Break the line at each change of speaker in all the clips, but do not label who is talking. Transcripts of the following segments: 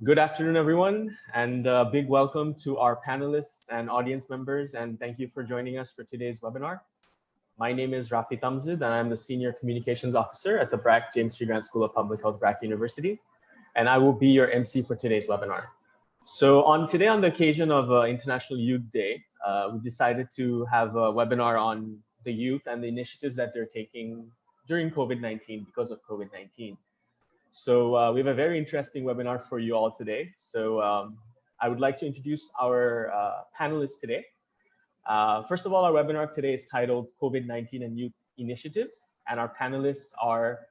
Good afternoon, everyone, and a big welcome to our panelists and audience members, and thank you for joining us for today's webinar. My name is Rafi Tamzid, and I'm the Senior Communications Officer at the BRAC James T. Grant School of Public Health, BRAC University, and I will be your MC for today's webinar. So today, on the occasion of International Youth Day, we decided to have a webinar on the youth and the initiatives that they're taking during COVID-19 because of COVID-19. So we have a very interesting webinar for you all today. So I would like to introduce our panelists today. First of all, our webinar today is titled COVID-19 and Youth Initiatives. And our panelists are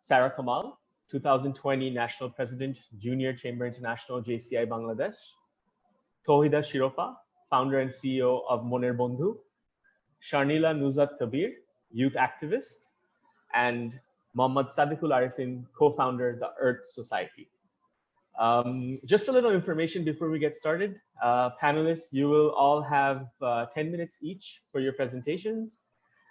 Sarah Kamal, 2020 National President, Junior Chamber International, JCI Bangladesh. Tawhida Shiropa, founder and CEO of Moner Bondhu. Sharnila Nuzhat Kabir, youth activist. And Sadequl Arefeen, co-founder of the Earth Society. Just a little information before we get started. Panelists, you will all have 10 minutes each for your presentations.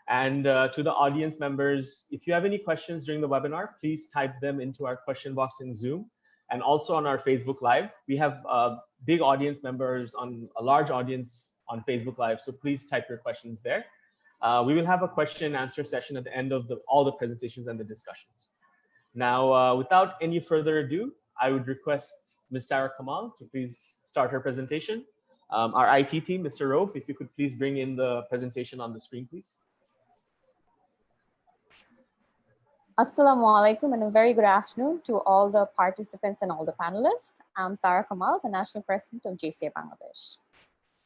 And to the audience members, if you have any questions during the webinar, please type them into our question box in Zoom and also on our Facebook Live. We have big audience members on a large audience on Facebook Live, so please type your questions there. We will have a question and answer session at the end of all the presentations and the discussions. Now, without any further ado, I would request Ms. Sarah Kamal to please start her presentation. Our IT team, Mr. Rauf, if you could please bring in the presentation on the screen, please.
Assalamu alaikum and a very good afternoon to all the participants and all the panelists. I'm Sarah Kamal, the National President of JCI Bangladesh.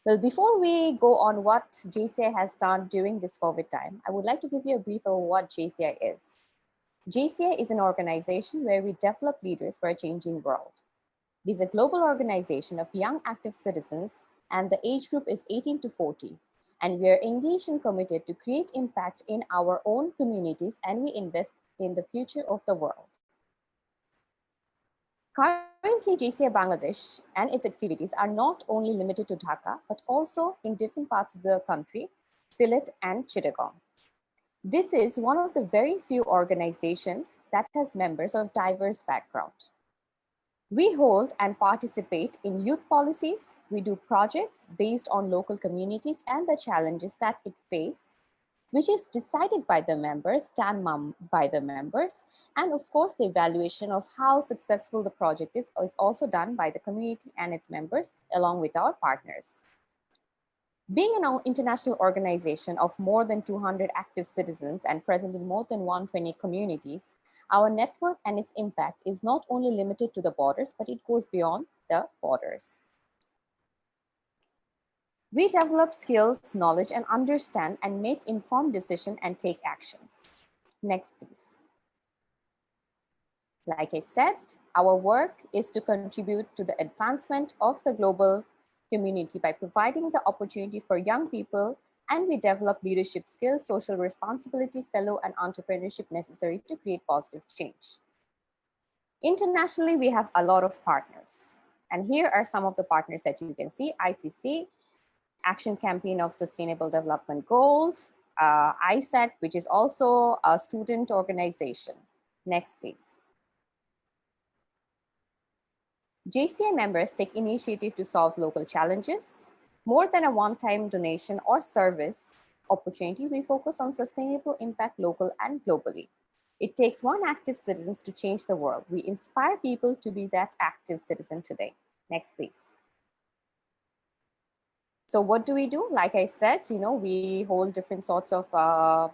Well, before we go on what JCI has done during this COVID time, I would like to give you a brief of what JCI is. JCI is an organization where we develop leaders for a changing world. It is a global organization of young active citizens, and the age group is 18 to 40. And we are engaged and committed to create impact in our own communities, and we invest in the future of the world. Currently, JCI Bangladesh and its activities are not only limited to Dhaka, but also in different parts of the country, Sylhet and Chittagong. This is one of the very few organizations that has members of diverse background. We hold and participate in youth policies. We do projects based on local communities and the challenges that it faced, which is decided by the members, done by the members, and of course the evaluation of how successful the project is also done by the community and its members along with our partners. Being an international organization of more than 200 active citizens and present in more than 120 communities, our network and its impact is not only limited to the borders, but it goes beyond the borders. We develop skills, knowledge, and understand and make informed decisions and take actions. Next, please. Like I said, our work is to contribute to the advancement of the global community by providing the opportunity for young people, and we develop leadership skills, social responsibility, fellow, and entrepreneurship necessary to create positive change. Internationally, we have a lot of partners. And here are some of the partners that you can see: ICC, Action Campaign of Sustainable Development Goals, ISAC, which is also a student organization. Next, please. JCI members take initiative to solve local challenges. More than a one-time donation or service opportunity, we focus on sustainable impact local and globally. It takes one active citizen to change the world. We inspire people to be that active citizen today. Next, please. So what do? Like I said, we hold different sorts of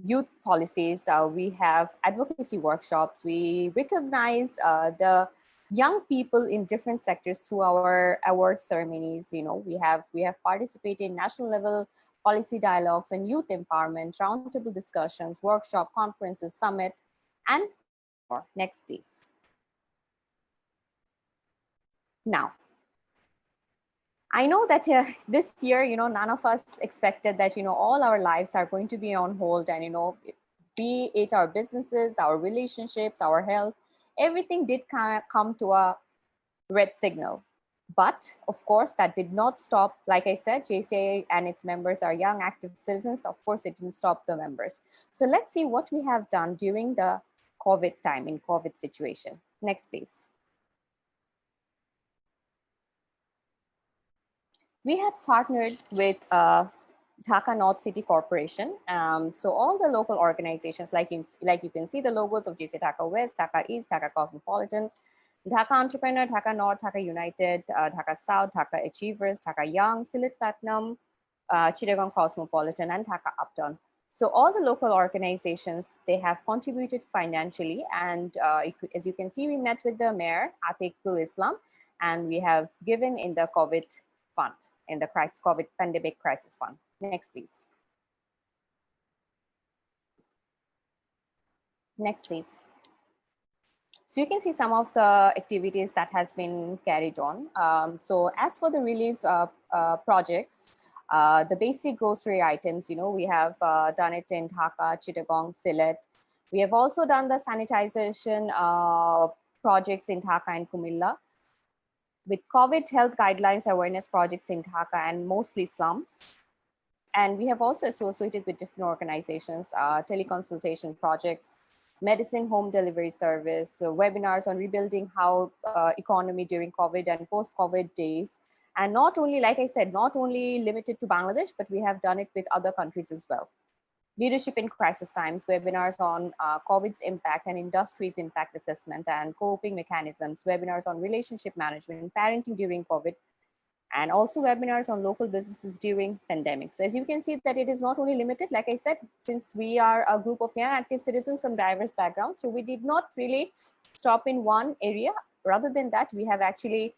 youth policies. We have advocacy workshops. We recognize the young people in different sectors through our award ceremonies. We have participated in national level policy dialogues and youth empowerment, roundtable discussions, workshop, conferences, summit, and more. Next, please. Now, I know that this year, none of us expected that, all our lives are going to be on hold, and, be it our businesses, our relationships, our health, everything did come to a red signal. But of course, that did not stop. Like I said, JCI and its members are young, active citizens. Of course, it didn't stop the members. So let's see what we have done during the COVID time, in COVID situation. Next, please. we had partnered with Dhaka North City Corporation. So all the local organizations, like you can see the logos of JC Dhaka West, Dhaka East, Dhaka Cosmopolitan, Dhaka Entrepreneur, Dhaka North, Dhaka United, Dhaka South, Dhaka Achievers, Dhaka Young, Silit Platinum, Chittagong Cosmopolitan, and Dhaka Uptown. So all the local organizations, they have contributed financially. And as you can see, we met with the mayor, Atiqul Islam, and we have given in the COVID fund, in the COVID pandemic crisis fund. Next, please. Next, please. So you can see some of the activities that has been carried on. So as for the relief projects, the basic grocery items, we have done it in Dhaka, Chittagong, Sylhet. We have also done the sanitization projects in Dhaka and Kumilla, with COVID health guidelines awareness projects in Dhaka and mostly slums. And we have also associated with different organizations, teleconsultation projects, medicine home delivery service, webinars on rebuilding how economy during COVID and post-COVID days. And not only, like I said, not only limited to Bangladesh, but we have done it with other countries as well. Leadership in crisis times, webinars on COVID's impact and industry's impact assessment and coping mechanisms, webinars on relationship management, parenting during COVID, and also webinars on local businesses during pandemic. So as you can see that it is not only limited, like I said, since we are a group of young active citizens from diverse backgrounds, so we did not really stop in one area. Rather than that, we have actually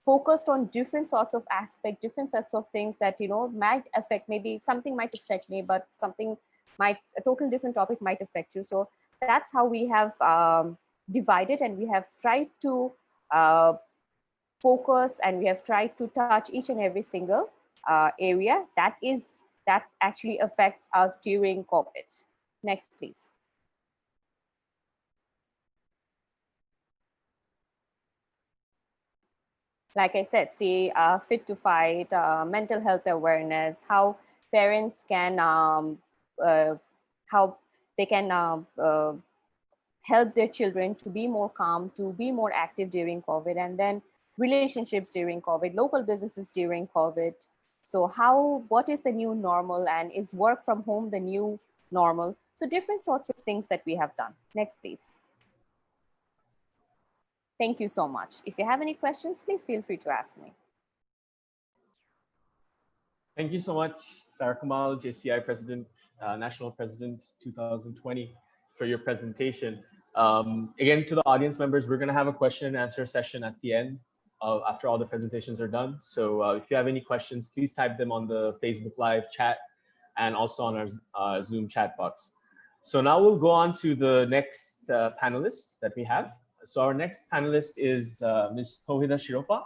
focused on different sorts of aspects, different sets of things that, might affect, maybe something might affect me, but a total different topic might affect you. So that's how we have divided, and we have tried to focus, and we have tried to touch each and every single area that actually affects us during COVID. Next, please. Like I said, see, fit to fight, mental health awareness, how parents can, how they can help their children to be more calm, to be more active during COVID, and then relationships during COVID, local businesses during COVID. So what is the new normal, and is work from home the new normal? So different sorts of things that we have done. Next, please. Thank you so much. If you have any questions, please feel free to ask me.
Thank you so much, Sarah Kamal, JCI President, National President 2020, for your presentation. Again, to the audience members, we're going to have a question and answer session at the end after all the presentations are done. So if you have any questions, please type them on the Facebook Live chat and also on our Zoom chat box. So now we'll go on to the next panelists that we have. So our next panelist is Ms. Tawhida Shiropa,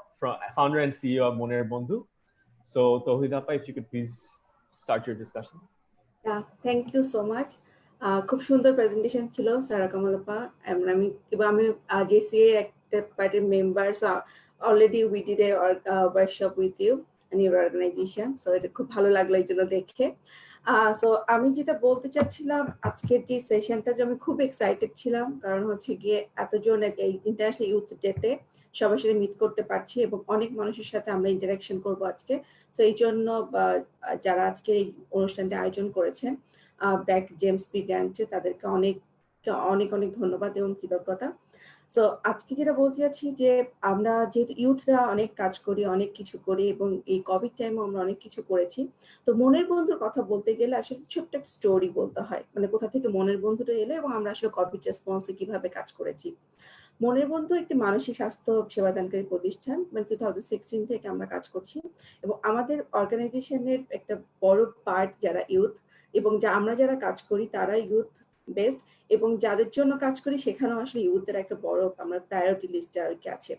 founder and CEO of Moner Bondhu. So Tawhida, if you could please start your discussion.
Yeah, thank you so much. খুব সুন্দর presentation ছিল সারা কামাল আপা। আমি JCA একটা পার্টির member, so already we did a workshop with you and your organization, so এটা খুব ভালো লাগলো এই জন্য দেখে। সো আমি যেটা বলতে চাচ্ছিলাম, আজকের যে সেশনটা আমি খুব এক্সাইটেড ছিলাম, কারণ হচ্ছে গিয়ে এতজন এই ইন্টারন্যাশনাল ইউথ ডেতে সবার সাথে মিট করতে পারছি এবং অনেক মানুষের সাথে আমরা ইন্টারাকশন করবো আজকে। সো এই জন্য যারা আজকে এই অনুষ্ঠানটা আয়োজন করেছেন, ব্র্যাক জেমস পি গ্র্যান্টে, তাদেরকে অনেক অনেক অনেক ধন্যবাদ এবং কৃতজ্ঞতা। সো আজকে যেটা বলতে চাচ্ছি যে আমরা যেহেতু ইউথরা অনেক কাজ করি, অনেক কিছু করি এবং এই কোভিড টাইমে আমরা অনেক কিছু করেছি। তো মনের বন্ধুর কথা বলতে গেলে আসলে ছোট্ট একটা স্টোরি বলতে হয়, মানে কোথা থেকে মনের বন্ধুটা এলো এবং আমরা আসলে কোভিড রেসপন্সে কিভাবে কাজ করেছি। মনের বন্ধু একটি মানসিক স্বাস্থ্য সেবাদানকারী প্রতিষ্ঠান, মানে 2016 থেকে আমরা কাজ করছি এবং আমাদের অর্গানাইজেশনের একটা বড় পার্ট যারা ইউথ, এবং আমরা যারা কাজ করি তারা ইউথ বেসড, এবং যাদের জন্য কাজ করি সেখানেও আসলে ইউথের একটা বড় আমরা প্রায়োরিটি লিস্টে আর কি আছে।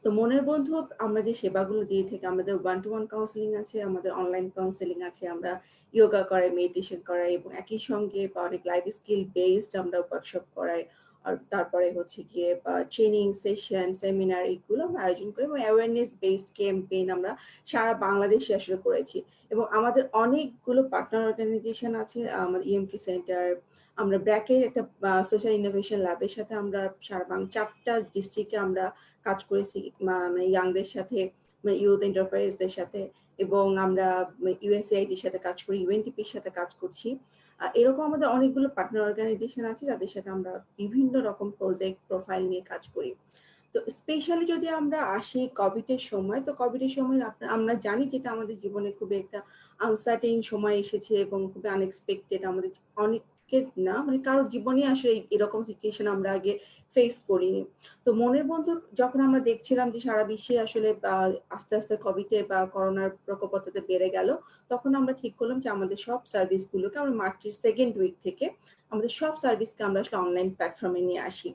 তো মনের বন্ধু আমরা যে সেবাগুলো দিয়ে থাকি, আমাদের 1-to-1 কাউন্সেলিং আছে, আমাদের অনলাইন কাউন্সেলিং আছে, আমরা যোগা করাই, মেডিটেশন করাই এবং একই সঙ্গে অনেক লাইফ স্কিল বেসড আমরা ওয়ার্কশপ করাই, আর তারপরে হচ্ছে গিয়ে ট্রেনিং সেশন, সেমিনার এগুলো আমরা আয়োজন করি এবং অ্যাওয়ারনেস বেসড ক্যাম্পেইন আমরা সারা বাংলাদেশে আসলে করেছি। এবং আমাদের অনেকগুলো পার্টনার অর্গানাইজেশন আছে, আমাদের ইএমকে সেন্টার, আমরা ব্র্যাকের একটা সোশ্যাল ইনোভেশন ল্যাবের সাথে আমরা সারা 4টা ডিস্ট্রিক্টে আমরা কাজ করেছি, মানে ইয়াংদের সাথে ইউথ এন্টারপ্রাইজদের সাথে, এবং আমরা ইউএসএআইডির সাথে কাজ করি, ইউএনডিপির সাথে কাজ করছি। এরকম আমাদের অনেকগুলো পার্টনার অর্গানাইজেশন আছে যাদের সাথে আমরা বিভিন্ন রকম প্রজেক্ট প্রোফাইল নিয়ে কাজ করি। তো স্পেশালি যদি আমরা আসি কোভিডের সময়, তো কোভিডের সময় আমরা জানি যেটা আমাদের জীবনে খুবই একটা আনসার্টেইন সময় এসেছে এবং খুবই আনএক্সপেক্টেড, আমাদের অনেকের না মানে কারোর জীবনে আসলে এরকম সিচুয়েশন আমরা আগে ফেস করিনি। তো মনের বন্ধু যখন আমরা দেখছিলাম যে সারা বিশ্বে আসলে আস্তে আস্তে কোভিডে বা করোনার প্রকোপতাতে বেড়ে গেল, তখন আমরা ঠিক করলাম যে আমাদের সব সার্ভিসগুলোকে আমরা মার্চের সেকেন্ড উইক থেকে আমাদের সব সার্ভিসকে আমরা আসলে অনলাইন প্ল্যাটফর্মে নিয়ে আসি,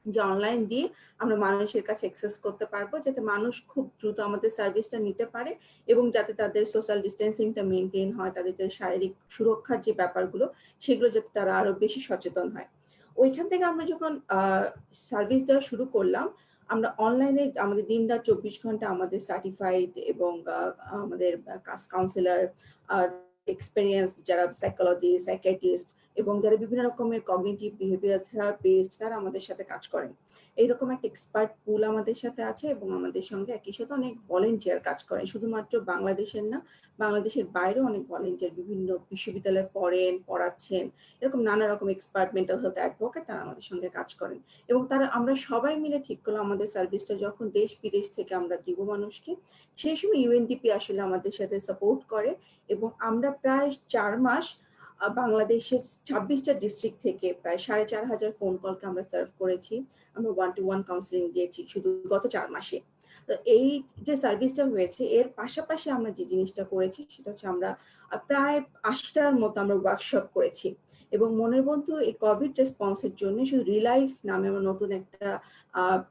যে অনলাইন দিয়ে আমরা মানুষের কাছে অ্যাক্সেস করতে পারবো, যাতে মানুষ খুব দ্রুত আমাদের সার্ভিসটা নিতে পারে এবং যাতে তাদের সোশ্যাল ডিস্টেন্সিংটা মেনটেন হয়, তাদের যে শারীরিক সুরক্ষার যে ব্যাপারগুলো সেগুলো যাতে তারা আরো বেশি সচেতন হয়। ওইখান থেকে আমরা যখন সার্ভিস দেওয়া শুরু করলাম, আমরা অনলাইনে আমাদের দিন রাত 24 ঘন্টা আমাদের সার্টিফাইড এবং আমাদের কাউন্সিলর আর এক্সপেরিয়েন্স যারা সাইকোলজিস্ট, সাইকিয়াট্রিস্ট এবং যারা বিভিন্ন রকমের কগনিটিভ বিহেভিয়ার থেরাপিস্ট তারা আমাদের সাথে কাজ করেন। এইরকম একটা এক্সপার্ট পুল আমাদের সাথে আছে এবং আমাদের সঙ্গে একই সাথে অনেক ভলেন্টিয়ার কাজ করেন, শুধুমাত্র বাংলাদেশের না, বাংলাদেশের বাইরেও অনেক ভলেন্টিয়ার বিভিন্ন বিশ্ববিদ্যালয়ে পড়াচ্ছেন, এরকম নানা রকম এক্সপার্ট মেন্টাল হেলথ অ্যাডভোকেট তারা আমাদের সঙ্গে কাজ করেন। এবং আমরা সবাই মিলে ঠিক করলাম আমাদের সার্ভিসটা যখন দেশ বিদেশ থেকে আমরা দিব মানুষকে, সেই সময় ইউএনডিপি আসলে আমাদের সাথে সাপোর্ট করে এবং আমরা প্রায় 4 মাস বাংলাদেশের 26টা ডিস্ট্রিক্ট থেকে প্রায় 4,500 ফোন কলকে আমরা সার্ভ করেছি। আমরা 1-to-1 কাউন্সিলিং দিয়েছি শুধু গত 4 মাসে। তো এই যে সার্ভিসটা হয়েছে, এর পাশাপাশি আমরা যে জিনিসটা করেছি সেটা হচ্ছে আমরা প্রায় 80টার মতো আমরা ওয়ার্কশপ করেছি। এবং মনের বন্ধু এই কোভিড রেসপন্সের জন্য শুধু রিলাইফ নামে আমরা নতুন একটা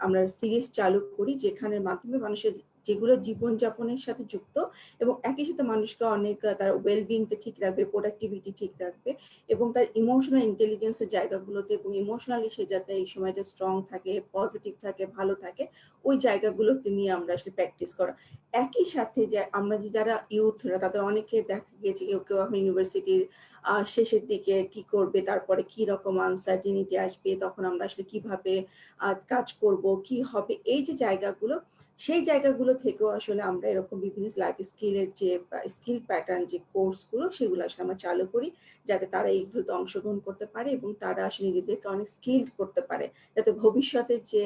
আমরা সিরিজ চালু করি, যেখানের মাধ্যমে মানুষের যেগুলো জীবনযাপনের সাথে যুক্ত এবং একই সাথে মানুষকে অনেক তার ওয়েলবিংটা ঠিক রাখবে, প্রোডাক্টিভিটি ঠিক রাখবে এবং তার ইমোশনাল ইন্টেলিজেন্সের জায়গাগুলোতে এবং ইমোশনালি সে যাতে এই সময়টা স্ট্রং থাকে, পজিটিভ থাকে, ভালো থাকে, ওই জায়গাগুলোকে নিয়ে আমরা আসলে প্র্যাকটিস করা। একই সাথে যে আমরা যারা ইউথরা তাদের অনেকে দেখা গিয়েছে কেউ কেউ এখন ইউনিভার্সিটির শেষের দিকে কি করবে, তারপরে কি রকম আনসার্টিনিটি আসবে, তখন আমরা আসলে কিভাবে কাজ করব, কি হবে, এই যে জায়গাগুলো, সেই জায়গাগুলো থেকেও আসলে আমরা এরকম বিভিন্ন লাইফ স্কিলের যে স্কিল প্যাটার্ন যে কোর্সগুলো সেগুলো আসলে আমরা চালু করি, যাতে তারা এইগুলোতে অংশগ্রহণ করতে পারে এবং তারা আসলে নিজেদেরকে অনেক স্কিলড করতে পারে, যাতে ভবিষ্যতে যে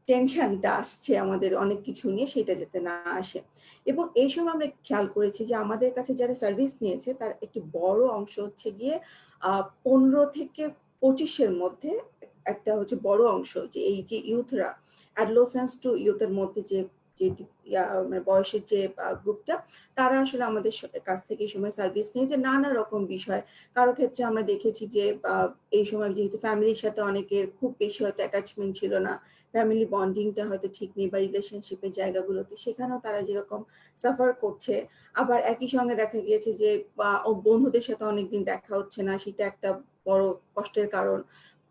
টেনশনটা আসছে আমাদের অনেক কিছু নিয়ে সেটা যাতে না আসে। এবং এই সময় আমরা খেয়াল করেছি যে আমাদের কাছে যারা সার্ভিস নিয়েছে তার একটি বড় অংশ হচ্ছে গিয়ে 15 থেকে 25-এর মধ্যে একটা হচ্ছে বড় অংশ, যে এই যে ইউথরা অ্যাডোলেসেন্স টু ইউথের মধ্যে যে মানে বয়সের যে গ্রুপটা, তারা আসলে আমাদের কাছ থেকে এই সময় সার্ভিস নিয়ে যে নানা রকম বিষয়। কারো ক্ষেত্রে আমরা দেখেছি যে এই সময় যেহেতু ফ্যামিলির সাথে অনেকের খুব বেশি হয়তো অ্যাটাচমেন্ট ছিল না, ফ্যামিলি বন্ডিংটা হয়তো ঠিক নেই বা রিলেশনশিপের জায়গাগুলোতে, সেখানেও তারা যেরকম সাফার করছে। আবার একই সঙ্গে দেখা গিয়েছে যে বন্ধুদের সাথে অনেকদিন দেখা হচ্ছে না, সেটা একটা বড় কষ্টের কারণ,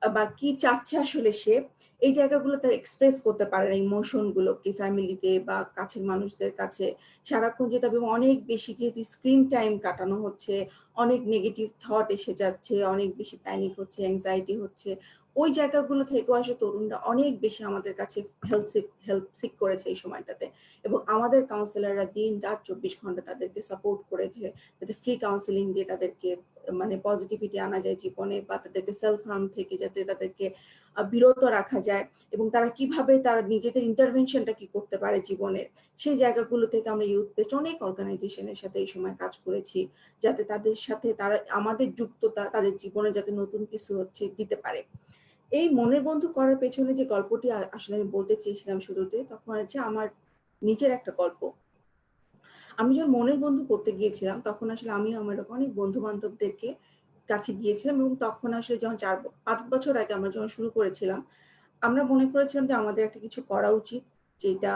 বা কি চাচ্ছে আসলে সে, এই জায়গাগুলো তার এক্সপ্রেস করতে পারে না ইমোশন গুলোকে ফ্যামিলিতে বা কাছের মানুষদের কাছে সারাক্ষণ যেতে হবে। অনেক বেশি যেহেতু স্ক্রিন টাইম কাটানো হচ্ছে, অনেক নেগেটিভ থট এসে যাচ্ছে, অনেক বেশি প্যানিক হচ্ছে, অ্যাংজাইটি হচ্ছে, ওই জায়গাগুলো থেকেও আসলে তরুণরা অনেক বেশি আমাদের কাছে হেল্প সিক করেছে এই সময়টাতে। এবং আমাদের কাউন্সিলররা দিন রাত 24 ঘন্টা তাদেরকে সাপোর্ট করেছে, যাতে ফ্রি কাউন্সিলিং দিয়ে তাদেরকে মানে পজিটিভিটি আনা যায় জীবনে, বা তাদেরকে সেলফ হার্ম থেকে যাতে তাদেরকে বিরত রাখা যায় এবং তারা কিভাবে তারা নিজেদের ইন্টারভেনশনটা কি করতে পারে জীবনে, সেই জায়গাগুলো থেকে আমরা ইউথ বেসড অনেক অর্গানাইজেশনের সাথে এই সময় কাজ করেছি, যাতে তাদের সাথে তারা আমাদের যুক্ততা তাদের জীবনে যাতে নতুন কিছু হচ্ছে দিতে পারে। এই মনের বন্ধু করার পেছনে যে গল্পটি আসলে আমি বলতে চেয়েছিলাম শুরুতে, তখন হচ্ছে আমার নিজের একটা গল্প। আমি যখন মনের বন্ধু করতে গিয়েছিলাম তখন আসলে আমি আমার অনেক বন্ধু বান্ধবদেরকে কাছে গিয়েছিলাম এবং তখন আসলে যখন 4-5 বছর আগে আমরা যখন শুরু করেছিলাম, আমরা মনে করেছিলাম যে আমাদের একটা কিছু করা উচিত যেটা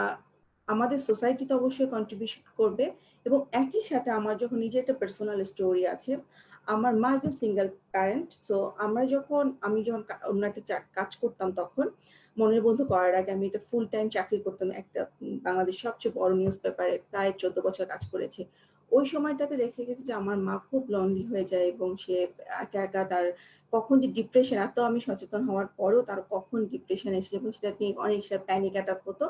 আমাদের সোসাইটিতে অবশ্যই কন্ট্রিবিউশন করবে। এবং একই সাথে আমার যখন নিজের একটা পার্সোনাল স্টোরি আছে, আমার মা একজন সিঙ্গেল প্যারেন্ট, সো আমি যখন অন্য একটা কাজ করতাম, তখন মনের বন্ধু করার আগে আমি একটা ফুল টাইম চাকরি করতাম একটা বাংলাদেশ সবচেয়ে বড় নিউজ পেপারে, প্রায় 14 বছর কাজ করেছি। ওই সময়টাতে দেখে গেছে যে আমার মা খুব লনলি হয়ে যায় এবং সে একা একা, তার কখন যে ডিপ্রেশন, এত আমি সচেতন হওয়ার পরও তার কখন ডিপ্রেশন এসে এবং সেটা নিয়ে অনেক প্যানিক অ্যাটাক হতো।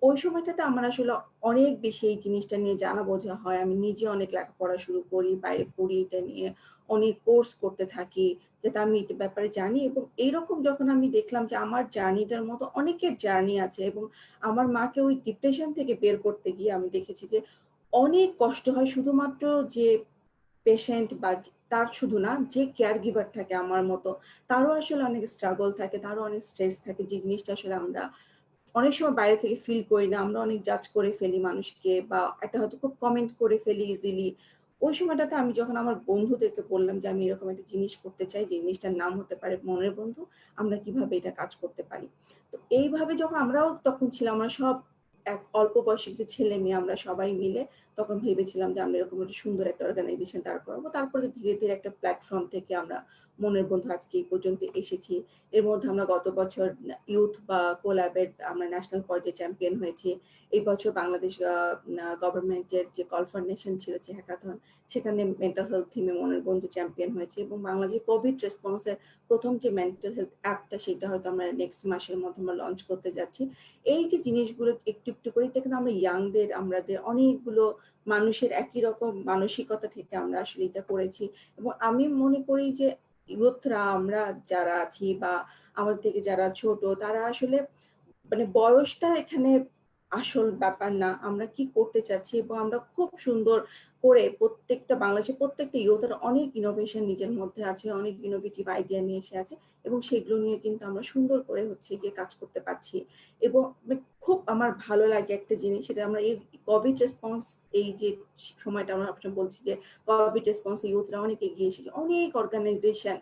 ওই সময়টাতে আমার আসলে অনেক বেশি এই জিনিসটা নিয়ে জানা বোঝা হয়। আমি নিজে অনেক লেখাপড়া শুরু করি, বাইরে পড়ি, এটা নিয়ে অনেক কোর্স করতে থাকি যাতে আমি এটা ব্যাপারে জানি। এবং এইরকম যখন আমি দেখলাম যে আমার জার্নিটার মতো অনেকের জার্নি আছে, এবং আমার মাকে ওই ডিপ্রেশন থেকে বের করতে গিয়ে আমি দেখেছি যে অনেক কষ্ট হয় শুধুমাত্র যে পেশেন্ট বা তার শুধু না, যে কেয়ার গিভার থাকে আমার মতো, তারও আসলে অনেক স্ট্রাগল থাকে, তারও অনেক স্ট্রেস থাকে, যে জিনিসটা আসলে আমরা অনেক সময় বাইরে থেকে ফিল করি না। আমরা অনেক জাজ করে ফেলি মানুষকে, বা একটা হয়তো খুব কমেন্ট করে ফেলি ইজিলি। ওই সময়টাতে আমি যখন আমার বন্ধুদেরকে বললাম যে আমি এরকম একটা জিনিস করতে চাই, যে জিনিসটার নাম হতে পারে মনের বন্ধু, আমরা কিভাবে এটা কাজ করতে পারি। তো এইভাবে যখন আমরাও তখন ছিলাম, আমরা সব এক অল্প বয়সী কিছু ছেলে মেয়ে, আমরা সবাই মিলে তখন ভেবেছিলাম যে আমরা এরকম একটা সুন্দর একটা অর্গানাইজেশন দাঁড় করাবো। তারপরে ধীরে ধীরে একটা প্ল্যাটফর্ম থেকে আমরা মনের বন্ধু আজকে এই পর্যন্ত এসেছি। এর মধ্যে আমরা গত বছর ইউথ বা কোল্যাবের আমরা ন্যাশনাল পর্যায়ে চ্যাম্পিয়ন হয়েছি। এই বছর বাংলাদেশ গভর্নমেন্টের যে কল ফর নেশন ছিল, যে হ্যাকাথন, সেখানে মেন্টাল হেলথ থিমে মনের বন্ধু চ্যাম্পিয়ন হয়েছে। এবং বাংলাদেশ কোভিড রেসপন্সের প্রথম যে মেন্টাল হেলথ অ্যাপটা, সেটা হয়তো আমরা নেক্সট মাসের মধ্যে আমরা লঞ্চ করতে যাচ্ছি। এই যে জিনিসগুলো একটু একটু করে দেখেন, আমরা ইয়াংদের, আমাদের অনেকগুলো মানুষের একই রকম মানসিকতা থেকে আমরা আসলে এটা করেছি। এবং আমি মনে করি যে ইউথরা, আমরা যারা আছি বা আমাদের থেকে যারা ছোট, তারা আসলে মানে বয়সটা এখানে আসল ব্যাপার না, আমরা কি করতে চাচ্ছি। এবং আমরা খুব সুন্দর করে প্রত্যেকটা বাংলাদেশের প্রত্যেকটা ইউথের অনেক ইনোভেশন নিজের মধ্যে আছে, অনেক ইনোভেটিভ আইডিয়া নিয়ে এসে আছে, এবং সেগুলো নিয়ে কিন্তু আমরা সুন্দর করে হচ্ছে গিয়ে কাজ করতে পারছি। এবং খুব আমার ভালো লাগে একটা জিনিস, সেটা আমরা এই কোভিড রেসপন্স, এই যে সময়টা আমরা আপনার বলছি যে কোভিড রেসপন্স ইউথরা অনেক এগিয়ে এসেছে। অনেক অর্গানাইজেশন,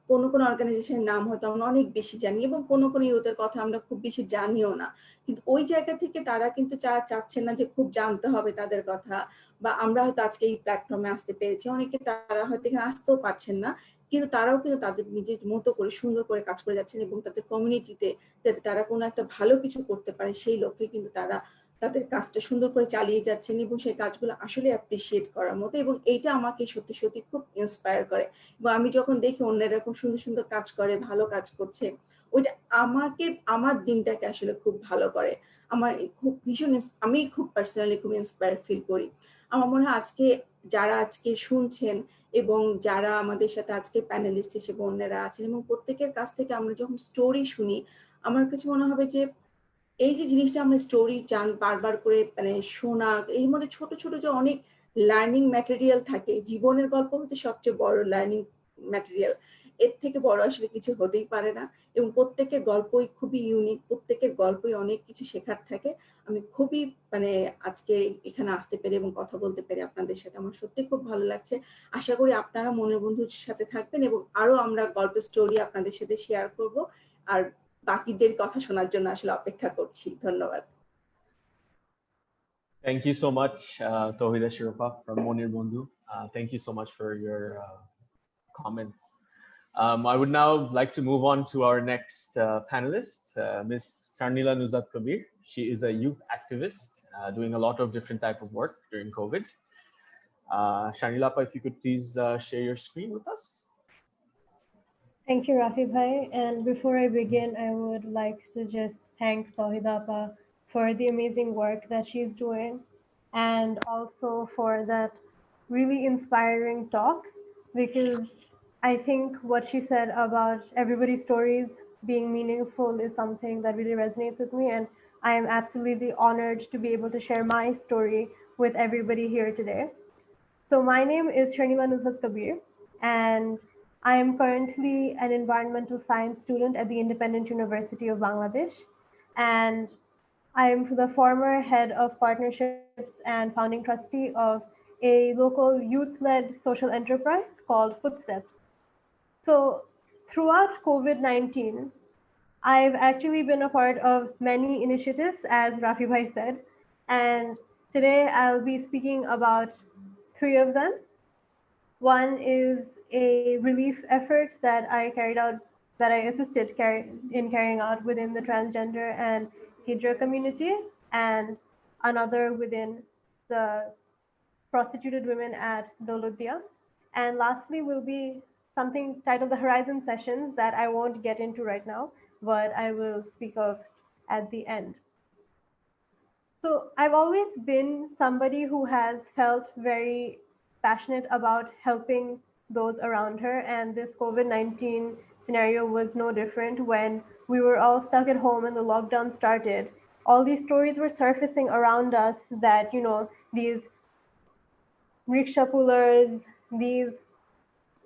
কোন কোন অর্গানাইজেশনের নাম হয়তো আমরা অনেক বেশি জানি, এবং কোন কোন ইউথের কথা আমরা খুব বেশি জানিও না। কিন্তু ওই জায়গা থেকে তারা কিন্তু চাচ্ছেন না যে খুব জানতে হবে তাদের কথা, বা আমরা হয়তো আজকে এই প্ল্যাটফর্মে আসতে পেরেছি, অনেকে তারা হয়তো এখানে আসতেও পারছেন না, কিন্তু তারাও কিন্তু তাদের নিজের মতো করে সুন্দর করে কাজ করে যাচ্ছেন। এবং তাদের কমিউনিটিতে যাতে তারা কোনো একটা ভালো কিছু করতে পারে, সেই লক্ষ্যে কিন্তু তারা তাদের কাজটা সুন্দর করে চালিয়ে যাচ্ছেন, এবং সেই কাজগুলো আসলে অ্যাপ্রিসিয়েট করার মতো। এবং এইটা আমাকে সত্যি সত্যি খুব ইন্সপায়ার করে। বা আমি যখন দেখি অন্য এরকম সুন্দর সুন্দর কাজ করে, ভালো কাজ করছে, ওইটা আমাকে, আমার দিনটাকে আসলে খুব ভালো করে। আমার খুব ভীষণ, আমি খুব পার্সোনালি খুব ইন্সপায়ার ফিল করি। আমার মনে হয় আজকে যারা আজকে শুনছেন, এবং যারা আমাদের সাথে আজকে প্যানেলিস্ট হিসেবে অন্যরা আছেন, এবং প্রত্যেকের কাছ থেকে আমরা যখন স্টোরি শুনি, আমার কাছে মনে হবে যে এই যে জিনিসটা আমরা স্টোরি চান বারবার করে মানে শোনা, এর মধ্যে ছোট ছোট যে অনেক লার্নিং ম্যাটেরিয়াল থাকে। জীবনের গল্প হচ্ছে সবচেয়ে বড় লার্নিং ম্যাটেরিয়াল, এর থেকে বড় আসলে কিছু হতেই পারে না। এবং প্রত্যেকের গল্পই খুবই ইউনিক, প্রত্যেকের গল্পই অনেক কিছু শেখার থাকে। আমি খুবই মানে আজকে এখানে আসতে পেরে এবং কথা বলতে পেরে আপনাদের সাথে আমার সত্যি খুব ভালো লাগছে। আশা করি আপনারা মনের বন্ধুর সাথে থাকবেন, এবং আরো আমরা গল্প স্টোরি আপনাদের সাথে শেয়ার করব। আর বাকিদের কথা শোনার জন্য আসলে অপেক্ষা করছি। ধন্যবাদ।
Thank you so much, Tawhida Shiropa from Moner Bondhu. Thank you so much for your comments. I would now like to move on to our next panelist, Ms. Sharnila Nuzzat Kabir. She is a youth activist doing a lot of different type of work during COVID. Sharnila, if you could please share your screen with us.
Thank you, Rafi Bhai. And before I begin, I would like to just thank Tawhida for the amazing work that she's doing, and also for that really inspiring talk, because I think what she said about everybody's stories being meaningful is something that really resonates with me, and I am absolutely honored to be able to share my story with everybody here today. So my name is Sharnila Nuzhat Kabir, and I am currently an environmental science student at the Independent University of Bangladesh. And I am the former head of partnerships and founding trustee of a local youth-led social enterprise called Footsteps. So throughout COVID-19, I've actually been a part of many initiatives, as Rafi Bhai said, and today I'll be speaking about three of them. One is a relief effort that I carried out, that I assisted in carrying out within the transgender and Hijra community, and another within the prostituted women at Doludia. And lastly will be something titled the Horizon Sessions that I won't get into right now, but I will speak of at the end. So I've always been somebody who has felt very passionate about helping those around her. And this COVID-19 scenario was no different. When we were all stuck at home and the lockdown started, all these stories were surfacing around us that, these rickshaw pullers, these,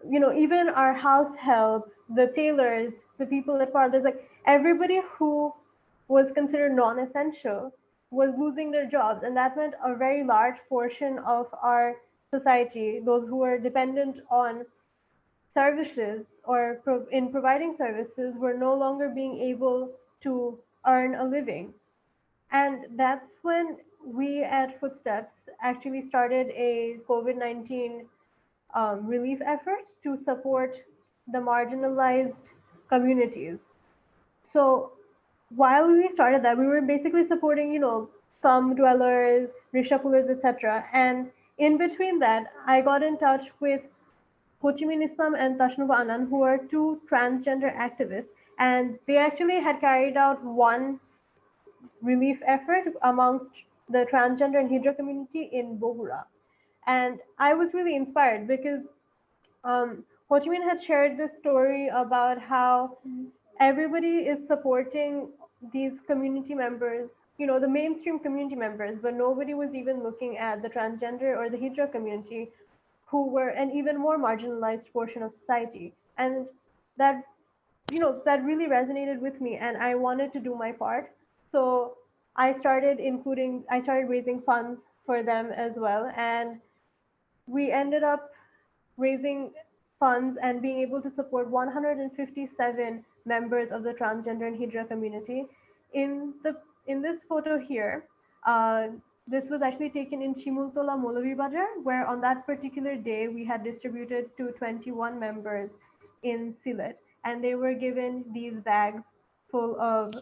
even our house help, the tailors, the people at parlors, like everybody who was considered non-essential was losing their jobs. And that meant a very large portion of our society, those who were dependent on services or in providing services, were no longer being able to earn a living. And that's when we at Footsteps actually started a COVID-19 relief effort to support the marginalized communities. So while we started that, we were basically supporting, slum dwellers, rickshaw pullers, etc. And in between that, I got in touch with Ho Chi Minh Islam and Tashnuba Anand, who are two transgender activists, and they actually had carried out one relief effort amongst the transgender and Hijra community in Bohura. And I was really inspired because Ho Chi Minh had shared this story about how everybody is supporting these community members, the mainstream community members, but nobody was even looking at the transgender or the Hijra community, who were an even more marginalized portion of society. And that, that really resonated with me, and I wanted to do my part. So I started raising funds for them as well. And we ended up raising funds and being able to support 157 members of the transgender and Hijra community. In this photo here, this was actually taken in Chimultola Molavi Bajar, where on that particular day we had distributed to 21 members in Sylhet, and they were given these bags full of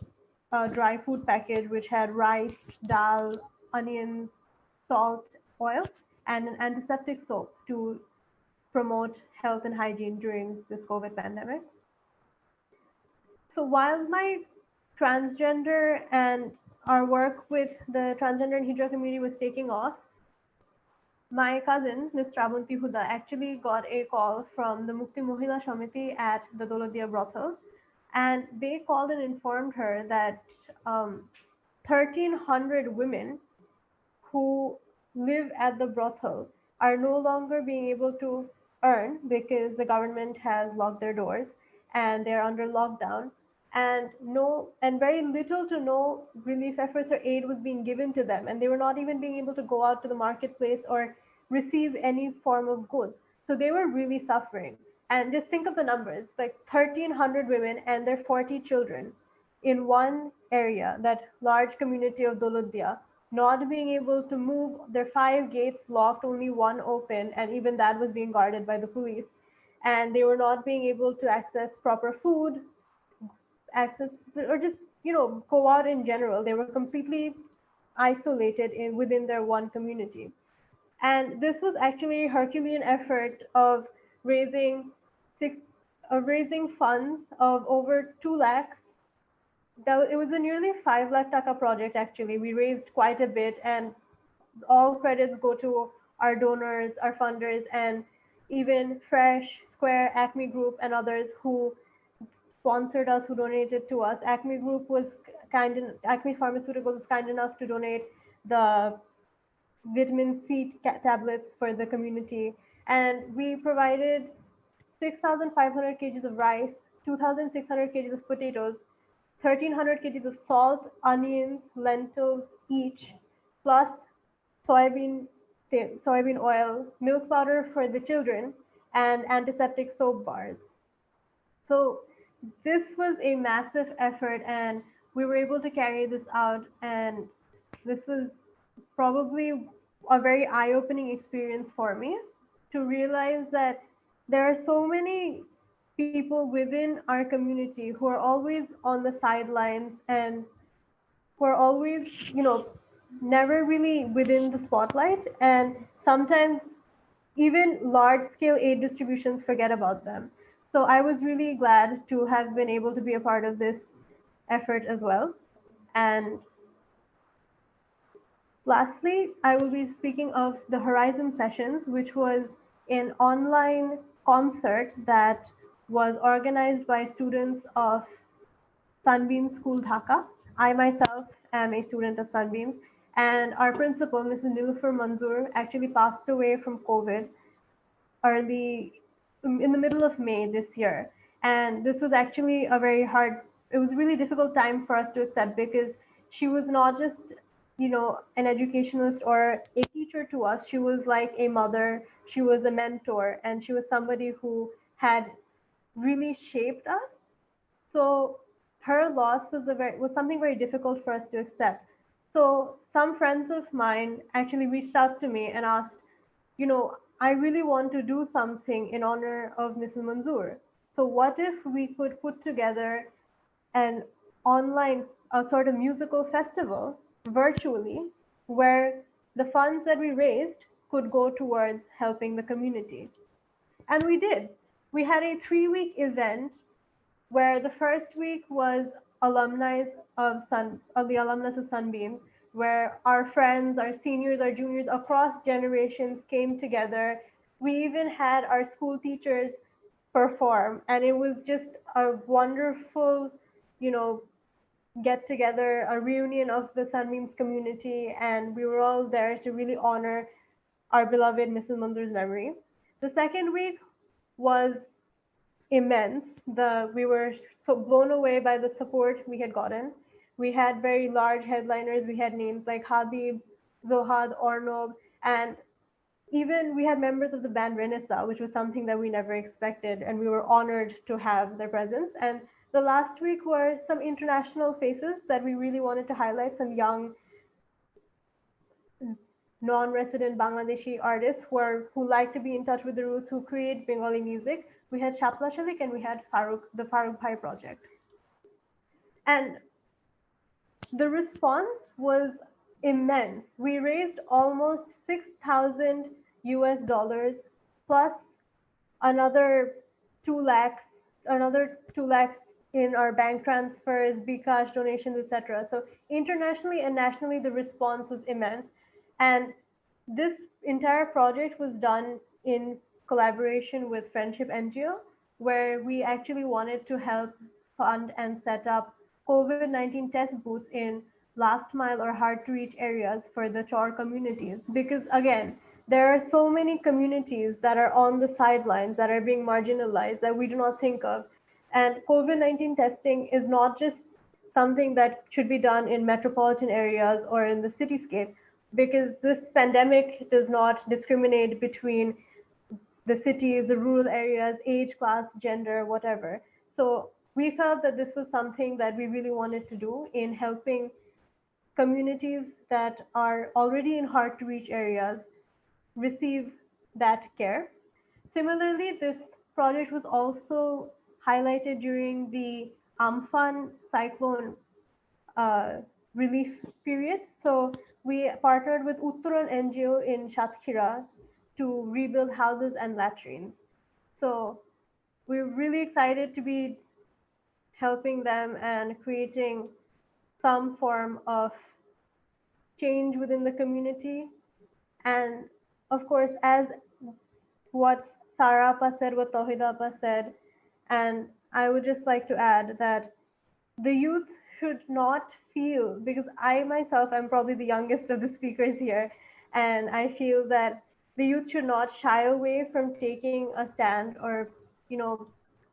a dry food package which had rice, dal, onions, salt, oil, and an antiseptic soap to promote health and hygiene during this COVID pandemic. So while my transgender and our work with the transgender and Hijra community was taking off, my cousin, Ms. Travanti Huda, actually got a call from the Mukti Mohila Shamiti at the Dolodia brothel. And they called and informed her that 1,300 women who live at the brothel are no longer being able to earn because the government has locked their doors and they're under lockdown, and very little to no relief efforts or aid was being given to them, and they were not even being able to go out to the marketplace or receive any form of goods. So they were really suffering. And just think of the numbers, like 1,300 women and their 40 children in one area, that large community of Dolodia, not being able to move, their 5 gates locked, only one open, and even that was being guarded by the police. And they were not being able to access proper food, or just, go out in general. They were completely isolated within their one community. And this was actually a Herculean effort of raising funds of over 2 lakhs. It was a nearly 5 lakh taka project. Actually, we raised quite a bit, and all credits go to our donors, our funders, and even Fresh, Square, Acme Group, and others who sponsored us, who donated to us. Acme Pharmaceuticals was kind enough to donate the vitamin C tablets for the community. And we provided 6,500 kgs of rice, 2,600 kgs of potatoes, 1,300 kgs of salt, onions, lentils each, plus soybean oil, milk powder for the children, and antiseptic soap bars. So this was a massive effort, and we were able to carry this out. And this was probably a very eye-opening experience for me, to realize that there are so many people within our community who are always on the sidelines and who are always, never really within the spotlight. And sometimes even large-scale aid distributions forget about them. So I was really glad to have been able to be a part of this effort as well. And Lastly, I will be speaking of the Horizon Sessions, which was an online concert that was organized by students of Sunbeam School, Dhaka. I myself am a student of Sunbeam, and our principal, Mrs. Nilufar Manzoor, actually passed away from COVID early in the middle of May this year. And this was actually it was a really difficult time for us to accept because she was not just, an educationalist or a teacher to us. She was like a mother, she was a mentor, and she was somebody who had really shaped us. So her loss was something very difficult for us to accept. So some friends of mine actually reached out to me and asked, I really want to do something in honor of Mrs. Manzoor. So what if we could put together an online, a sort of musical festival virtually where the funds that we raised could go towards helping the community? And we did. We had a 3-week event where the first week was the alumnus of Sunbeam, where our friends, our seniors, our juniors across generations came together. We even had our school teachers perform, and it was just a wonderful, you know, get together, a reunion of the Sunbeams community, and we were all there to really honor our beloved Mrs. Manzoor's memory. The second week was immense. We were so blown away by the support we had gotten. We had very large headliners. We had names like Habib, Zohad, Ornob, and even we had members of the band Renessa, which was something that we never expected, and we were honored to have their presence. And the last week were some international faces that we really wanted to highlight, some young non-resident Bangladeshi artists who like to be in touch with the roots, who create Bengali music. We had Shapla Shalik and we had the Farooq Bhai project. And the response was immense. We raised almost 6,000 US dollars plus another 2 lakhs, in our bank transfers, Bcash donations, etc. So internationally and nationally, the response was immense. And this entire project was done in collaboration with Friendship NGO, where we actually wanted to help fund and set up COVID-19 test booths in last mile or hard to reach areas for the Chor communities. Because again, there are so many communities that are on the sidelines, that are being marginalized, that we do not think of. And COVID-19 testing is not just something that should be done in metropolitan areas or in the cityscape, because this pandemic does not discriminate between the cities, the rural areas, age, class, gender, whatever. So we felt that this was something that we really wanted to do in helping communities that are already in hard to reach areas receive that care. Similarly, this project was also highlighted during the Amphan cyclone relief period. So we partnered with Uttoran NGO in Shatkhira to rebuild houses and latrines. So we're really excited to be helping them and creating some form of change within the community. And of course, as what Sarah Appa said, what Tawhida Appa said, and I would just like to add that the youth should not feel, because I myself am probably the youngest of the speakers here, and I feel that the youth should not shy away from taking a stand or,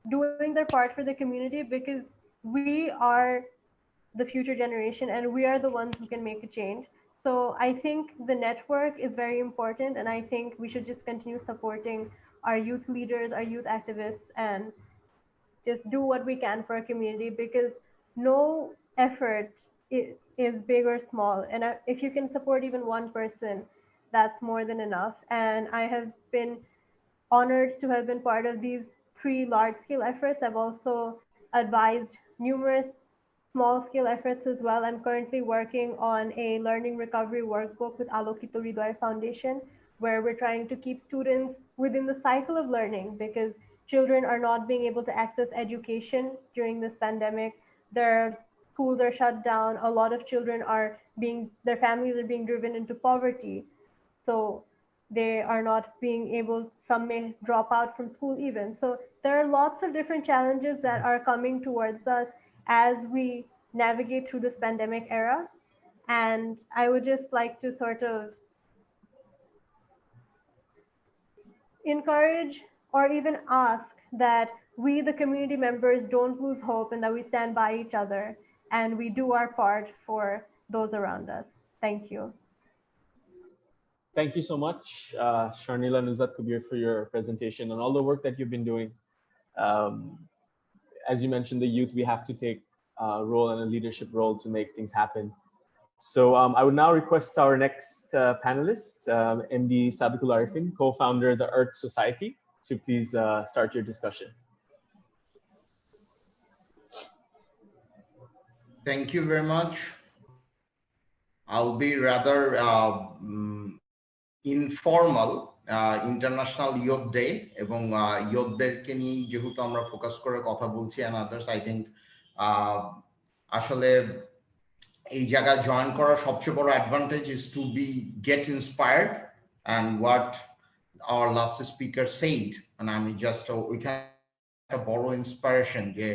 doing their part for the community, because we are the future generation and we are the ones who can make a change. So I think the network is very important, and I think we should just continue supporting our youth leaders, our youth activists, and just do what we can for our community, because no effort is big or small. And if you can support even one person, that's more than enough. And I have been honored to have been part of these 3 large-scale efforts. I've also advised numerous small-scale efforts as well. I'm currently working on a learning recovery workbook with Alokito Ridoy Foundation, where we're trying to keep students within the cycle of learning, because children are not being able to access education during this pandemic. There are schools are shut down. A lot of children their families are being driven into poverty. So they are not being able, some may drop out from school even. So there are lots of different challenges that are coming towards us as we navigate through this pandemic era. And I would just like to sort of encourage or even ask that we, the community members, don't lose hope and that we stand by each other and we do our part for those around us. Thank you.
Thank you so much, Sharnila, Nuzzat, Kabir, for your presentation and all the work that you've been doing. As you mentioned, the youth, we have to take a role and a leadership role to make things happen. So I would now request our next panelist, MD Sadequl Arefeen, co-founder of the Earth Society, to please start your discussion.
Thank you very much. I'll be rather informal. International Youth Day এবং youthদেরকে নিয়ে যেহেতু আমরা focus করে কথা বলছি and others, I think আসলে এই জায়গায় জয়েন করার সবচেয়ে বড় advantage is to get inspired, and what our last speaker said, and আমি just ওইখানে একটা বড় ইন্সপিরেশন যে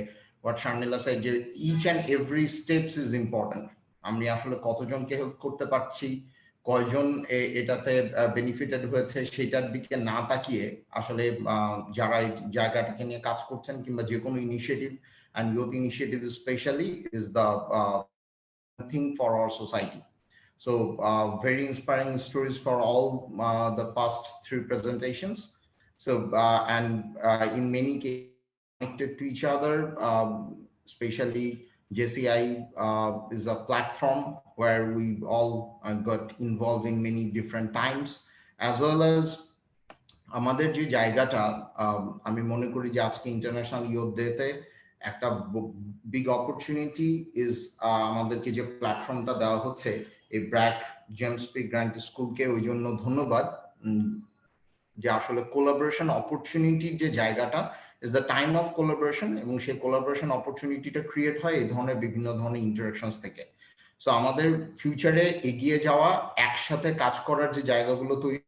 what Sharnila said, যে each and every steps is important. আমি আসলে কতজনকে হেল্প করতে পারছি, কয়জন এটাতে বেনিফিটেড হয়েছে সেটার দিকে না তাকিয়ে আসলে যারা এই জায়গাটাকে নিয়ে কাজ করছেন কিংবা যে কোনো initiative, and youth initiative especially is the thing for our society. So very inspiring stories for all the past 3 presentations. So and in many cases connected to each other, especially JCI is a platform where we all got involved in many different times, as well as আমাদের যে জায়গাটা আমি মনে করি যে আজকে international youth ডেতে একটা বিগ অপরচুনিটি ইজ আমাদেরকে যে প্ল্যাটফর্মটা দেওয়া হচ্ছে এই ব্র্যাক জেমস পি গ্র্যান্ট স্কুলকে ওই জন্য ধন্যবাদ, যে আসলে কোলাবোরেশন অপরচুনিটির যে জায়গাটা is the time of collaboration, এবং সেই কোলাবোরেশন অপরচুনিটিটা ক্রিয়েট হয় এই ধরনের বিভিন্ন ধরনের ইন্টারাকশনস থেকে। সো আমাদের ফিউচারে এগিয়ে যাওয়া, একসাথে কাজ করার যে জায়গাগুলো তৈরি,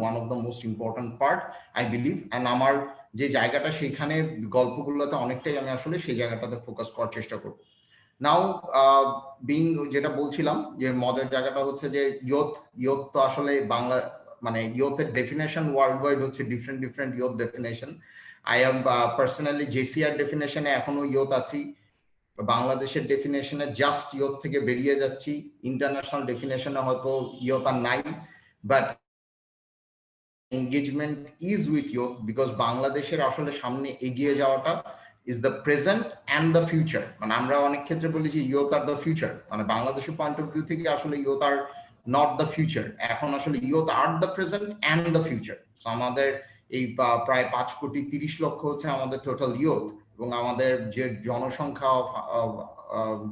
one of the most important part I believe, and আমার যে জায়গাটা সেইখানে গল্পগুলোতে অনেকটাই আমি আসলে সেই জায়গাটাতে ফোকাস করার চেষ্টা করব। নাও বিং যেটা বলছিলাম যে মজার জায়গাটা হচ্ছে যে ইয়ুথ তো আসলে বাংলা মানে ইয়ুথের ডেফিনেশন ওয়ার্ল্ড ওয়াইড হচ্ছে different youth definition. I am personally JCR ডেফিনেশনে এখনো ইয়ুথ আছি, বাংলাদেশের ডেফিনেশনে জাস্ট ইয়ুথ থেকে বেরিয়ে যাচ্ছি, ইন্টারন্যাশনাল ডেফিনেশনে হয়তো ইয়ুথ আর নাই, but engagement is with youth, because বাংলাদেশের আসলে সামনে এগিয়ে যাওয়াটা is the present and the future. মানে আমরা অনেক ক্ষেত্রে বলি যে ইয়ুথ আর দ্য ফিউচার, মানে বাংলাদেশের পয়েন্ট অফ ভিউ থেকে আসলে youth are not the future, এখন আসলে youth are the present and the future. So আমাদের এই প্রায় 5,30,00,000 হচ্ছে আমাদের টোটাল ইয়ুথ, এবং আমাদের যে জনসংখ্যা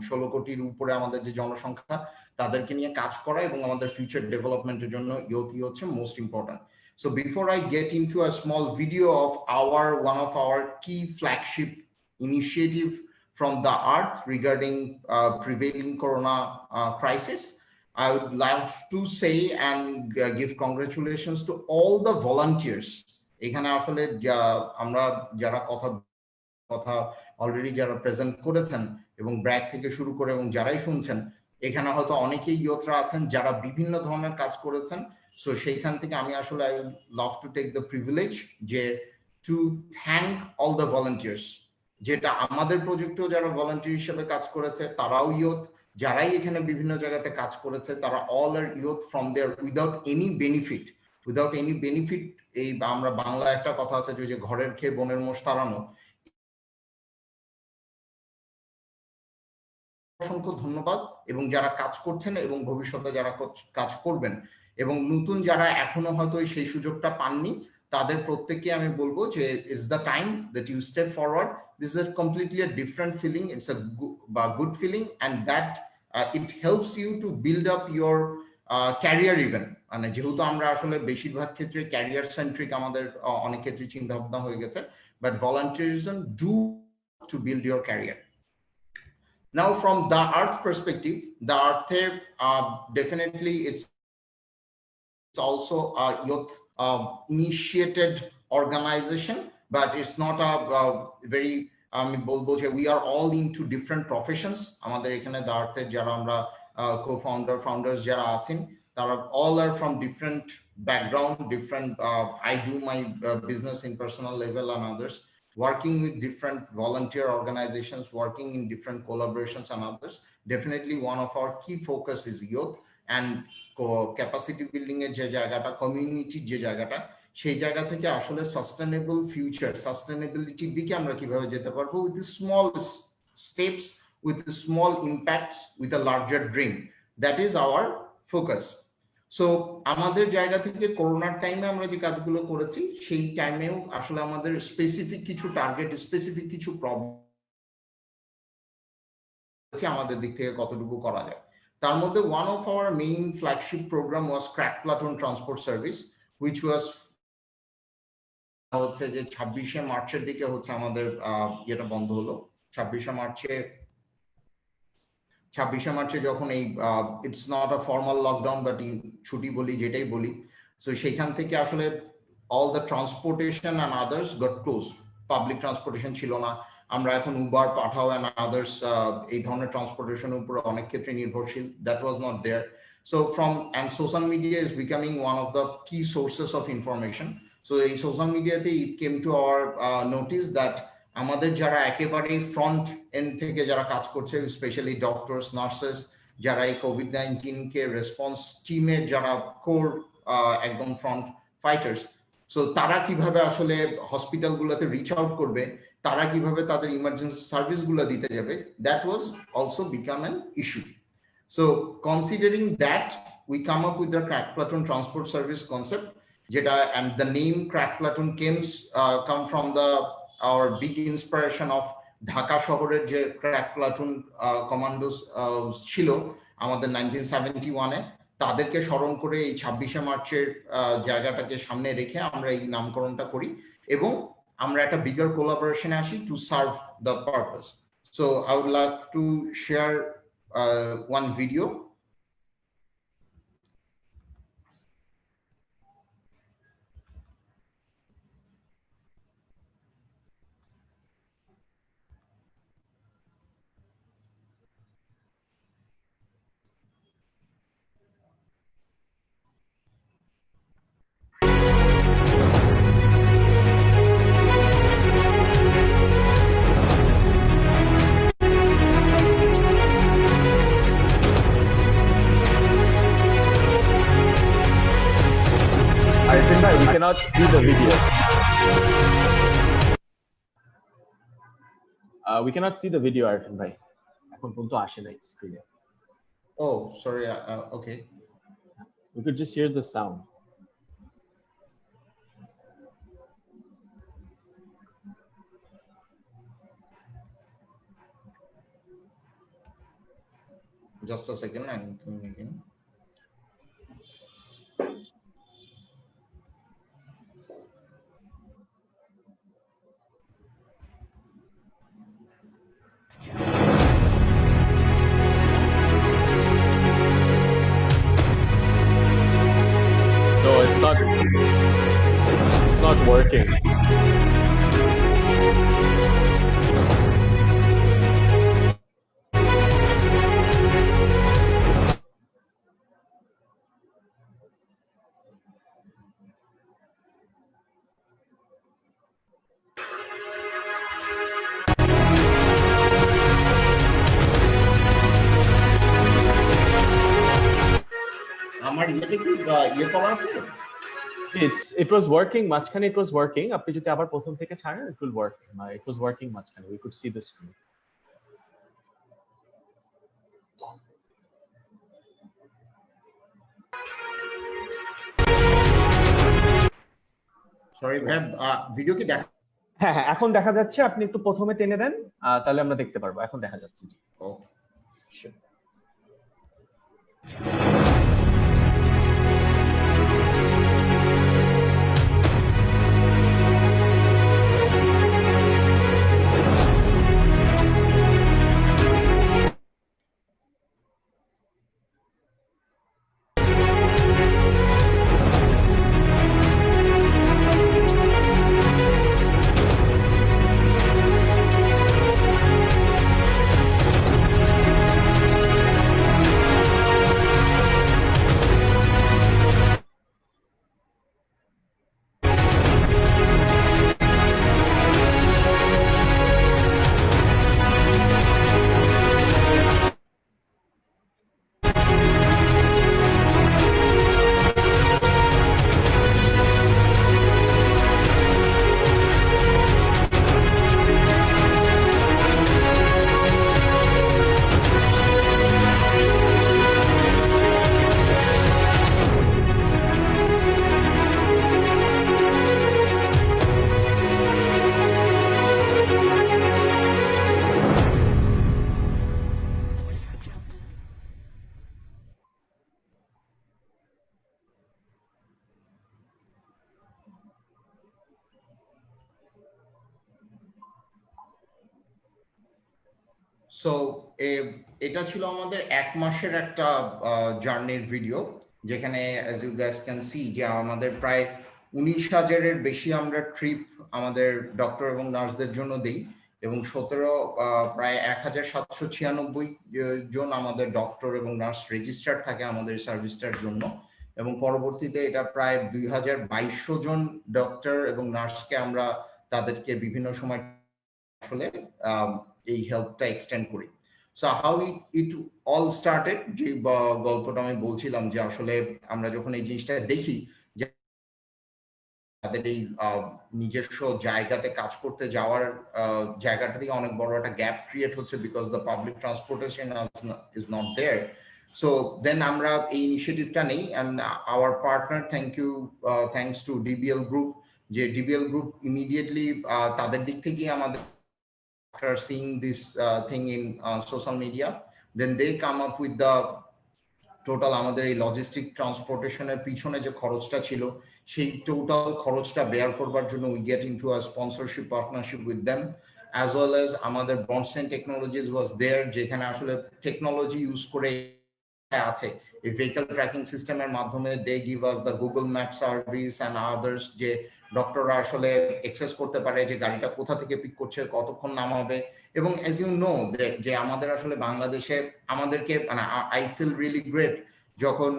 16 কোটির উপরে আমাদের যে জনসংখ্যা, তাদেরকে নিয়ে কাজ করা এবং আমাদের ফিউচার ডেভেলপমেন্টের জন্য ইয়ুথই হচ্ছে most important. So before I get into a small video of one of our key flagship initiative from the earth regarding prevailing corona crisis, I would like to say and give congratulations to all the volunteers. এখানে আসলে আমরা যারা কথা already যারা present করেছেন এবং ব্র্যাক থেকে শুরু করে এবং যারাই শুনছেন, এখানে হয়তো অনেকেই ইয়ুথরা আছেন যারা বিভিন্ন ধরনের কাজ করেছেন। সো সেইখান থেকে আমি আসলে I love to take the privilege যে to thank all the volunteers, যেটা আমাদের প্রজেক্টেও যারা ভলান্টিয়ার হিসেবে কাজ করেছে তারাও ইয়ুথ, যারাই এখানে বিভিন্ন জায়গাতে কাজ করেছে তারা all are youth from there without any benefit. এই আমরা বাংলা একটা কথা আছে যে ঘরের খেয়ে বনের মোষ তাড়ানো। অসংখ্য ধন্যবাদ, এবং যারা কাজ করছেন এবং ভবিষ্যতে যারা কাজ করবেন এবং নতুন যারা এখনো হয়তো সেই সুযোগটা পাননি, তাদের প্রত্যেককে আমি বলবো যে it's the time that you step forward. This is completely a different feeling, it's a good feeling, and that it helps you to build up your career even. মানে যেহেতু আমরা আসলে বেশিরভাগ ক্ষেত্রে ক্যারিয়ার সেন্ট্রিক আমাদের অনেক ক্ষেত্রে চিন্তা ভাবনা হয়ে গেছে, but volunteerism do to build your career. Now, from the Earth perspective, the Earth definitely it's also a youth initiated organization, but it's not a very we are all into different professions. Amader ekhane the Earth jara amra founders jara achen, tara all are from different background, different I do my business in personal level and others, working with different volunteer organizations, working in different collaborations and others. Definitely one of our key focus is youth and capacity building এর যে জায়গাটা, community যে জায়গাটা, সেই জায়গা থেকে আসলে sustainable future, সাস্টেনেবিলিটির দিকে আমরা কিভাবে যেতে পারবো with small steps, with small impacts, with a larger dream. That is our focus. So আমাদের জায়গা থেকে করোনার টাইমে আমরা যে কাজগুলো করেছি, সেই টাইমেও আসলে আমাদের স্পেসিফিক কিছু টার্গেট, স্পেসিফিক কিছু প্রবলেম আমাদের দিক থেকে কতটুকু করা যায়। তার মধ্যে one of our main flagship program was crack platoon transport service, which was হচ্ছে যে 26শে মার্চের দিকে হচ্ছে আমাদের এটা বন্ধ হলো। 26শে মার্চে যখন এই it's not a formal lockdown but ছুটি বলি যেটাই বলি, সো সেইখান থেকে আসলে all the transportation and others got closed. Public transportation ছিল না। আমরা এখন উবার, পাঠাও and others এই ধরনের ট্রান্সপোর্টেশনের উপর অনেক ক্ষেত্রে নির্ভরশীল। That was not there. So and social media is becoming one of the key sources of information. So এই social mediaতে it came to our notice that আমাদের যারা একেবারে ফ্রন্ট এন্ড থেকে যারা কাজ করছে, স্পেশালি ডক্টরস, নার্সেস, যারা এই কোভিড-19 কে রেসপন্স টিমের যারা কোর একদম ফ্রন্ট ফাইটার্স, সো তারা কিভাবে আসলে হসপিটালগুলোতে রিচ আউট করবে, তারা কিভাবে তাদের ইমার্জেন্সি সার্ভিসগুলো দিতে যাবে, that was also become an issue. So considering that we come up with the crack platoon transport service concept, যেটা and the name crack platoon come from our big inspiration of Dhaka শহরের যে crack platoon commandos ছিল আমাদের 1971-এ, তাদেরকে স্মরণ করে এই 26শে মার্চের জায়গাটাকে সামনে রেখে আমরা এই নামকরণটা করি এবং আমরা একটা বিগার কোলাবোরেশনে আসি to serve the purpose. So I would like to share one video.
We cannot see the video. We cannot see the video, Arefeen bhai. এখন পর্যন্ত আসে নাই স্ক্রিনে।
Oh, sorry. Okay.
We could just hear the sound.
Just a second, I'm coming again.
No, it's not working.
আমার ইয়েটা কি ইয়ে করা আছে?
It was working মাঝখানে, it was working. আপনি যদি আবার প্রথম থেকে ছাড়েন it will work. It was working মাঝখানে. We could see the screen.
Sorry ভাই, ভিডিও কি দেখা?
হ্যাঁ, এখন দেখা যাচ্ছে। আপনি একটু প্রথমে টেনে দেন, তাহলে আমরা দেখতে পারবো। এখন দেখা যাচ্ছে। জি,
ওকে,
শিওর।
সো এটা ছিল আমাদের 1 মাসের একটা জার্নির ভিডিও, যেখানে as you guys can see যে আমাদের প্রায় 19,000-এর বেশি আমরা ট্রিপ আমাদের ডক্টর এবং নার্সদের জন্য দেই, এবং প্রায় 1,796 জন আমাদের ডক্টর এবং নার্স রেজিস্টার্ড থাকে আমাদের সার্ভিসটার জন্য, এবং পরবর্তীতে এটা প্রায় 2,200 জন ডক্টর এবং নার্সকে আমরা তাদেরকে বিভিন্ন সময় আসলে এই হেল্পটা এক্সটেন্ড করি। So how it all started, যে গল্পটা আমি বলছিলাম যে আসলে আমরা যখন এই জিনিসটা দেখি যে তাদের এই নিজস্ব জায়গাতে কাজ করতে যাওয়ার জায়গাটা থেকে অনেক বড় একটা গ্যাপ ক্রিয়েট হচ্ছে, because the public transportation is not there. So then আমরা এই ইনিশিয়েটিভটা নেই, and our partner, thanks to DBL group, যে ডিবিএল গ্রুপ ইমিডিয়েটলি তাদের দিক থেকে আমাদের after seeing this thing in social media, then they come up with the total আমাদের এই লজিস্টিক ট্রান্সপোর্টেশনের পিছনে যে খরচটা ছিল সেই টোটাল খরচটা বেয়ার করবার জন্য we get into a sponsorship partnership with them, as well as আমাদের Bronstein Technologies was there, যেখানে আসলে টেকনোলজি ইউজ করে আছে এই ভেহিকল ট্র্যাকিং সিস্টেমের মাধ্যমে they give us the Google Map service and others, যে ডক্টররা আসলে অ্যাক্সেস করতে পারে যে গাড়িটা কোথা থেকে পিক করছে, কতক্ষণ নামাবে। এবং as you know যে আমাদের আসলে বাংলাদেশে আমাদেরকে মানে আই ফিল রিয়েলি গ্রেট, যখন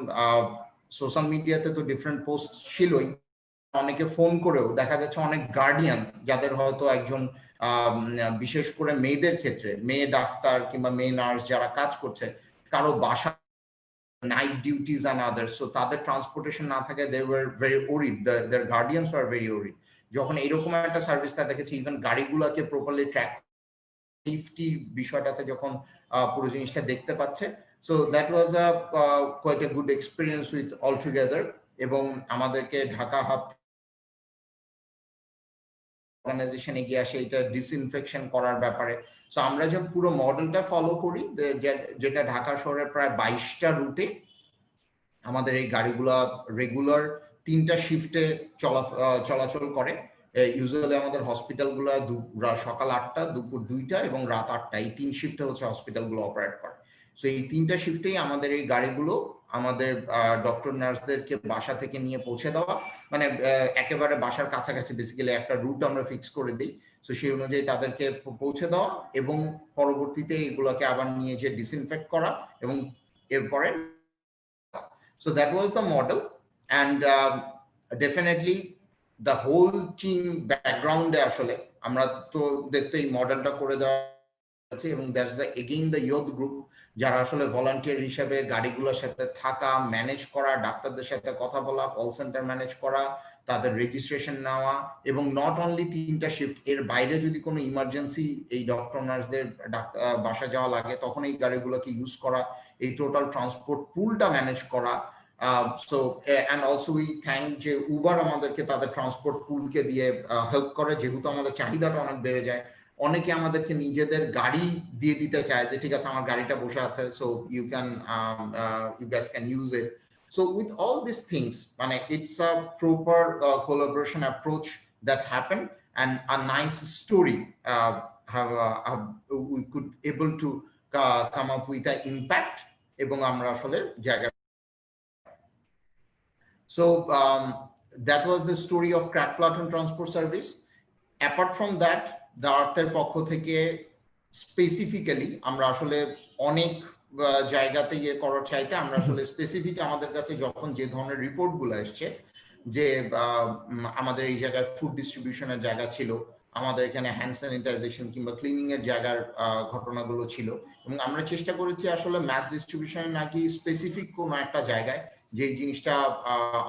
সোশ্যাল মিডিয়াতে তো ডিফারেন্ট পোস্ট ছিলই, অনেকে ফোন করেও দেখা যাচ্ছে অনেক গার্ডিয়ান যাদের হয়তো একজন বিশেষ করে মেয়েদের ক্ষেত্রে মেয়ে ডাক্তার কিংবা মেয়ে নার্স যারা কাজ করছে, কারো বাসা night duties and others, so তাদের ট্রান্সপোর্টেশন না থাকে, they were very worried, their guardians were very worried। যখন এরকম একটা সার্ভিসটা দেখেছি, ইভেন গাড়িগুলোকে প্রপারলি ট্র্যাক সেফটি বিষয়টাতে যখন পুরো জিনিসটা দেখতে পাচ্ছে, so that was a quite a good experience with all together. এবং আমাদেরকে ঢাকা হাব অর্গানাইজেশন এগিয়ে আসে এটা ডিসইনফেকশন করার ব্যাপারে। সো আমরা যে পুরো মডেলটা ফলো করি, যেটা ঢাকা শহরের প্রায় 22টা রুটে আমাদের এই গাড়িগুলা রেগুলার 3টা শিফটে চলাচল করে। ইউজুয়ালি আমাদের হসপিটালগুলো সকাল 8টা, দুপুর 2টা এবং রাত 8টা, এই 3 শিফটে হচ্ছে হসপিটালগুলো অপারেট করে। সো এই 3টা শিফটেই আমাদের এই গাড়িগুলো আমাদের ডক্টর নার্সদেরকে বাসা থেকে নিয়ে পৌঁছে দেওয়া, মানে একেবারে বাসার কাছাকাছি বেসিক্যালি একটা রুট আমরা ফিক্স করে দিই। সো সেই অনুযায়ী তাদেরকে পৌঁছে দেওয়া এবং পরবর্তীতে এগুলোকে আবার নিয়ে যে ডিসইনফেক্ট করা এবং এরপরে। So that was the model, and definitely the whole team background আসলে আমরা তো দেখতে এই মডেলটা করে দেওয়া আছে, এবং that's the again the youth group, যারা আসলে ভলান্টিয়ার হিসেবে গাড়িগুলোর সাথে থাকা, ম্যানেজ করা, ডাক্তারদের সাথে কথা বলা, কল সেন্টার ম্যানেজ করা, তাদের রেজিস্ট্রেশন নেওয়া, এবং নট অনলি 3টা শিফট, এর বাইরে যদি কোনো ইমার্জেন্সি এই ডক্টর নার্সদের বাসা যাওয়া লাগে তখন এই গাড়িগুলোকে ইউজ করা, এই টোটাল ট্রান্সপোর্ট পুলটা ম্যানেজ করা। So and also we thank যে উবার আমাদেরকে তাদের ট্রান্সপোর্ট পুলকে দিয়ে হেল্প করে, যেহেতু আমাদের চাহিদাটা অনেক বেড়ে যায়। অনেকে আমাদেরকে নিজেদের গাড়ি দিয়ে দিতে চায় যে ঠিক আছে আমার গাড়িটা বসে আছে, so you guys can use it. So with all these things, it's a proper collaboration approach that happened, and a nice story we could able to come up with an impact এবং আমরা আসলে জায়গা। So that was the story of Crack Platoon Transport Service. Apart from that, the আর্থের পক্ষ থেকে specifically আমরা আসলে অনেক জায়গাতে ইয়ে করার চাইতে আমরা আসলে স্পেসিফিক আমাদের কাছে যখন যে ধরনের রিপোর্টগুলো আসছে যে আমাদের এই জায়গায় ফুড ডিস্ট্রিবিউশনের জায়গা ছিল, আমাদের এখানে হ্যান্ড স্যানিটাইজেশন কিংবা ক্লিনিং এর জায়গার ঘটনাগুলো ছিল, এবং আমরা চেষ্টা করেছি আসলে ম্যাস ডিস্ট্রিবিউশন নাকি স্পেসিফিক কোনো একটা জায়গায় যে জিনিসটা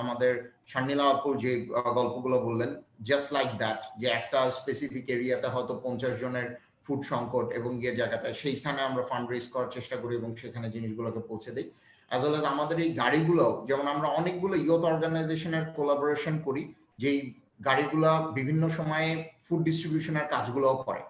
আমাদের শার্নিলা আপুর যে গল্পগুলো বললেন, জাস্ট লাইক দ্যাট, যে একটা স্পেসিফিক এরিয়াতে হয়তো 50 জনের ফুড সংকট এবং গিয়ে জায়গাটা সেইখানে আমরা ফান্ড রেজ করার চেষ্টা করি এবং সেখানে জিনিসগুলোকে পৌঁছে দিই। অ্যাজ ওয়েল এজ আমাদের এই গাড়িগুলো, যেমন আমরা অনেকগুলো ইয়ুথ অর্গানাইজেশনের কোলাবোরেশন করি, যেই গাড়িগুলা বিভিন্ন সময়ে ফুড ডিস্ট্রিবিউশনের কাজগুলোও করে।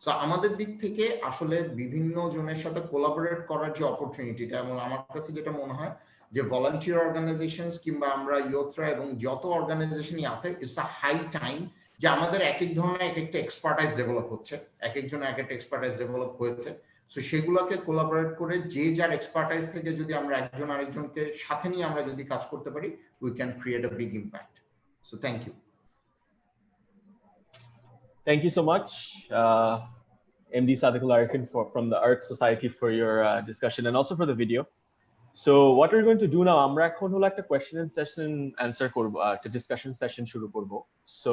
সো আমাদের দিক থেকে আসলে বিভিন্ন জনের সাথে কোলাবোরেট করার যে অপরচুনিটিটা, এবং আমার কাছে যেটা মনে হয় যে ভলান্টিয়ার অর্গানাইজেশন কিংবা আমরা ইয়ুথরা এবং যত অর্গানাইজেশনই আছে, ইটস আ হাই টাইম যে আমাদের এক এক ধরনের এক একটা এক্সপার্টাইজ ডেভেলপ হচ্ছে, এক একজনের এক একটা এক্সপার্টাইজ ডেভেলপ হয়েছে। সো সেগুলোকে কোলাবোরেট করে যে যার এক্সপার্টাইজ থেকে যদি আমরা একজন আরেকজনকে সাথে নিয়ে আমরা যদি কাজ করতে পারি, we can create a big impact. So thank you.
Thank you so much, MD Sadequl Arefeen from the Earth Society for your discussion and also for the video. So what we're going to do now, আমরা এখন হলো একটা question and session answer করব, একটা discussion session শুরু করব. So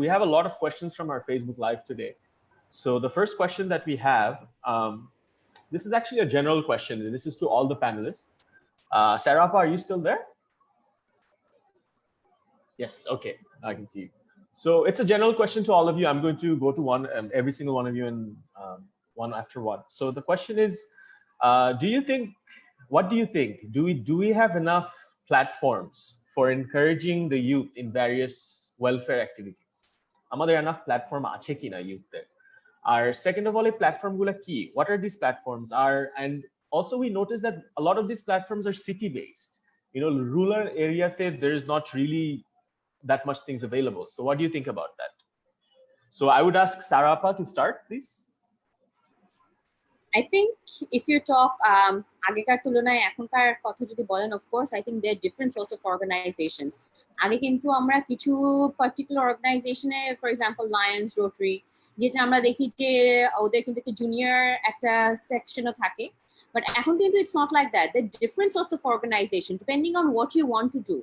we have a lot of questions from our Facebook Live today. So the first question that we have, this is actually a general question, and this is to all the panelists. Sarapa, are you still there? Yes, okay, I can see you. So it's a general question to all of you. I'm going to go to every single one of you, and one after one. So the question is, what do you think? Do we have enough platforms for encouraging the youth in various welfare activities? Amader enough platform ache kina youth there? Our second of all, a platform gula ki? What are these platforms? And also we notice that a lot of these platforms are city based. You know, rural area there is not really that much things available. So what do you think about that? So I would ask Sarapa to start, please.
I think if you talk আগেকার তুলনায় এখনকার কথা যদি বলেন, of course I think there are different sorts of organizations. আগে কিন্তু আমরা কিছু particular organization-এ, for example Lions, Rotary, যেটা আমরা দেখি যে ওদের কিন্তু একটা জুনিয়র একটা সেকশনও থাকে, but এখন কিন্তু it's not like that. There are different sorts of organization depending on what you want to do.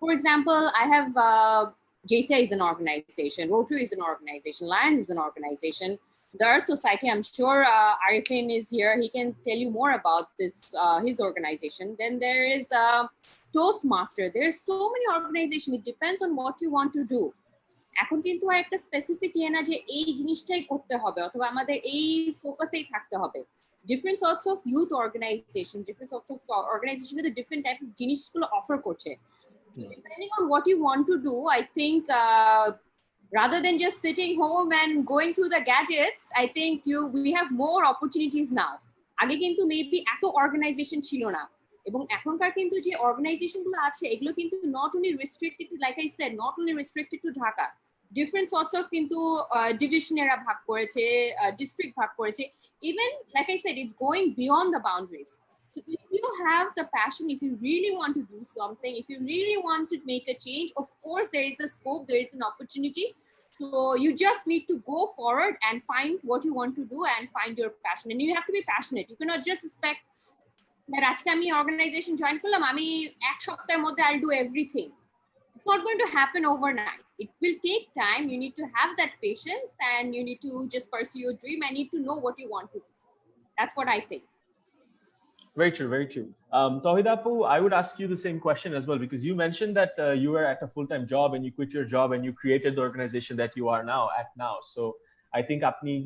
For example, I have JCI is an organization, Rotary is an organization, Lions is an organization. The Earth Society, I'm sure Arefeen is here. He can tell you more about this, his organization. Then there is Toastmaster. There's so many organizations. It depends on what you want to do. এখন কিন্তু আর একটা specific ইয়ে না যে এই জিনিসটাই করতে হবে অথবা আমাদের এই ফোকাসেই থাকতে হবে। Different sorts of youth organization, different sorts of organization with a different type of জিনিসগুলো অফার করছে। Depending on what you want to do, I think rather than just sitting home and going through the gadgets, I think we have more opportunities now. আগে কিন্তু maybe এত organisation ছিল না, এবং এখনকার কিন্তু যে অর্গানাইজেশন গুলো আছে এগুলো কিন্তু not only restricted to, like I said, not only restricted to Dhaka. Different sorts of কিন্তু division এরা ভাগ করেছে, district ভাগ করেছে. Even like I said, it's going beyond the boundaries. So if you have the passion, if you really want to do something, if you really want to make a change, of course there is a scope, there is an opportunity. So you just need to go forward and find what you want to do and find your passion. And you have to be passionate. You cannot just expect that আজকে আমি organization join করলাম, আমি এক সপ্তাহের মধ্যে I'll do everything. It's not going to happen overnight. It will take time. You need to have that patience and you need to just pursue your dream and need to know what you want to do. That's what I think.
Very true, very true. Tawhida Apu, I would ask you the same question as well, because you mentioned that you were at a full-time job and you quit your job and you created the organization that you are now. So I think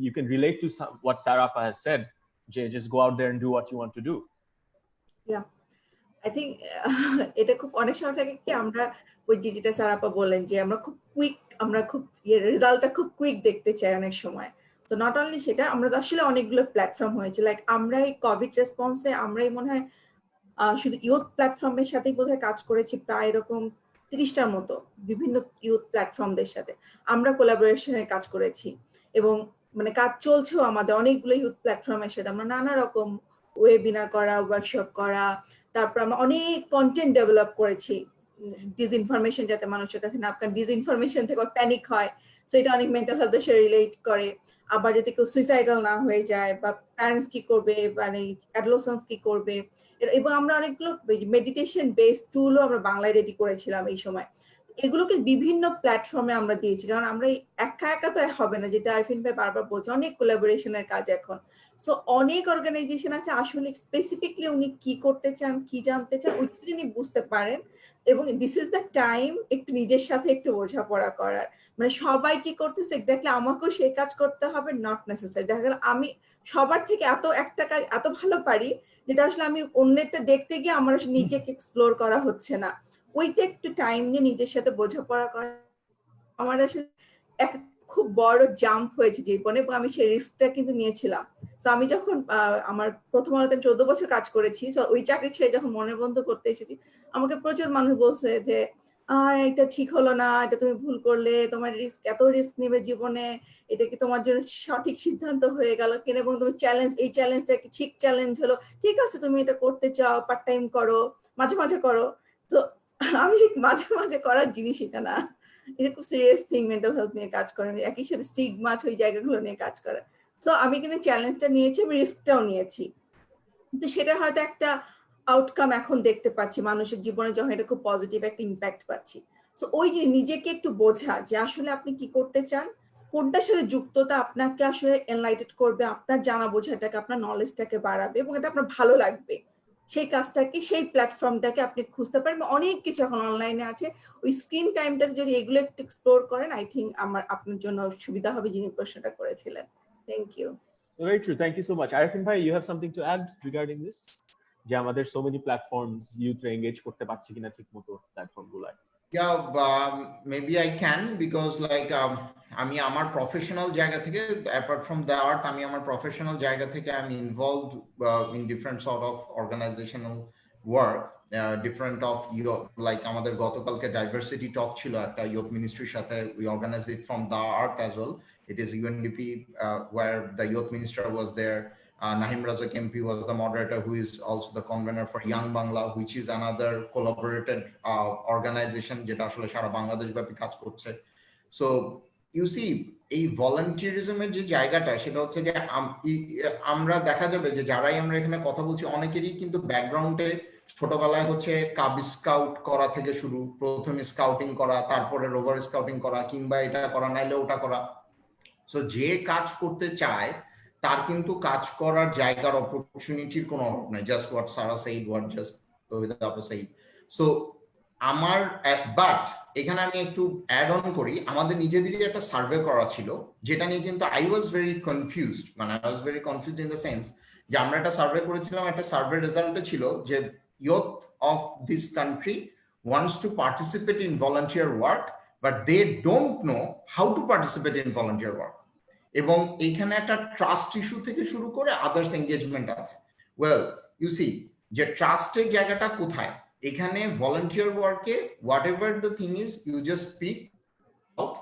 you can relate to what Sarapa has said. Just go out there and do what you want to do.
Yeah, I think এটা খুব অনেক সময় থাকে কি আমরা ওই যেটা সারাপা বলেন যে আমরা খুব রেজাল্টটা খুব কুইক দেখতে চাই অনেক সময়। তো নট অনলি সেটা, আমরা আসলে অনেকগুলো প্ল্যাটফর্ম হয়েছে, লাইক আমরা এই কোভিড রেসপন্সে আমরাই মনে হয় শুধু ইউথ প্ল্যাটফর্মের সাথেই বোধহয় কাজ করেছি প্রায় এরকম 30টার মতো বিভিন্ন ইউথ প্ল্যাটফর্মদের সাথে আমরা কোলাবোরেশনে কাজ করেছি, এবং মানে কাজ চলছেও আমাদের অনেকগুলো ইউথ প্ল্যাটফর্মের সাথে। আমরা নানা রকম ওয়েবিনার করা, ওয়ার্কশপ করা, তারপর আমরা অনেক কন্টেন্ট ডেভেলপ করেছি ডিসইনফরমেশন যাতে মানুষের কাছে না, কারণ ডিসইনফরমেশন থেকে প্যানিক হয়, সো এটা অনেক মেন্টাল হেলথের সাথে রিলেট করে। আবার যাতে কেউ সুইসাইডাল না হয়ে যায়, বা প্যারেন্টস কি করবে, মানে অ্যাডোলেসেন্স কি করবে, এবং আমরা অনেকগুলো মেডিটেশন বেসড টুলও আমরা বাংলায় রেডি করেছিলাম এই সময়। এগুলোকে বিভিন্ন প্ল্যাটফর্মে আমরা দিয়েছি, কারণ আমরা একা তো হবে না, যেটা আরফিন ভাই বারবার বলছে, অনেক কোলাবোরেশনের কাজ এখন। সো অনেক অর্গানাইজেশন আছে আসলে স্পেসিফিকলি উনি কি করতে চান, কি জানতে চান, ওইটা তিনি বুঝতে পারেন, এবং দিস ইজ দ্য টাইম একটু নিজের সাথে একটু বোঝাপড়া করার। মানে সবাই কি করতেছে এক্স্যাক্টলি আমাকেও সেই কাজ করতে হবে, নট নেসেসারি। দেখা গেল আমি সবার থেকে একটা কাজ এত ভালো পারি যেটা আসলে আমি অন্যেরটা দেখতে গিয়ে আমার নিজেকে এক্সপ্লোর করা হচ্ছে না। ওইটা একটু টাইম নিয়ে নিজের সাথে বোঝাপড়া করা আমার আসলে এক খুব বড় জাম্প হয়েছে জীবনে, এবং আমি সেই রিস্কটা কিন্তু নিয়েছিলাম। তো আমি যখন আমার প্রথম আলোতে 14 বছর কাজ করেছি, ওই চাকরি ছেড়ে যখন মনের বন্ধু করতে এসেছি, আমাকে প্রচুর মানুষ বলছে যে এটা ঠিক হলো না, এটা তুমি ভুল করলে, তোমার এত রিস্ক নেবে জীবনে, এটা কি তোমার জন্য সঠিক সিদ্ধান্ত হয়ে গেল কিনা, এবং তুমি এই চ্যালেঞ্জটা কি ঠিক চ্যালেঞ্জ হলো, ঠিক আছে তুমি এটা করতে চাও, পার্ট টাইম করো, মাঝে মাঝে করো। তো আমি মাঝে মাঝে করার জিনিস এটা না, এটা খুব সিরিয়াস থিং, মেন্টাল হেলথ নিয়ে কাজ করে, একই সাথে স্টিগমা ওই জায়গাগুলো নিয়ে কাজ করে। তো আমি কিন্তু চ্যালেঞ্জটা নিয়েছি, আমি রিস্কটাও নিয়েছি, কিন্তু সেটা হয়তো একটা আউটকাম এখন দেখতে পাচ্ছি মানুষের জীবনে, যখন এটা খুব পজিটিভ একটা ইম্প্যাক্ট পাচ্ছি। তো ওই যে নিজেকে একটু বোঝা যে আসলে আপনি কি করতে চান, কোনটার সাথে যুক্ততা আপনাকে আসলে এনলাইটেড করবে, আপনার জানা বোঝাটাকে, আপনার নলেজটাকে বাড়াবে, এবং এটা আপনার ভালো লাগবে, সেই কাজটাকে, সেই প্ল্যাটফর্মটাকে আপনি খুঁজতে পারেন। অনেক কিছু এখন অনলাইনে আছে, ওই স্ক্রিন টাইমটাতে যদি এগুলো একটু এক্সপ্লোর করেন, আই থিঙ্ক আপনার জন্য সুবিধা হবে, যিনি প্রশ্নটা করেছিলেন। Thank you.
Very true. Thank you so much. Arefeen bhai, you have something to add regarding this? যে আমাদের so many platforms youth engage করতে পারছি কিনা ঠিকমতো প্ল্যাটফর্ম গুলায়?
Yeah, maybe I can, because like আমি আমার প্রফেশনাল জায়গা থেকে, apart from the art, আমি আমার প্রফেশনাল জায়গা থেকে আমি involved in different sort of organizational work, different of like আমাদের গতকালকে diversity talk ছিল একটা youth ministryর সাথে, we organize it from the art as well. It is UNDP where the youth minister was there. Nahim Razak MP was the moderator, who is also the convener for Young Bangla, which is another collaborated organization যেটা আসলে সারা বাংলাদেশ ব্যাপী কাজ করছে। So you see, এই ভলান্টিয়ারিজমের যে জায়গাটা, সেটা হচ্ছে যে আমরা দেখা যাবে যে যারাই আমরা এখানে কথা বলছি, অনেকেরই কিন্তু ব্যাকগ্রাউন্ডে ছোটবেলায় হচ্ছে কাব স্কাউট করা থেকে শুরু, প্রথমে স্কাউটিং করা, তারপরে রোভার স্কাউটিং করা, কিংবা এটা করা নাইলে ওটা করা। সো যে কাজ করতে চায় তার কিন্তু কাজ করার জায়গার অপরচুনিটির কোনো অভাব নাই। Just what Sara said, what just said. So আমার বাট এখানে আমি একটু অ্যাড অন করি, আমাদের নিজেদেরই একটা সার্ভে করা ছিল, যেটা নিয়ে কিন্তু আই ওয়াজ ভেরি কনফিউজড, মানে I was very confused in the sense যে আমরা একটা সার্ভে করেছিলাম, একটা সার্ভে রেজাল্টে ছিল যে youth of this country wants to participate in volunteer work, but they don't know how to participate in volunteer work. এবং এইখানে একটা ট্রাস্ট ইস্যু থেকে শুরু করে আদার্স এঙ্গেজমেন্ট আছে। ওয়েল ইউ সি, যে ট্রাস্টের জায়গাটা কোথায়, এখানে ভলান্টিয়ার ওয়ার্কে whatever the thing is, you just speak out.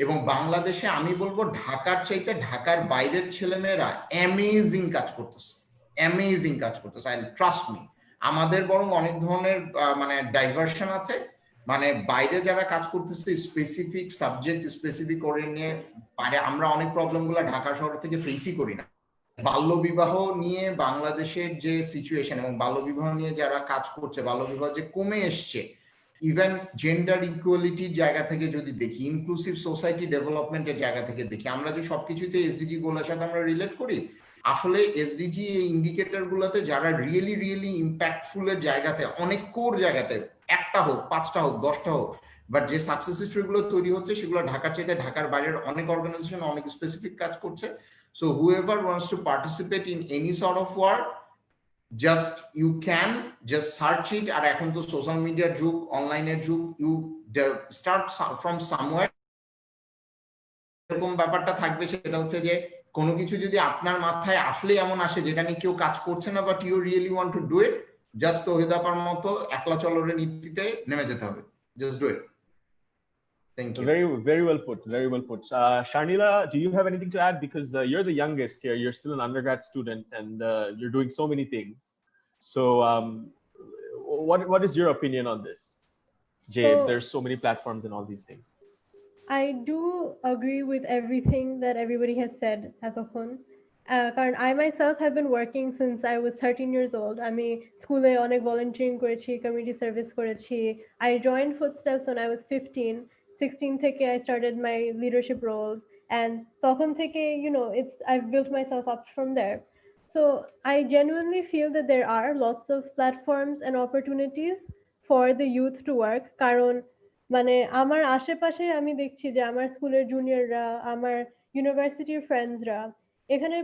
এবং বাংলাদেশে আমি বলবো ঢাকার চাইতে ঢাকার বাইরের ছেলেমেয়েরা অ্যামেজিং কাজ করতেছে, অ্যামেজিং কাজ করতেছে। আই ট্রাস্ট মি, আমাদের বরং অনেক ধরনের মানে ডাইভার্সন আছে, মানে বাইরে যারা কাজ করতেছে স্পেসিফিক সাবজেক্ট স্পেসিফিক করে নিয়ে, মানে আমরা অনেক প্রবলেম গুলো ঢাকা শহর থেকে ফেসই করি না। বাল্যবিবাহ নিয়ে বাংলাদেশের যে সিচুয়েশন, এবং বাল্যবিবাহ নিয়ে যারা কাজ করছে, বাল্যবিবাহ যে কমে এসছে, ইভেন জেন্ডার ইকুয়ালিটির জায়গা থেকে যদি দেখি, ইনক্লুসিভ সোসাইটি ডেভেলপমেন্টের জায়গা থেকে দেখি, আমরা যে সবকিছুতে এসডিজি গোলের সাথে আমরা রিলেট করি, আসলে এসডিজি এই ইন্ডিকেটর গুলোতে যারা রিয়েলি রিয়েলি ইম্প্যাক্টফুল এর জায়গাতে, অনেক কোর জায়গাতে, একটা হোক, 5টা হোক, 10টা হোক, বাট যে সাকসেস স্টোরি গুলো তৈরি হচ্ছে, সেগুলো ঢাকার চাইতে ঢাকার বাইরের অনেক অর্গানাইজেশন অনেক স্পেসিফিক কাজ করছে। So whoever wants to participate in any sort of work, just you can just search it. আর এখন তো সোশ্যাল মিডিয়ার যুগ, অনলাইনের যুগ, you start from somewhere। এরকম ব্যাপারটা থাকবে, সেটা হচ্ছে যে কোনো কিছু যদি আপনার মাথায় আসলে এমন আসে যেটা নিয়ে কেউ কাজ করছে না, but you really want to do it, just তহিদাপার মতো একলা চলরে নীতিতে নেমে যেতে হবে, just do it. Thank you.
Very well put. Very well put. Sharnila, do you have anything to add? Because you're the youngest here. You're still an undergrad student, and you're doing so many things. So, what is your opinion on this? Jay, there's so many platforms and all these things.
I do agree with everything that everybody has said as of now. কারণ I myself have been working since I was 13 years old. আমি স্কুলে অনেক volunteering করেছি, community service করেছি. I joined Footsteps when I was 16 থেকে I started my leadership roles, and তখন থেকে, you know, I've built myself up from there. So I genuinely feel that there are lots of platforms and opportunities for the youth to work. কারণ মানে আমার আশেপাশে আমি দেখছি যে আমার স্কুলের জুনিয়ররা, আমার ইউনিভার্সিটির ফ্রেন্ডসরা, এখানে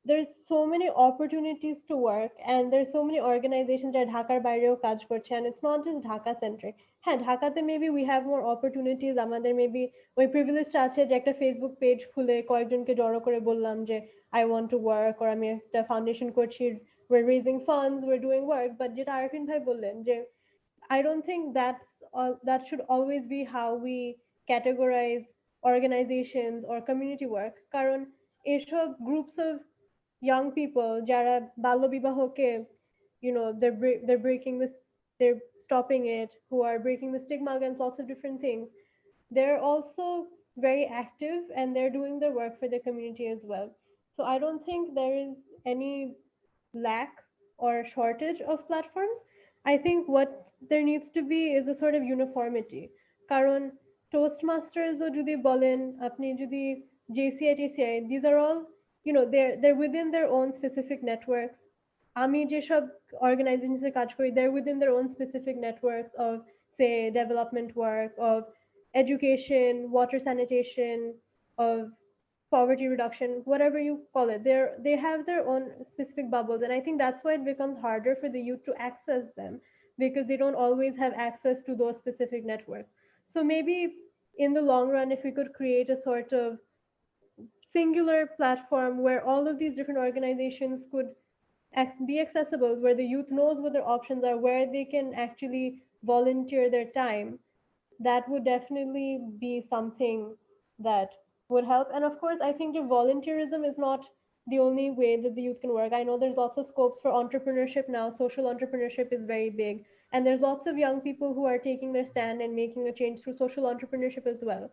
there's so many opportunities to work, and there's so many organizations যারা ঢাকার বাইরেও কাজ করছে, and it's not just Dhaka centric. হ্যাঁ, ঢাকাতে maybe we have more opportunities, আমাদের maybe ওই প্রিভিলেজটা আছে যে একটা ফেসবুক পেজ খুলে কয়েকজনকে জড়ো করে বললাম যে I want to work, or আমি একটা ফাউন্ডেশন করছি, we're raising funds, we're doing work. But যেটা আরফিন ভাই বললেন যে I don't think that's that should always be how we categorize organizations or community work. কারণ এসব groups of young people যারা বাল্য বিবাহকে they're breaking this, they're stopping it, who are breaking the stigma against lots of different things, they're also very active and they're doing their work for the community as well. So I don't think there is any lack or shortage of platforms. I think what there needs to be is a sort of uniformity. কারণ Toastmasters ও যদি বলেন, আপনি যদি JCI, TCI, these are all, they're within their own specific networks. আমি যেসব organizations কাজ করি, they're within their own specific networks of, say, development work, of education, water sanitation, of poverty reduction, whatever you call it. They have their own specific bubbles, and I think that's why it becomes harder for the youth to access them, because they don't always have access to those specific networks. So maybe in the long run, if we could create a sort of singular platform where all of these different organizations could be accessible, where the youth knows what their options are, where they can actually volunteer their time, that would definitely be something that would help. And of course, I think that volunteerism is not the only way that the youth can work. I know there's lots of scopes for entrepreneurship now. Social entrepreneurship is very big. And there's lots of young people who are taking their stand and making a change through social entrepreneurship as well.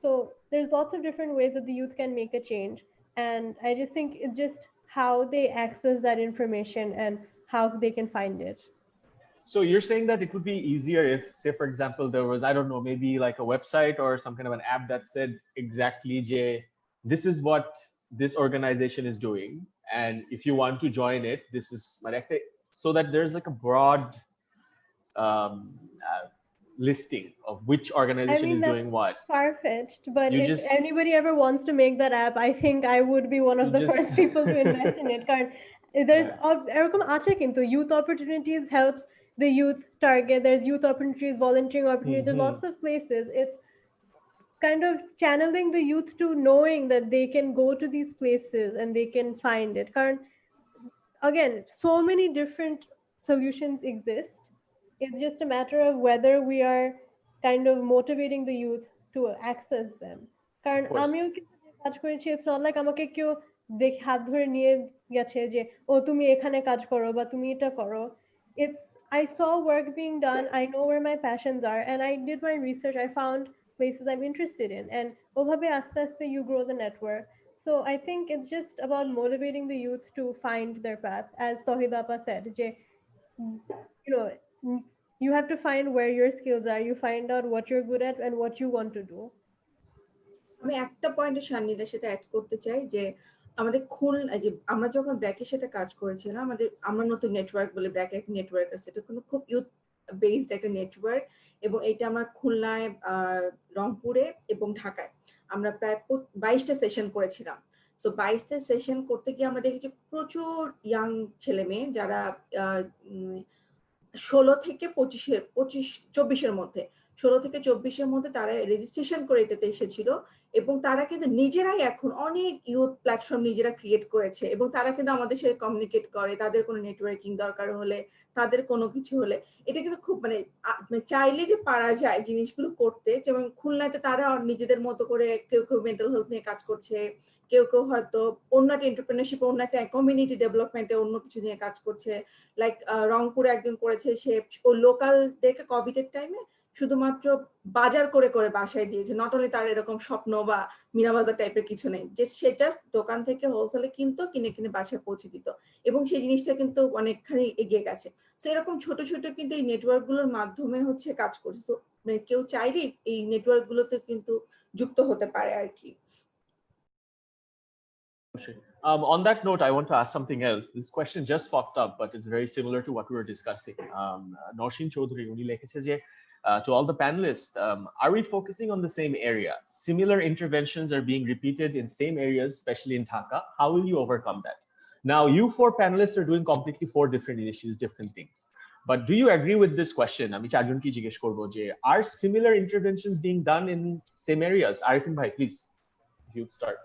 So there's lots of different ways that the youth can make a change. And I just think it's just how they access that information and how they can find it.
So you're saying that it would be easier if, say, for example, there was, I don't know, maybe like a website or some kind of an app that said exactly, this is what this organization is doing, and if you want to join it, this is so that there's like a broad listing of which organization is doing what.
Far-fetched, but if anybody ever wants to make that app, I think I would be one of the first people to invest in it. There's এরকম আছে কিন্তু youth opportunities helps the youth target. There's youth opportunities, volunteering opportunities. There's lots of places. It's kind of channeling the youth to knowing that they can go to these places and they can find it. Again, so many different solutions exist. It's just a matter of whether we are kind of motivating the youth to access them. কারণ আমিও কিছু কাজ করেছি, it's not like আমাকে কেউ হাত ধরে নিয়ে গেছে যে ও তুমি এখানে কাজ করো বা তুমি এটা করো. I saw work being done. I know where my passions are, and I did my research. I found places I'm interested in, and ওভাবে আস্তে আস্তে you grow the network. So I think it's just about motivating the youth to find their path, as Tawhida Appa said. You have to find where your skills are. You find out what you're good at and what you want to do.
আমি একটা পয়েন্টে শারনিলার সাথে add করতে চাই যে আমাদের আমরা যখন ব্র্যাকের সাথে কাজ করেছিলাম, আমরা নতুন নেটওয়ার্ক বলে ব্র্যাক একটা নেটওয়ার্ক আছে, এটা কিন্তু খুব ইউথ বেসড একটা নেটওয়ার্ক, এবং এটা আমরা খুলনায়, রংপুরে এবং ঢাকায় আমরা প্রায় 22টা সেশন করেছিলাম। সো 22টা সেশন করতে গিয়ে আমরা দেখেছি প্রচুর ইয়াং ছেলে মেয়ে যারা 16 থেকে 24-এর মধ্যে 16 থেকে 24-এর মধ্যে তারা রেজিস্ট্রেশন করে এটাতে এসেছিল, এবং তারা কিন্তু নিজেরাই এখন অনেক ইউথ প্ল্যাটফর্ম নিজেরা ক্রিয়েট করেছে, এবং তারা কিন্তু আমাদের সাথে কমিউনিকেট করে, তাদের কোনো নেটওয়ার্কিং দরকার হলে, তাদের কোনো কিছু হলে, এটা কিন্তু খুব চাইলে যে পারা যায় জিনিসগুলো করতে। যেমন খুলনাতে তারা নিজেদের মতো করে কেউ কেউ মেন্টাল হেলথ নিয়ে কাজ করছে, কেউ কেউ হয়তো অন্য একটা এন্টারপ্রেনারশিপ, অন্য একটা কমিউনিটি ডেভেলপমেন্টে অন্য কিছু নিয়ে কাজ করছে। লাইক রংপুরে একজন করেছে, সে ও লোকালদেরকে কোভিডের টাইমে শুধুমাত্র বাজার করে করে বাসায় দিয়েছে। নট অনলি তার এরকম স্বপ্ন বা মিনাবাজার টাইপের কিছু নেই, যে সে জাস্ট দোকান থেকে হোলসেলে কিনতো, কিনে কিনে বাসায় পৌঁছে দিত, এবং সেই জিনিসটা কিন্তু অনেকখানি এগিয়ে গেছে। তো এরকম ছোট ছোট কিন্তু এই নেটওয়ার্ক গুলোর মাধ্যমে হচ্ছে কাজ করছে। তো কেউ চাইলেই এই নেটওয়ার্ক গুলোতে কিন্তু যুক্ত হতে পারে আর কি।
On that note, I want to ask something else. This question just popped up, but it's very similar to what we were discussing. Norshin Chaudhary, uni lekheche je, to all the panelists, are we focusing on the same area? Similar interventions are being repeated in same areas, especially in Dhaka. How will you overcome that? Now, you 4 panelists are doing completely 4 different initiatives, different things. But do you agree with this question? Ami charjon ki jigesh korbo je, are similar interventions being done in same areas? Arefeen bhai, please, if you'd start.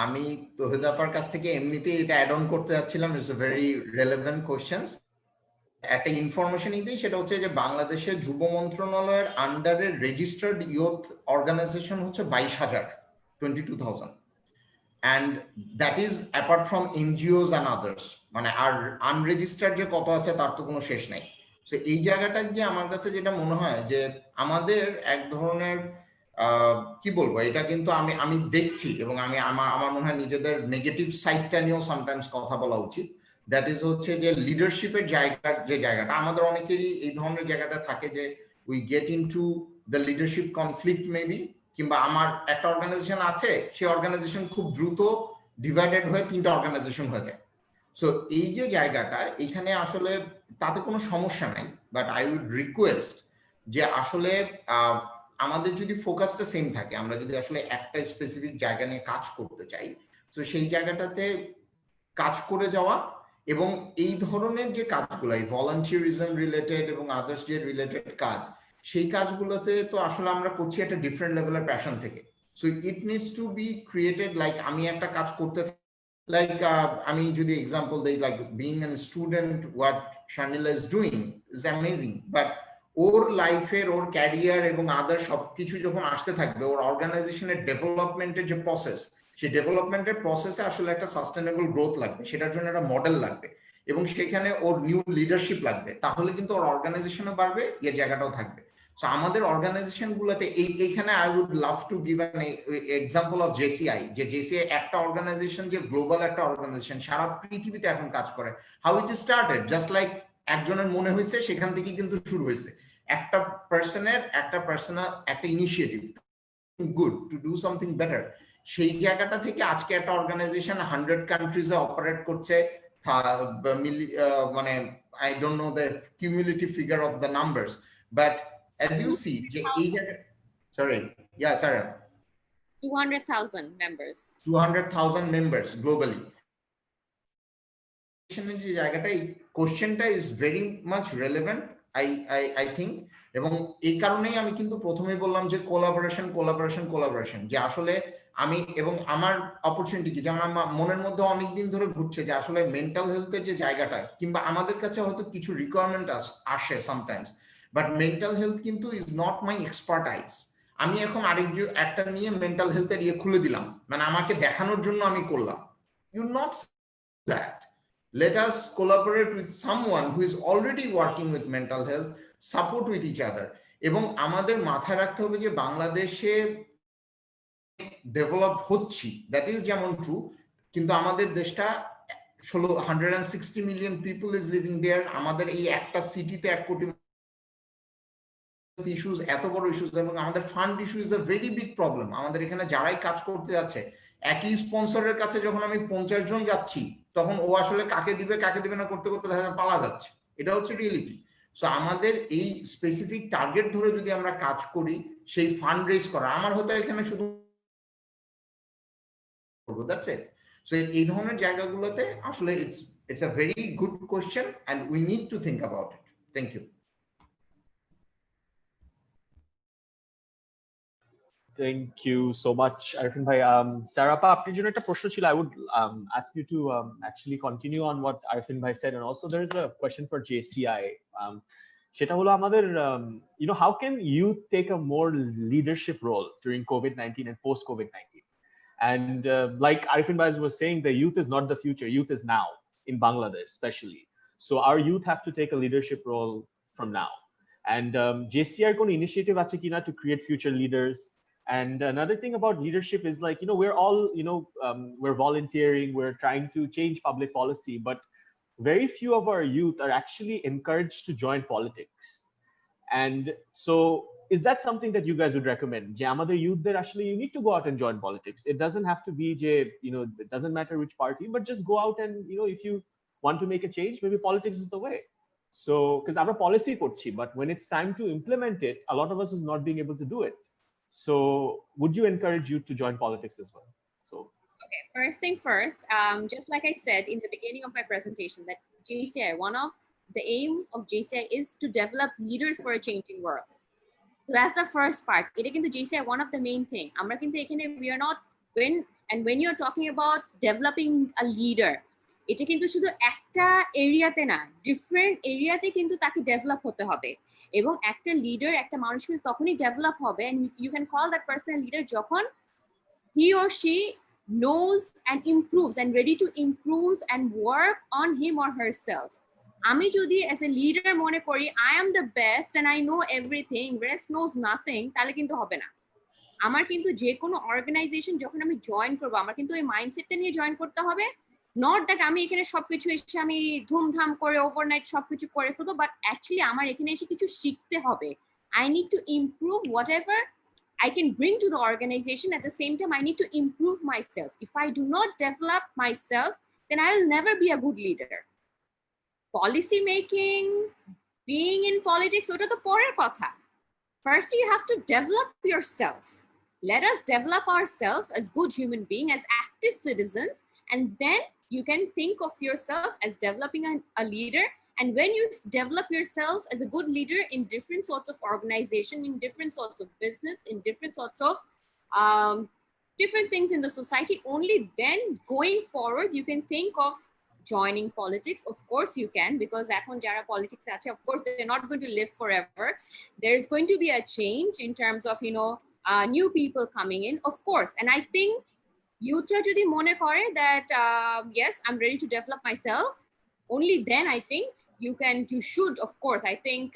আমি তহিদাপার কাছ থেকে এমনিতেই এটা add on করতে যাচ্ছিলাম। It's a very relevant question. একটা ইনফরমেশনই দিই, সেটা হচ্ছে যে বাংলাদেশের যুব মন্ত্রণালয়ের আন্ডারে রেজিস্টার্ড ইয়ুথ অর্গানাইজেশন হচ্ছে 22,000, 22,000, and that is apart from NGOs and others, মানে আর আনরেজিস্টার্ড যে কত আছে তার তো কোনো শেষ নাই। সো এই জায়গাটা গিয়ে আমার কাছে যেটা মনে হয় যে আমাদের এক ধরনের কি বলবো, এটা কিন্তু আমি দেখছি এবং আমার মনে হয় নিজেদের নেগেটিভ সাইডটা নিয়েও সামটাইমস কথা বলা উচিত। দ্যাট ইজ হচ্ছে যে লিডারশিপের জায়গাটা আমাদের অনেকেরই এই ধরনের জায়গাটা থাকে যে we get into the leadership conflict maybe, কিংবা আমার একটা অর্গানাইজেশন আছে, সেই অর্গানাইজেশন খুব দ্রুত ডিভাইডেড হয়ে 3টা অর্গানাইজেশন হয়ে যায়। সো এই যে জায়গাটা, এখানে আসলে তাতে কোনো সমস্যা নাই, বাট আই উড রিকোয়েস্ট যে আসলে আমাদের যদি ফোকাসটা সেম থাকে, আমরা যদি আসলে একটা স্পেসিফিক জায়গা নিয়ে কাজ করতে চাই, তো সেই জায়গাটাতে কাজ করে যাওয়া, এবং এই ধরনের যে কাজগুলো, এই ভলান্টিয়ারিজম রিলেটেড এবং আদার্স যে রিলেটেড কাজ, সেই কাজগুলোতে তো আসলে আমরা করছি একটা ডিফারেন্ট লেভেলের প্যাশন থেকে। So it needs to be created, like আমি একটা কাজ করতে, লাইক আমি যদি এক্সাম্পল দিই, like being an student, what Sharnila is doing is amazing, but ওর লাইফের, ওর ক্যারিয়ার এবং আদার সবকিছু যখন আসতে থাকবে, ওর অর্গানাইজেশনের ডেভেলপমেন্টের যে প্রসেস, সেই ডেভেলপমেন্টের প্রসেসে আসলে একটা সাস্টেনেবল গ্রোথ লাগবে, সেটার জন্য একটা মডেল লাগবে, এবং সেখানে ওর নিউ লিডারশিপ লাগবে, তাহলে কিন্তু ওর অর্গানাইজেশনও বাড়বে, এই জায়গাটাও থাকবে। সো আমাদের অর্গানাইজেশন গুলোতে এইখানে I would love to give an example of JCI, যে জেসিআই একটা অর্গানাইজেশন, যে গ্লোবাল একটা অর্গানাইজেশন, সারা পৃথিবীতে এখন কাজ করে। How it started, just like একজনের মনে হয়েছে, সেখান থেকে কিন্তু শুরু হয়েছে একটা পার্সোনাল একটা initiative, good to do something better. সেই জায়গাটা থেকে আজকে একটা অর্গানাইজেশন 100 কান্ট্রিজে অপারেট করছে, মানে I don't know the cumulative figure of the numbers, but as you see যে এই জায়গা, sorry, yeah, Sarah,
200,000 members,
200,000 members globally. যে জায়গাটা, এই কোশ্চেনটা is very much relevant I think, এবং এই কারণেই আমি কিন্তু প্রথমেই বললাম যে কোলাবোরেশন, যে আসলে আমি এবং আমার অপরচুনিটি কি, যেমন আমার মনের মধ্যে অনেকদিন ধরে ঘুরছে যে আসলে মেন্টাল হেলথের যে জায়গাটা, কিংবা আমাদের কাছে হয়তো কিছু রিকোয়ারমেন্ট আসে সামটাইমস, বাট মেন্টাল হেলথ কিন্তু ইজ নট মাই এক্সপার্টাইজ। আমি এখন একটা নিয়ে মেন্টাল হেলথের খুলে দিলাম, মানে আমাকে দেখানোর জন্য আমি করলাম, you not that. Let us collaborate with someone who is already working with mental health, support with each other. এবং আমাদের মাথায় রাখতে হবে যে বাংলাদেশে ডেভেলপ হচ্ছি, দ্যাট ইজ যেমন ট্রু, কিন্তু আমাদের দেশটা 160 মিলিয়ন পিপল ইজ লিভিং দেয়ার। আমাদের এই একটা সিটিতে 1 কোটি ইস্যুস, এত বড় ইস্যুস, এবং আমাদের fund issue is a very big problem. আমাদের এখানে যারাই কাজ করতে যাচ্ছে, একই স্পন্সরের কাছে যখন আমি 50 জন যাচ্ছি, তখন ও আসলে কাকে দিবে না করতে করতে দেখা পালা যাচ্ছে। এটা হচ্ছে রিয়েলিটি। সো আমাদের এই স্পেসিফিক টার্গেট ধরে যদি আমরা কাজ করি, সেই ফান্ড রেজ করা, আমার হয়তো এখানে শুধু দ্যাটস ইট। সো এই ধরনের জায়গাগুলোতে আসলে it's a very good question and we need to think about it. Thank you.
Thank you so much, Arefeen bhai. Sarapa, apni jonno ekta proshno chilo. I would ask you to actually continue on what Arefeen bhai said, and also there is a question for JCI. Sheta holo amader, how can youth take a more leadership role during COVID-19 and post COVID-19? And like Arefeen bhai was saying, the youth is not the future. Youth is now in Bangladesh, especially. So our youth have to take a leadership role from now. And JCI kono initiative ache kina to create future leaders? And another thing about leadership is like, we're all, we're volunteering, we're trying to change public policy, but very few of our youth are actually encouraged to join politics. And so is that something that you guys would recommend? Je amader youth there, actually you need to go out and join politics. It doesn't have to be it doesn't matter which party, but just go out and, if you want to make a change, maybe politics is the way. So, because our policy korchi, but when it's time to implement it, a lot of us is not being able to do it. So would you encourage youth to join politics as well? So
okay, first thing first, just like I said in the beginning of my presentation, that JCI, one of the aim of JCI is to develop leaders for a changing world. So that's the first part. It is JCI one of the main thing. We are not when you're talking about developing a leader, এটা কিন্তু শুধু একটা এরিয়াতে না, different এরিয়াতে কিন্তু তাকে develop হতে হবে। এবং একটা লিডার, একটা মানুষ কিন্তু তখনই ডেভেলপ হবে, and you can call that person a leader যখন he or she knows and improves and ready to improve and work on him or herself. আমি যদি as a leader মনে করি I am the best and I know everything, rest knows nothing, তাহলে কিন্তু হবে না। আমার কিন্তু যে কোনো অর্গানাইজেশন যখন আমি জয়েন করবো, আমার কিন্তু ওই মাইন্ডসেটটা নিয়ে জয়েন করতে হবে। নট দ্যাট আমি এখানে সবকিছু এসে আমি ধুমধাম করে ওভারনাইট সবকিছু করে ফেলবো, বাট অ্যাকচুয়ালি আমার এখানে এসে কিছু শিখতে হবে। I need to improve whatever I can bring to the organization. At the same time, I need to improve myself. If I do not develop myself, then I will never be a good leader. Policy making, being in politics, ওটা তো পরের কথা। First, you have to develop yourself. Let us develop ourselves as good human beings, as active citizens, and then you can think of yourself as developing a leader. And when you develop yourself as a good leader in different sorts of organization, in different sorts of business, in different sorts of different things in the society, only then going forward, you can think of joining politics. Of course you can, because এখন যারা politics আছে, of course they're not going to live forever. There's going to be a change in terms of, you know, new people coming in, of course. And I think youthra যদি মনে করে that yes, I'm ready to develop myself, only then I think you should, of course, I think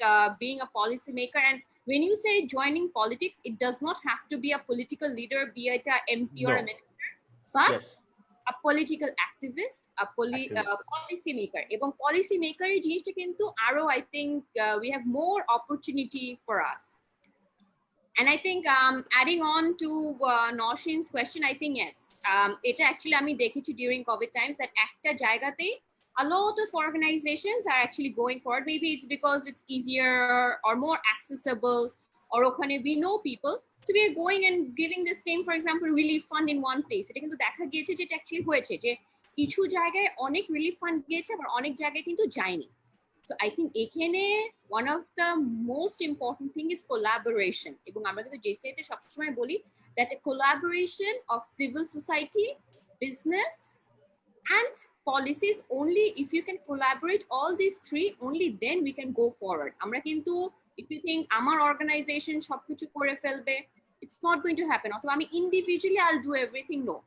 being a policymaker. And when you say joining politics, it does not have to be a political leader, be it a MP or a minister, but yes, a political activist, a policy maker. এবং policy maker এর জিনিসটা কিন্তু আরো I think we have more opportunity for us. And I think adding on to Noshin's question, I think yes, এটা actually আমি দেখেছি during COVID times that একটা জায়গাতে a lot of organizations are actually going forward. Maybe it's because it's easier or more accessible, or okhane we know people, so we are going and giving the same, for example, relief fund in one place. Eta kintu dekha giyeche je actually hoyeche je kichu jaygaye onek relief fund giyeche abar onek jaygaye kintu jayni. So I think ekhane one of the most important thing is collaboration. Ebong amra kintu JCI te sob shomoy boli that a collaboration of civil society, business and policies, only if you can collaborate all these three, only then we can go forward. Amra kintu if you think amar organization সবকিছু করে ফেলবে, it's not going to happen. অথবা আমি individually I'll do everything, no.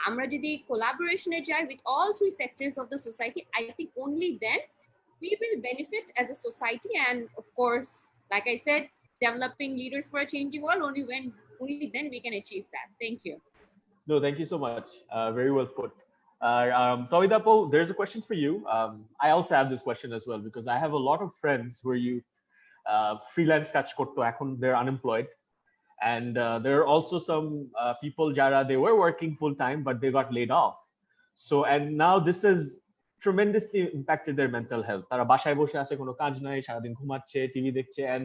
আমরা যদি collaboration এ যাই with all three sectors of the society, I think only then we will benefit as a society. And of course, like I said, developing leaders for a changing world, only then we can achieve that. Thank you.
No, thank you so much. Very well put. Tawhida po, there's a question for you. I also have this question as well, because I have a lot of friends who are freelance কাজ করতো, এখন they're unemployed, and there are also some people jara they were working full time but they got laid off. So and now this has tremendously impacted their mental health. Tara bashay boshe আছে, কোনো কাজ নাই, সারা দিন ঘুমাচ্ছে, TV দেখছে, and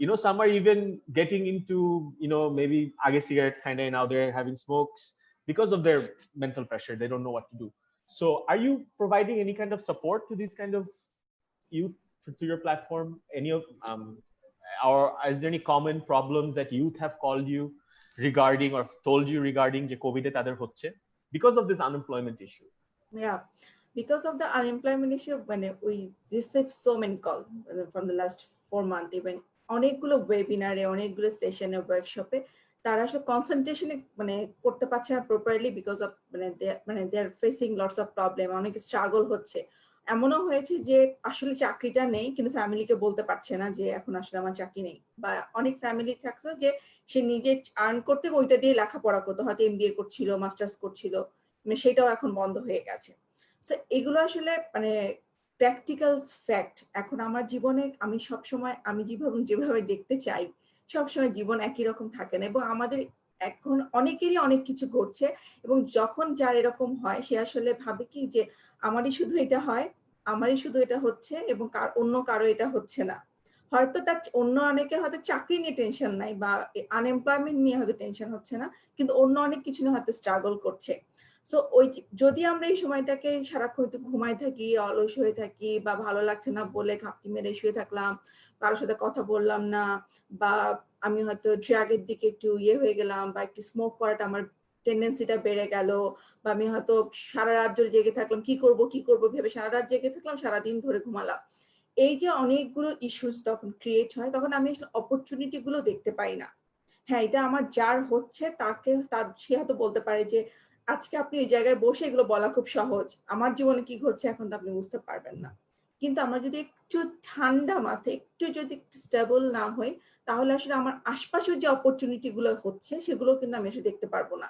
you know, some are even getting into, you know, maybe age cigarette kind of, now they're having smokes because of their mental pressure. They don't know what to do. So are you providing any kind of support to these kind of youth through your platform? Any of or is there any common problems that youth have called you regarding or told you regarding je COVID e tader hocche because of this unemployment issue?
Yeah, because of the unemployment issue, when we received so many calls from the last 4 months, even অনেকগুলো ওয়েবিনারে, অনেকগুলো সেশনে, ওয়ার্কশপে তারা আসলে কনসেন্ট্রেশনে মানে করতে পারছে না প্রপারলি, বিকজ অফ মানে they are facing lots of problem, অনেক স্ট্রাগল হচ্ছে। এমনও হয়েছে যে আসলে চাকরিটা নেই, কিন্তু ফ্যামিলিকে বলতে পারছে না যে এখন আসলে আমার চাকরি নেই। বা অনেক ফ্যামিলি থাকতো যে সে নিজে আর্ন করতে ওইটা দিয়ে লেখাপড়া করতো, হয়তো MBA করছিল, মাস্টার্স করছিল, মানে সেটাও এখন বন্ধ হয়ে গেছে। সো এগুলো আসলে মানে প্র্যাকটিক্যাল ফ্যাক্ট। এখন আমার জীবনে আমি সবসময় আমি যেভাবে দেখতে চাই, সবসময় জীবন একই রকম থাকে না, এবং আমাদের এখন অনেকেরই অনেক কিছু ঘটছে, এবং যখন যার এরকম হয় সে আসলে ভাবে কি যে আমারই শুধু এটা হয়, আমারই শুধু এটা হচ্ছে, এবং অন্য কারো এটা হচ্ছে না। হয়তো তার অন্য অনেকের হয়তো চাকরি নিয়ে টেনশন নাই বা আনএমপ্লয়মেন্ট নিয়ে হয়তো টেনশন হচ্ছে না, কিন্তু অন্য অনেক কিছু নিয়ে হয়তো স্ট্রাগল করছে। সো ওই যদি আমরা এই সময়টাকে সারাক্ষণ একটু ঘুমাই থাকি, অলস হয়ে থাকি, বা ভালো লাগছে না বলে ঘাপটি মেরে শুয়ে থাকলাম, কারোর সাথে কথা বললাম না, বা আমি হয়তো ড্রাগের দিকে একটু হয়ে গেলাম, বা একটু স্মোক করাটা আমার টেন্ডেন্সিটা বেড়ে গেল, বা আমি হয়তো সারা রাত জুড়ে জেগে থাকলাম, কি করব ভেবে সারা রাত জেগে থাকলাম, সারাদিন ধরে ঘুমালাম। এই যে অনেকগুলো ইস্যুস তখন ক্রিয়েট হয়, তখন আমি আসলে অপরচুনিটি গুলো দেখতে পাই না। হ্যাঁ, এটা আমার যার হচ্ছে সে হয়তো বলতে পারে যে আজকে আপনি এই জায়গায় বসে এগুলো বলা খুব সহজ, আমার জীবনে কি ঘটছে এখন তো আপনি বুঝতে পারবেন না। কিন্তু আমরা যদি একটু ঠান্ডা মাথায় একটু স্টেবল না হই, তাহলে আসলে আমার আশপাশের যে অপরচুনিটি গুলো হচ্ছে সেগুলো কিন্তু আমি এসে দেখতে পারবো না।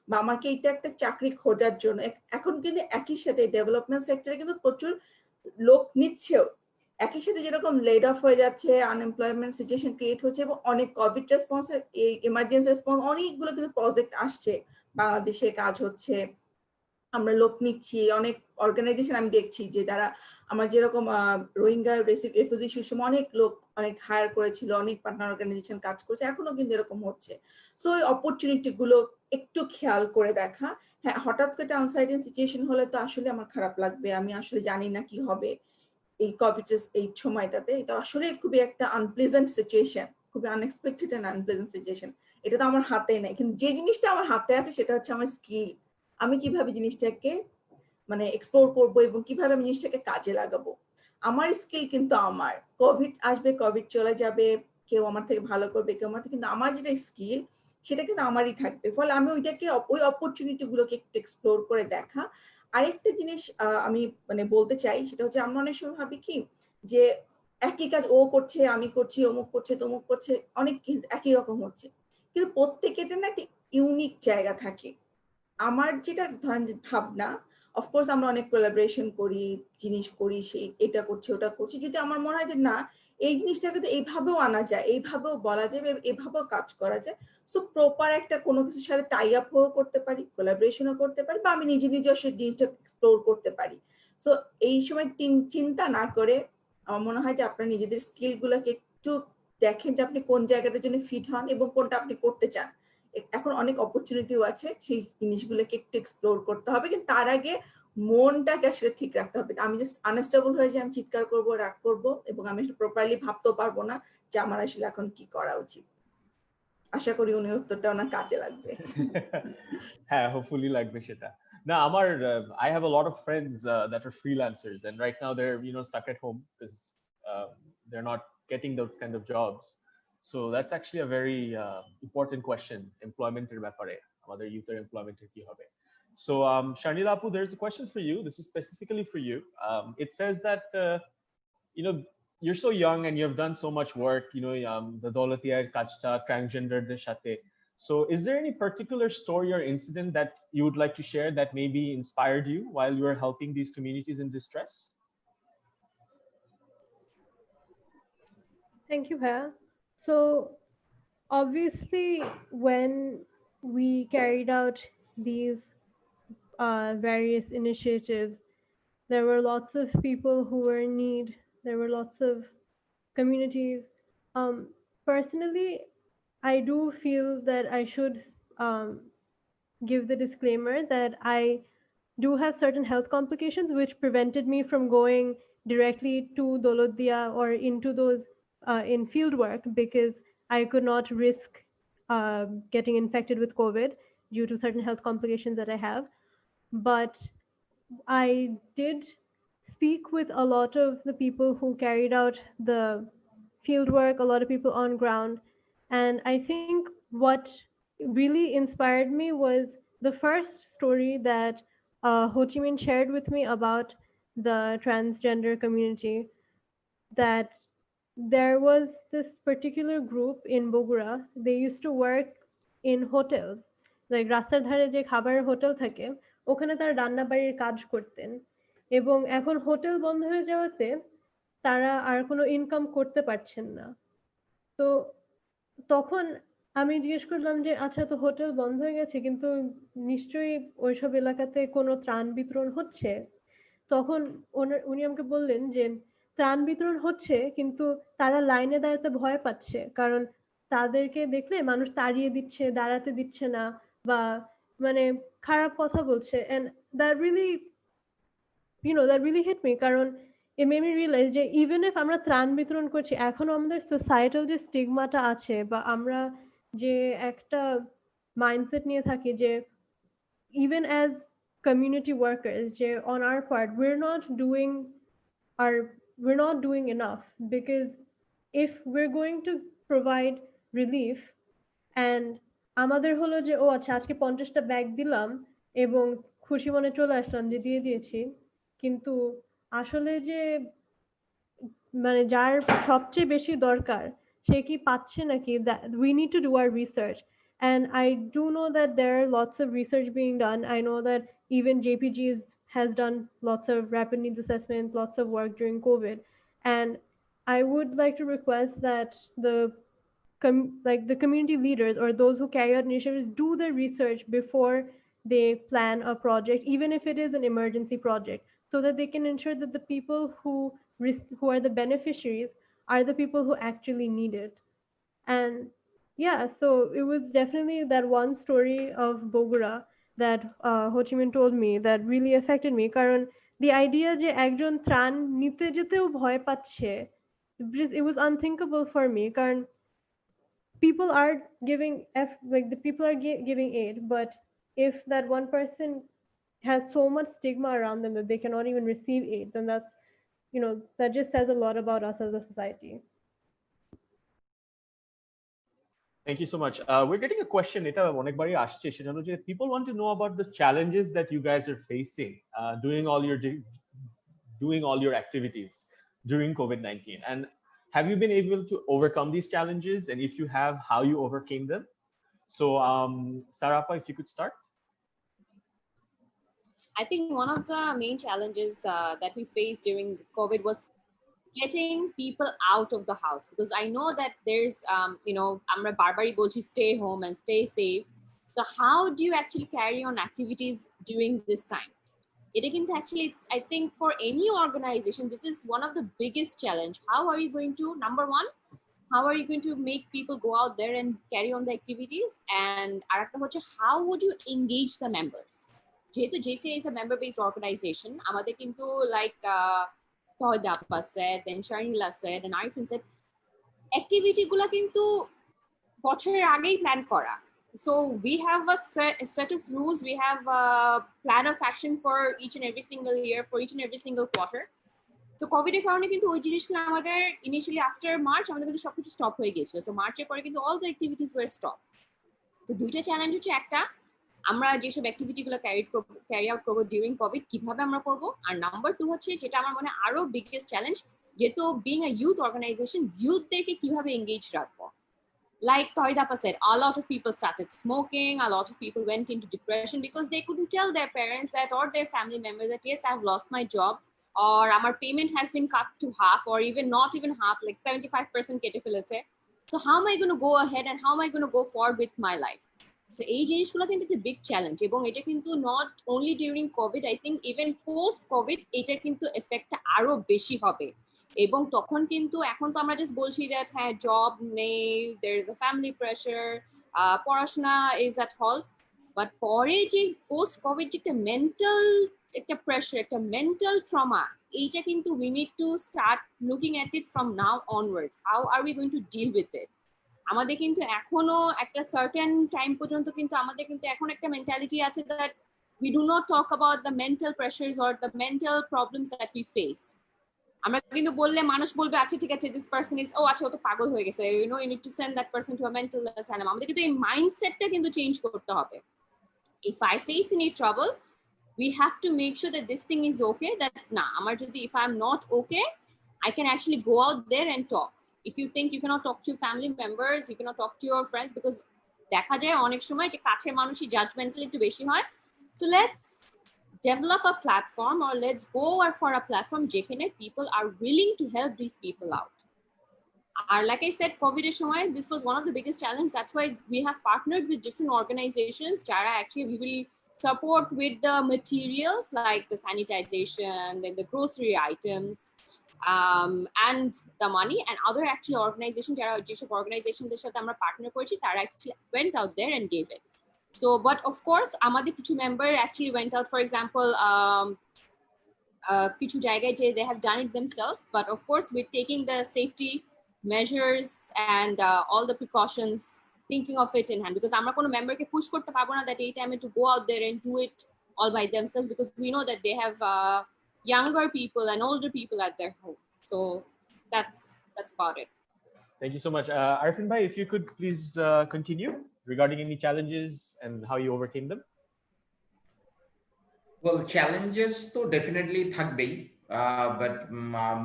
বা আমাকে এটা একটা চাকরি খোঁজার জন্য এখন কিন্তু একই সাথে ডেভেলপমেন্ট সেক্টরে কিন্তু প্রচুর লোক নিচ্ছেও, একই সাথে যেরকম লেড অফ হয়ে যাচ্ছে, আনএমপ্লয়মেন্ট সিচুয়েশন ক্রিয়েট হচ্ছে, এবং অনেক কোভিড রেসপন্স, এই ইমার্জেন্সি রেসপন্স, অনেকগুলো কিন্তু প্রজেক্ট আসছে, বাংলাদেশে কাজ হচ্ছে, আমরা লোক নিচ্ছি। অনেক অর্গানাইজেশন আমি দেখছি যে তারা আমার যেরকম রোহিঙ্গা রেফিউজি সময় অনেক লোক অনেক হায়ার করেছিল, অনেক পার্টনার অর্গানাইজেশন কাজ করছে, এখনো কিন্তু এরকম হচ্ছে। সো এই অপরচুনিটি গুলো একটু খেয়াল করে দেখা। হ্যাঁ, হঠাৎ করে আনসার্টেন সিচুয়েশন হলে তো আসলে আমার খারাপ লাগবে, আমি আসলে জানি না কি হবে এই কোভিড এই সময়টাতে। এটা আসলে খুবই একটা আনপ্লেজেন্ট সিচুয়েশন, খুবই আনএক্সপেক্টেড এন্ড আনপ্লেজেন্ট সিচুয়েশন। এটা তো আমার হাতে নেই, কিন্তু যে জিনিসটা আমার হাতে আছে সেটা হচ্ছে আমার স্কিল। আমি কিভাবে জিনিসটাকে মানে এক্সপ্লোর করবো এবং কিভাবে আমি জিনিসটাকে কাজে লাগাবো। আমার স্কিল কিন্তু আমার, কোভিড আসবে, কোভিড চলে যাবে, কেউ আমার থেকে ভালো করবে, কেউ আমার থেকে, কিন্তু আমার যেটা স্কিল সেটা কিন্তু আমারই থাকবে। ফলে আমি ওইটাকে ওই অপরচুনিটি গুলোকে একটু এক্সপ্লোর করে দেখা। আরেকটা জিনিস আমি মানে বলতে চাই, সেটা হচ্ছে আমরা অনেক সময় ভাবি কি যে একই কাজ ও করছে, আমি করছি, অমুক করছে, তমুক করছে, অনেক একই রকম হচ্ছে, কিন্তু প্রত্যেকের না একটা ইউনিক জায়গা থাকে। আমার যেটা ধরেন ভাবনা, অফকোর্স আমরা অনেক কোলাবোরেশন করি, জিনিস করি, সেই এটা করছি ওটা করছি, যদি আমার মনে হয় যে না এই জিনিসটাকে তো এইভাবেও আনা যায়, এইভাবেও বলা যায়, এইভাবেও কাজ করা যায়, সো প্রপার একটা কোনো কিছুর সাথে টাই আপ করতে পারি, কোলাবোরেশনও করতে পারি, বা আমি নিজে নিজে আসলে জিনিসটা এক্সপ্লোর করতে পারি। সো এই সময় চিন্তা না করে আমার মনে হয় যে আপনার নিজেদের স্কিল গুলোকে একটু দেখেন যে আপনি কোন জায়গাটার জন্য ফিট হন এবং কোনটা আপনি করতে চান। এখন অনেক অপরচুনিটিও আছে, সেই জিনিসগুলোকে একটু এক্সপ্লোর করতে হবে, কিন্তু তার আগে মনটাকে আসলে ঠিক রাখতে হবে। আমি জাস্ট আনস্টেবল হয়ে যে আমি চিৎকার করবো, রাগ করবো, এবং আমি প্রপারলি ভাবতেও পারবো না যে আমার আসলে এখন কি করা উচিত। আশা করি উনি উত্তরটা ওনার কাজে লাগবে।
হ্যাঁ, হোপফুলি লাগবে সেটা। না, আমার I have a lot of friends that are freelancers, and right now they're stuck at home because they're not getting those kind of jobs. So that's actually a very important question, employment এর ব্যাপারে, আমাদের youth এর employment এর কি হবে। So Sharnila Apu, there's a question for you. This is specifically for you. It says that you're so young and you've done so much work, the Dolatia Kachta transgender der সাথে. So is there any particular story or incident that you would like to share that maybe inspired you while you were helping these communities in distress?
Thank you, Bhaiya. So obviously, when we carried out these various initiatives, there were lots of people who were in need. There were lots of communities. Personally, I do feel that I should give the disclaimer that I do have certain health complications which prevented me from going directly to Dolodia or into those in field work, because I could not risk getting infected with COVID due to certain health complications that I have. But I did speak with a lot of the people who carried out the field work, a lot of people on ground. And I think what really inspired me was the first story that Ho Chi Minh shared with me about the transgender community, that there was this particular group in Bogura. They used to work in hotels, like রাস্তার ধারে যে খাবারের hotel থাকে ওখানে তারা রান্না বাড়ির কাজ করতেন, এবং এখন হোটেল বন্ধ হয়ে যাওয়াতে তারা আর কোনো ইনকাম করতে পারছেন না। তো তখন আমি জিজ্ঞেস করলাম যে আচ্ছা, তো হোটেল বন্ধ হয়ে গেছে, কিন্তু নিশ্চয়ই ওইসব এলাকাতে কোনো ত্রাণ বিতরণ হচ্ছে। তখন উনি আমাকে বললেন যে ত্রাণ বিতরণ হচ্ছে, কিন্তু তারা লাইনে দাঁড়াতে ভয় পাচ্ছে, কারণ তাদেরকে দেখলে মানুষ তাড়িয়ে দিচ্ছে, দাঁড়াতে দিচ্ছে না, বা মানে খারাপ কথা বলছে। And that really hit me, কারণ it made me realize যে even if আমরা ত্রাণ বিতরণ করছি, এখনো আমাদের সোসাইটাল যে স্টিগমাটা আছে, বা আমরা যে একটা মাইন্ডসেট নিয়ে থাকি যে even as community workers, on our part, we're not doing enough, because if we're going to provide relief and আমাদের হলো যে ও আচ্ছা আজকে 50টা ব্যাগ দিলাম এবং খুশি মনে চলে আসলাম যে দিয়ে দিয়েছি, কিন্তু আসলে যে মানে যার সবচেয়ে বেশি দরকার সে কি পাচ্ছে নাকি, we need to do our research. And I do know that there are lots of research being done. I know that even JPG has done lots of rapid needs assessment, lots of work during COVID. And I would like to request that like the community leaders or those who carry out initiatives do their research before they plan a project, even if it is an emergency project, so that they can ensure that the people who are the beneficiaries are the people who actually need it. And yeah, so it was definitely that one story of Bogura that Ho Chi Minh told me that really affected me. কারণ the idea যে একজন ত্রাণ নিতে যেতেও ভয় পাচ্ছে, it was unthinkable for me. কারণ people are like the people are giving aid, but if that one person has so much stigma around them that they cannot even receive aid, then that's, that just says a lot about us as a society.
Thank you so much. We're getting a question. People want to know about the challenges that you guys are facing doing all your activities during COVID-19. And have you been able to overcome these challenges? And if you have, how you overcame them? So Sarapa, if you could start.
I think one of the main challenges that we faced during COVID was getting people out of the house, because I know that there's, amra barbari bolchi, stay home and stay safe. So how do you actually carry on activities during this time? Actually, I think for any organization, this is one of the biggest challenge. How are you going to, number one, how are you going to make people go out there and carry on the activities? And how would you engage the members? Jehetu JCA is a member-based organization, amader kintu like Tawhida said, then Sharnila said, and Arefeen said, activity gula kintu bochorer agei plan kora. So we have a set of rules. We have a plan of action for each and every single year, for each and every single quarter. So COVID এর কারণে কিন্তু ওই জিনিসগুলো আমাদের initially after March আমাদের কিন্তু সবকিছু stop হয়ে গিয়েছিল। So মার্চের পরে কিন্তু all the activities were stopped. তো দুইটা চ্যালেঞ্জ হচ্ছে, একটা আমরা যেসব অ্যাক্টিভিটিগুলো ক্যারি আউট করবো ডিউরিং কোভিড কিভাবে আমরা করবো, আর নাম্বার টু হচ্ছে যেটা আমার মনে আরো বিগেস্ট চ্যালেঞ্জ, যেহেতু বিং আ ইউথ অর্গানাইজেশন, ইউথদেরকে কিভাবে এঙ্গেজ রাখবো। Like Tawhida said, a lot of people started smoking, a lot of people went into depression because they couldn't tell their parents that, or their family members that, yes, I've lost my job, or our payment has been cut to half, or even not even half, like 75% কেটে ফেলেছে. So how am I going to go ahead and how am I going to go forward with my life? So এই জিনিসগুলো কিন্তু একটা big challenge, এবং এটা কিন্তু not only during Covid, I think even post Covid এটার কিন্তু এফেক্টটা আরো বেশি হবে। এবং তখন কিন্তু এখন তো আমরা জাস্ট বলছি যে হ্যাঁ জব নেই, there is a family pressure, পড়াশোনা is at halt, বাট পরে যে পোস্ট কোভিড যে একটা প্রেশার, একটা মেন্টাল ট্রমা, এইটা কিন্তু we need to start looking at it from now onwards. How are we going to deal with it? আমাদের কিন্তু এখনো একটা সার্টেন টাইম পর্যন্ত কিন্তু আমাদের কিন্তু এখন একটা মেন্টালিটি আছে that we do not talk about the mental pressures or the mental problems that we face. আমরা কিন্তু বললে মানুষ বলবে আচ্ছা ঠিক আছে, this person is, আচ্ছা ও তো পাগল হয়ে গেছে, you need to send that person to a mental asylum. আমাদের কিন্তু এই মাইন্ডসেটটা কিন্তু চেঞ্জ করতে হবে. If I face any trouble, we have to make sure that this thing is okay, that না আমার যদি, if I'm not okay, I can actually go out there and talk. If you think you cannot talk to your family members, you cannot talk to your friends, because দেখা যায় অনেক সময় যে কাছের মানুষই জাজমেন্টাল একটু বেশি হয়. So let's develop a platform, or let's go for a platform যেখানে people are willing to help these people out. Or like I said, COVID এর সময়, this was one of the biggest challenges. That's why we have partnered with different organizations যারা actually we will support with the materials like the sanitization, then the grocery items, and the money, and other actually organizations, যেসব organizationদের সাথে আমরা partner করেছি তারা actually went out there and gave it. So, but of course, আমাদের কিছু member actually went out, for example, কিছু জায়গায় যে they have done it themselves, but of course, we're taking the safety measures and all the precautions thinking of it in hand, because আমরা কোনো মেম্বারকে push করতে পারবো না that এই টাইমে to go out there and do it all by themselves, because we know that they have younger people and older people at their home. So that's about it.
Thank you so much. Arefeen bhai, if you could please continue regarding any challenges and how you overcame them.
Well, challenges তো definitely থাকবেই, but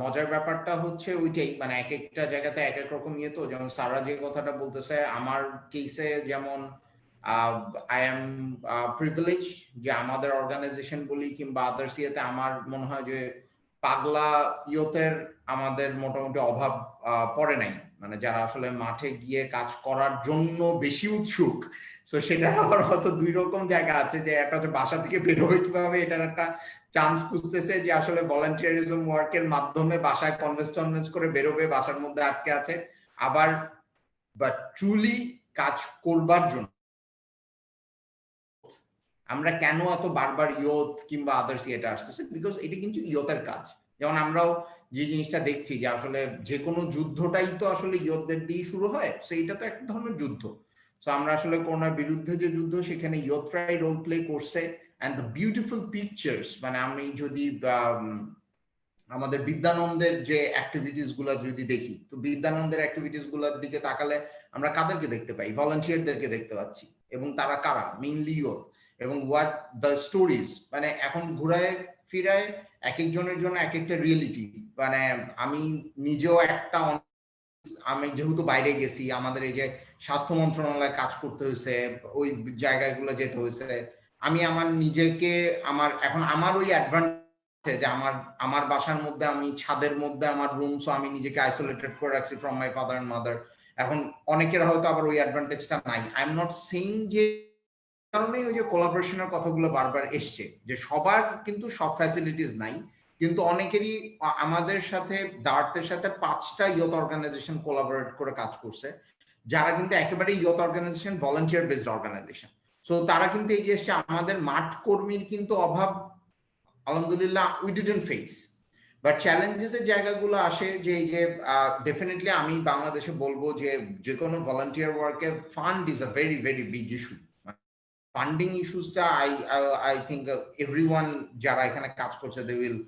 মজার ব্যাপারটা হচ্ছে ওইটাই, মানে এক একটা জায়গাতে এক এক রকম ইয়ে। তো যেমন সারা যে কথাটা বলতেছে, আমার কেসে যেমন আই এম প্রিভিলেজ যে আমাদের অর্গানাইজেশন বলি কিংবা আদার্স ইয়েতে আমার মনে হয় যে পাগলা ইয়তের আমাদের মোটামুটি অভাব পড়ে নাই, মানে যারা আসলে মাঠে গিয়ে কাজ করার জন্য বেশি উৎসুক। সো সেটার আবার হয়তো দুই রকম জায়গা আছে, যে একটা হচ্ছে বাসা থেকে বের হবে কিভাবে, এটার একটা চান্স খুঁজতেছে যে আসলে ভলান্টিয়ারিজম ওয়ার্কের মাধ্যমে বাসায় কনভেন্স করে বেরোবে, বাসার মধ্যে আটকে আছে। আবার বাট ট্রুলি কাজ করবার জন্য আমরা কেন এত বারবার ইয়ত কিংবা আদার্স এটা আসতেছে, বিকজ এটা কিন্তু ইয়তের কাজ। যেমন আমরাও যে জিনিসটা দেখছি যে আসলে যে কোনো যুদ্ধটাই তো আসলে ইয়তদের দিয়ে শুরু হয়, সো এটা তো এক ধরনের যুদ্ধ। সো আমরা আসলে করোনার বিরুদ্ধে যে যুদ্ধ, সেখানে ইয়তরাই রোল প্লে করছে। অ্যান্ড দ্য বিউটিফুল পিকচার্স, মানে আমি যদি আমাদের বিদ্যানন্দের যে অ্যাক্টিভিটিস গুলা যদি দেখি, তো বিদ্যানন্দের অ্যাক্টিভিটিস গুলার দিকে তাকালে আমরা কাদেরকে দেখতে পাই? ভলান্টিয়ারদেরকে দেখতে পাচ্ছি। এবং তারা কারা? মেইনলি ইয়ত। এবং হোয়াট দ্য স্টোরিজ, মানে এখন ঘুরায় ফিরায় এক একজনের জন্য এক একটা রিয়েলিটি। মানে আমি নিজেও একটা, আমি যেহেতু বাইরে গেছি, আমাদের এই যে স্বাস্থ্য মন্ত্রণালয়ে কাজ করতে হয়েছে, ওই জায়গাগুলো যেতে হয়েছে, আমি আমার নিজেকে এখন আমার ওই অ্যাডভান্টেজ যে আমার বাসার মধ্যে, আমি ছাদের মধ্যে আমার রুম, সো আমি নিজেকে আইসোলেটেড করে রাখছি from my father and mother. এখন অনেকের হয়তো আবার ওই অ্যাডভান্টেজটা নাই। আই এম নট সেইং যে কারণেই ওই যে কোলাবোরেশনের কথাগুলো বারবার এসছে, যে সবার কিন্তু সব ফ্যাসিলিটিস নাই, কিন্তু অনেকেরই আমাদের সাথে দার্থের সাথে 5টা ইয়ত অর্গানাইজেশন কোলাবোরেট করে কাজ করছে, যারা কিন্তু একেবারে ইয়ত organisation, volunteer based organisation. So তারা কিন্তু এই যে এসছে, আমাদের মাঠ কর্মীর কিন্তু অভাব আলহামদুলিল্লাহ we didn't face. But challenges এর জায়গাগুলো আসে যে এই যে ডেফিনেটলি আমি বাংলাদেশে বলবো যে কোনো ভলান্টিয়ার ওয়ার্কে fund is a very very big issue. Funding ইস্যুসটা আই থিঙ্ক এভরিওয়ান যারা এখানে কাজ করছে দে উইল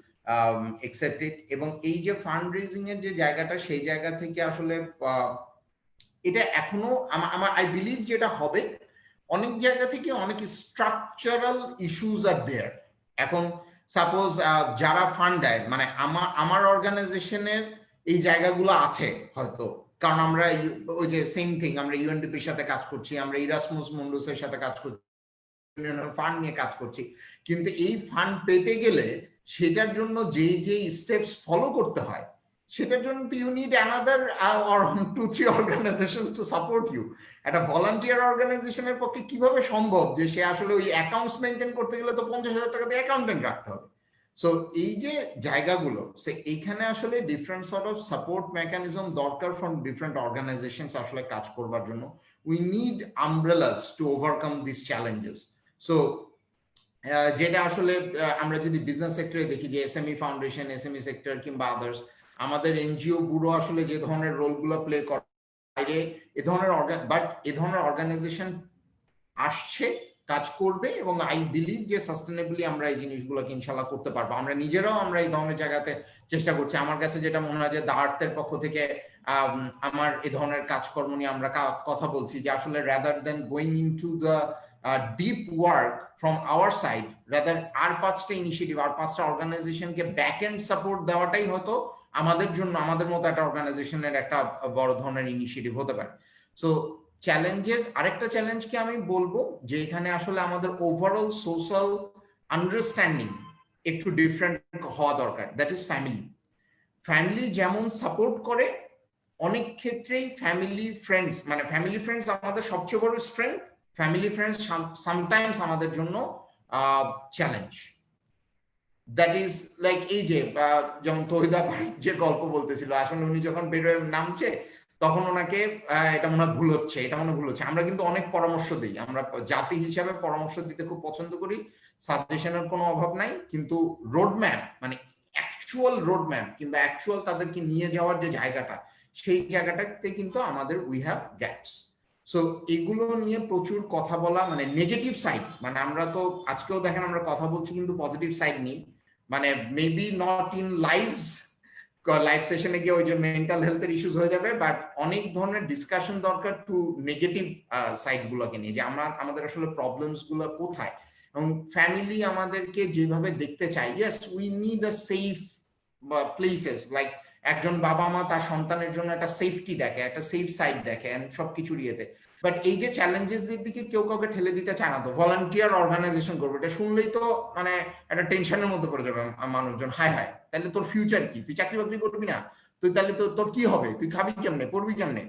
accept it। এবং এই যে ফান্ড রেজিং এর যে জায়গাটা, সেই জায়গা থেকে আসলে এটা এখনো আমার আই বিলিভ যেটা হবে, অনেক জায়গা থেকে অনেক স্ট্রাকচারাল ইস্যুস আর দেয়ার। এখন সাপোজ যারা ফান্ড দেয়, মানে আমার অর্গানাইজেশনের এই জায়গাগুলো আছে হয়তো, কারণ আমরা ওই যে সেম থিং, আমরা ইউএনডিপির সাথে কাজ করছি, আমরা ইরাসমুস মুন্ডুসের সাথে কাজ করছি, ফান্ড নিয়ে কাজ করছি, কিন্তু এই ফান্ড পেতে গেলে সেটার জন্য যে স্টেপস ফলো করতে হয়, সেটার জন্য তো you need another or 2-3 organizations to support you. একটা ভলান্টিয়ার অর্গানাইজেশনের পক্ষে কিভাবে সম্ভব যে সে আসলে ওই অ্যাকাউন্টস মেনটেন করতে গেলে তো 50,000 টাকা দিয়ে অ্যাকাউন্টেন্ট রাখতে হবে। সো এই যে জায়গাগুলো, সে এইখানে আসলে different sort of support mechanism দরকার ফ্রম ডিফারেন্ট অর্গানাইজেশনস আসলে কাজ করবার জন্য। We need umbrellas to overcome this challenges. So যেটা আসলে আমরা যদি বিজনেস সেক্টরে দেখি, যে এসএমই ফাউন্ডেশন, এসএমই সেক্টর কিংবা আদার্স, আমাদের এনজিও ব্যুরো আসলে যে ধরনের রোলগুলো প্লে করে, বাইরে এ ধরনের অর্গানাইজেশন আসছে, কাজ করবে, এবং আই বিলিভ যে সাস্টেনেবলি আমরা এই জিনিসগুলোকে ইনশাল্লাহ করতে পারবো। আমরা নিজেরাও আমরা এই ধরনের জায়গাতে চেষ্টা করছি। আমার কাছে যেটা মনে হয় যে দার্থের পক্ষ থেকে আমার এই ধরনের কাজকর্ম নিয়ে আমরা কথা বলছি, যে আসলে rather than going into the deep work from our side, rather আর 5টা ইনিশিয়েটিভ, আর 5টা অর্গানাইজেশনকে ব্যাক এন্ড সাপোর্ট দেওয়াটাই হয়তো আমাদের জন্য, আমাদের মতো একটা অর্গানাইজেশনের একটা বড় ধরনের ইনিশিয়েটিভ হতে পারে। সো চ্যালেঞ্জেস, আরেকটা চ্যালেঞ্জকে আমি বলবো যে এখানে আসলে আমাদের ওভারঅল সোশ্যাল আন্ডারস্ট্যান্ডিং একটু ডিফারেন্ট হওয়া দরকার। দ্যাট ইজ ফ্যামিলি যেমন সাপোর্ট করে, অনেক ক্ষেত্রেই ফ্যামিলি ফ্রেন্ডস আমাদের সবচেয়ে বড় স্ট্রেংথ। ফ্যামিলি ফ্রেন্ডস সামটাইমস আমাদের জন্য চ্যালেঞ্জ। দ্যাট ইজ লাইক এই যে যেমন তহিদা ভাই যে গল্প বলতেছিল, আসলে উনি যখন বেরোয় নামছে তখন ওনাকে এটা মনে হয় ভুল হচ্ছে। আমরা কিন্তু অনেক পরামর্শ দিই, আমরা জাতি হিসাবে পরামর্শ দিতে খুব পছন্দ করি, সাজেশনের কোনো অভাব নাই, কিন্তু রোডম্যাপ, মানে অ্যাকচুয়াল রোডম্যাপ কিংবা অ্যাকচুয়াল তাদেরকে নিয়ে যাওয়ার যে জায়গাটা, সেই জায়গাটাতে কিন্তু আমাদের উই হ্যাভ গ্যাপস। সো এগুলো নিয়ে প্রচুর কথা বলা, মানে নেগেটিভ সাইড, মানে আমরা তো আজকেও দেখেন আমরা কথা বলছি কিন্তু পজিটিভ সাইড নেই, মানে maybe not in lives, live সেশনে গিয়ে ওই যে মেন্টাল হেলথের ইস্যুস হয়ে যাবে, বাট অনেক ধরনের ডিসকাশন দরকার টু নেগেটিভ সাইড গুলোকে নিয়ে, যে আমাদের আসলে প্রবলেমস গুলো কোথায়, এবং ফ্যামিলি আমাদেরকে যেভাবে দেখতে চায়। Yes, we need a safe places, like একজন বাবা মা তার সন্তানের জন্য একটা সেফটি দেখে, একটা সেফ সাইড দেখে সবকিছুর ইয়েতে, বাট এই যে চ্যালেঞ্জেস এর দিকে কেউ কাউকে ঠেলে দিতে চায় না। তো ভলান্টিয়ার অর্গানাইজেশন করবে, এটা শুনলেই তো মানে একটা টেনশনের মধ্যে পড়ে যাবে মানুষজন, হায় হায় তাহলে তোর ফিউচার কি, তুই চাকরি বাকরি করবি না, তুই তাহলে তোর কি হবে, তুই খাবি কেমনে, পড়বি কেমনে।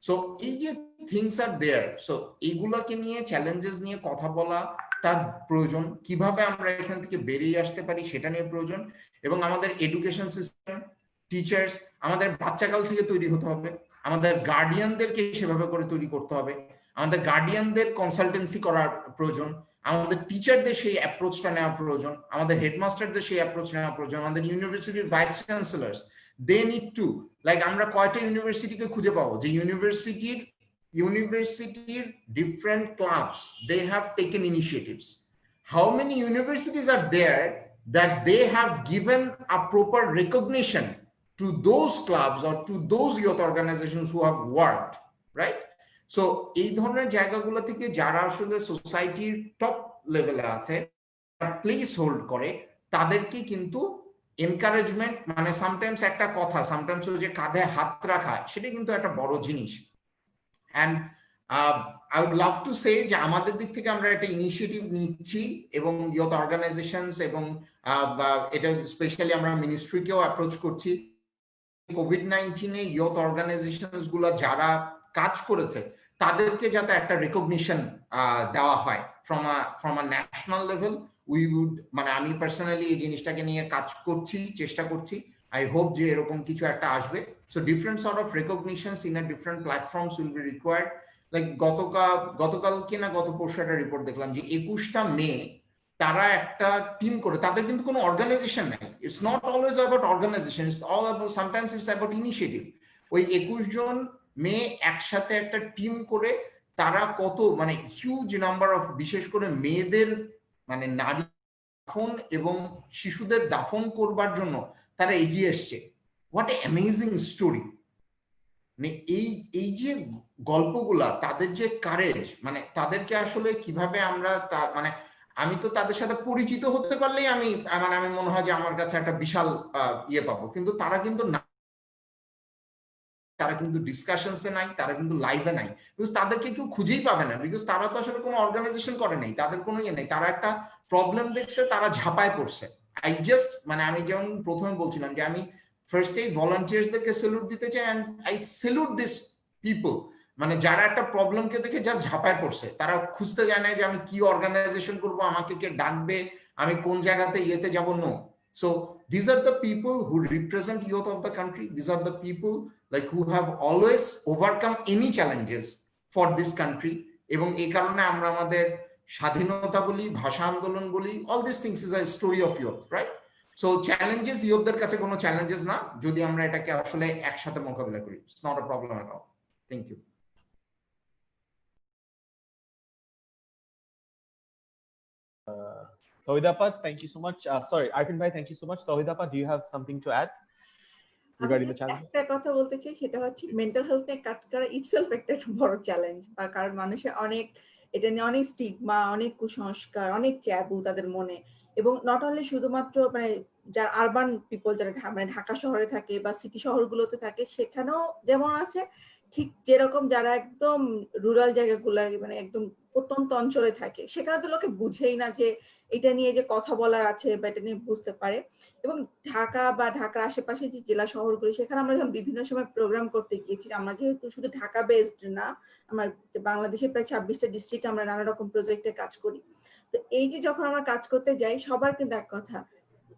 সো এই যে থিংস আর দেয়ার, সো এইগুলোকে নিয়ে চ্যালেঞ্জেস নিয়ে কথা বলাটা প্রয়োজন, কিভাবে আমরা এখান থেকে বেরিয়ে আসতে পারি সেটা নিয়ে প্রয়োজন, এবং আমাদের এডুকেশন সিস্টেম, টিচার্স, আমাদের বাচ্চাকাল থেকে তৈরি হতে হবে, আমাদের গার্ডিয়ানদেরকে সেভাবে করে তৈরি করতে হবে, আমাদের গার্ডিয়ানদের কনসালটেন্সি করার প্রয়োজন, আমাদের টিচারদের সেই অ্যাপ্রোচটা নেওয়া প্রয়োজন, আমাদের হেডমাস্টারদের সেই অ্যাপ্রোচ নেওয়া প্রয়োজন, আমাদের ইউনিভার্সিটির vice chancellors, they need to, like আমরা কয়টা ইউনিভার্সিটিকে খুঁজে পাবো যে ইউনিভার্সিটির different clubs, they have taken initiatives, how many universities are there that they have given a proper recognition to those clubs or to those youth organizations who have worked, right? So এই ধরনের জায়গাগুলো থেকে যারা আসলে সোসাইটির top লেভেলে আছে, place hold করে, তাদেরকে কিন্তু এনকারেজমেন্ট, মানে সামটাইমস একটা কথা, সামটাইমস ওই যে কাঁধে হাত রাখা, সেটা কিন্তু একটা বড় জিনিস। And I would love to say যে আমাদের দিক থেকে আমরা একটা ইনিশিয়েটিভ নিচ্ছি, এবং ইয়ুথ অর্গানাইজেশনস, এবং এটা স্পেশালি আমরা মিনিস্ট্রিকেও অ্যাপ্রোচ করছি। কোভিড-19 ইয়ুথ অর্গানাইজেশনস গুলো যারা কাজ করেছে তাদেরকে যাতে একটা রেকগনিশন দেওয়া হয় from a national level. We would, মানে আমি পার্সোনালি এই জিনিসটাকে নিয়ে কাজ করছি, চেষ্টা করছি। আই হোপ যে এরকম কিছু একটা আসবে। So different sort of রেকগনিশনস in a different platforms will be required. Like গতকালকে না গত পরশু একটা রিপোর্ট দেখলাম যে 21টা মে তারা একটা টিম করে, তাদের কিন্তু কোনো অর্গানাইজেশন নাই, it's not always about organization, it's all about, sometimes it's about initiative. ওই 21 জন মেয়ে একসাথে একটা টিম করে তারা কত, মানে হিউজ নাম্বার অফ, বিশেষ করে মেয়েদের, মানে নারী দাফন এবং শিশুদের দাফন করবার জন্য তারা এগিয়ে এসছে। What a amazing story. মানে এই যে গল্পগুলা, তাদের যে কারেজ, মানে তাদেরকে আসলে কিভাবে আমরা মানে আমি তো তাদের সাথে পরিচিত হতে পারলেই আমি মনে হয় যে আমার কাছে একটা বিশাল ইয়ে পাবো, কিন্তু তারা কিন্তু না, তারা কিন্তু ডিসকাশনসে নাই, তারা কিন্তু লাইভে নাই, বিকজ তাদেরকে কেউ খুঁজেই পাবে না, বিকজ তারা তো আসলে কোনো অর্গানাইজেশন করে নাই, তাদের কোনো ইয়ে নেই, তারা একটা প্রবলেম দেখছে, তারা ঝাঁপায় পড়ছে। মানে আমি যেমন প্রথমে বলছিলাম যে আমি ফার্স্টেই ভলান্টিয়ার্সদেরকে স্যালুট দিতে চাই, and I salute this people, মানে যারা একটা প্রবলেমকে দেখে জাস্ট ঝাঁপায় পড়ছে, তারা খুঁজতে যায় না যে আমি কি অর্গানাইজেশন করবো, আমাকে কে ডাকবে, আমি কোন জায়গাতে ইয়েতে যাবো, no. So these are the people who represent youth of the country. These are the people like who have always overcome any challenges for this country. এবং এই কারণে আমরা আমাদের স্বাধীনতা বলি, ভাষা আন্দোলন বলি, all these things is a story of youth, right? So challenges youthদের কাছে কোনো চ্যালেঞ্জেস না, যদি আমরা এটাকে আসলে একসাথে মোকাবিলা করি। It's not a problem at all. Thank you.
Tawhida, thank you so much. Sorry, Arefeen bhai, thank you so much. Tawhida, do you have something to add regarding the challenge?
একটা কথা বলতে চাই, সেটা হচ্ছে মেন্টাল হেলথ নিয়ে কাজ করা itself একটা বড় চ্যালেঞ্জ, বা কারণ মানুষের অনেক, এটা নিয়ে অনেক স্টিগমা, অনেক কুসংস্কার, অনেক ট্যাবু তাদের মনে। এবং নট অনলি শুধুমাত্র মানে যারা আরবান পিপল, যারা মানে ঢাকা শহরে থাকে বা সিটি শহরগুলোতে থাকে, সেখানেও যেমন আছে, ঠিক যেরকম যারা একদম রুরাল জায়গাগুলো, মানে একদম প্রত্যন্ত অঞ্চলে থাকে, সেখানে তো লোকে বুঝেই না যে এটা নিয়ে যে কথা বলার আছে বা এটা নিয়ে বুঝতে পারে। এবং ঢাকা বা ঢাকার আশেপাশে যে জেলা শহরগুলি, সেখানে আমরা যখন বিভিন্ন সময় প্রোগ্রাম করতে গিয়েছি, আমরা যেহেতু শুধু ঢাকা বেসড না, আমার বাংলাদেশের প্রায় 26টা ডিস্ট্রিক্টে আমরা নানা রকম প্রজেক্টে কাজ করি। তো এই যে যখন আমরা কাজ করতে যাই, সবার কিন্তু এক কথা,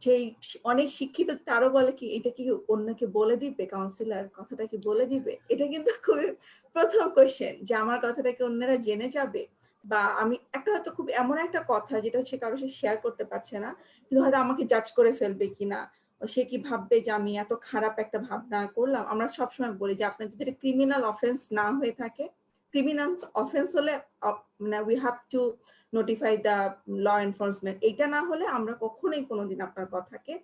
সেই অনেক শিক্ষিত তারও বলে কি এটা কি অন্যকে বলে দিবে, কাউন্সিলর কথাটা কি বলে দিবে, এটা কিন্তু খুবই প্রথম কোয়েশ্চেন, যে আমার কথাটা কি অন্যরা জেনে যাবে, বা আমি একটা হয়তো খুব এমন একটা কথা যেটা সে কারোর সাথে শেয়ার করতে পারছে না, কিন্তু হয়তো আমাকে জাজ করে ফেলবে কিনা, সে কি ভাববে যে আমি এত খারাপ একটা ভাবনা করলাম। আমরা সবসময় বলি যে আপনার যদি এটা ক্রিমিনাল অফেন্স না হয়ে থাকে, ক্রিমিনাল অফেন্স হলে মানে we have to notify the law enforcement. এটা না হলে আমরা কখনোই কোনোদিন আপনার কথাকে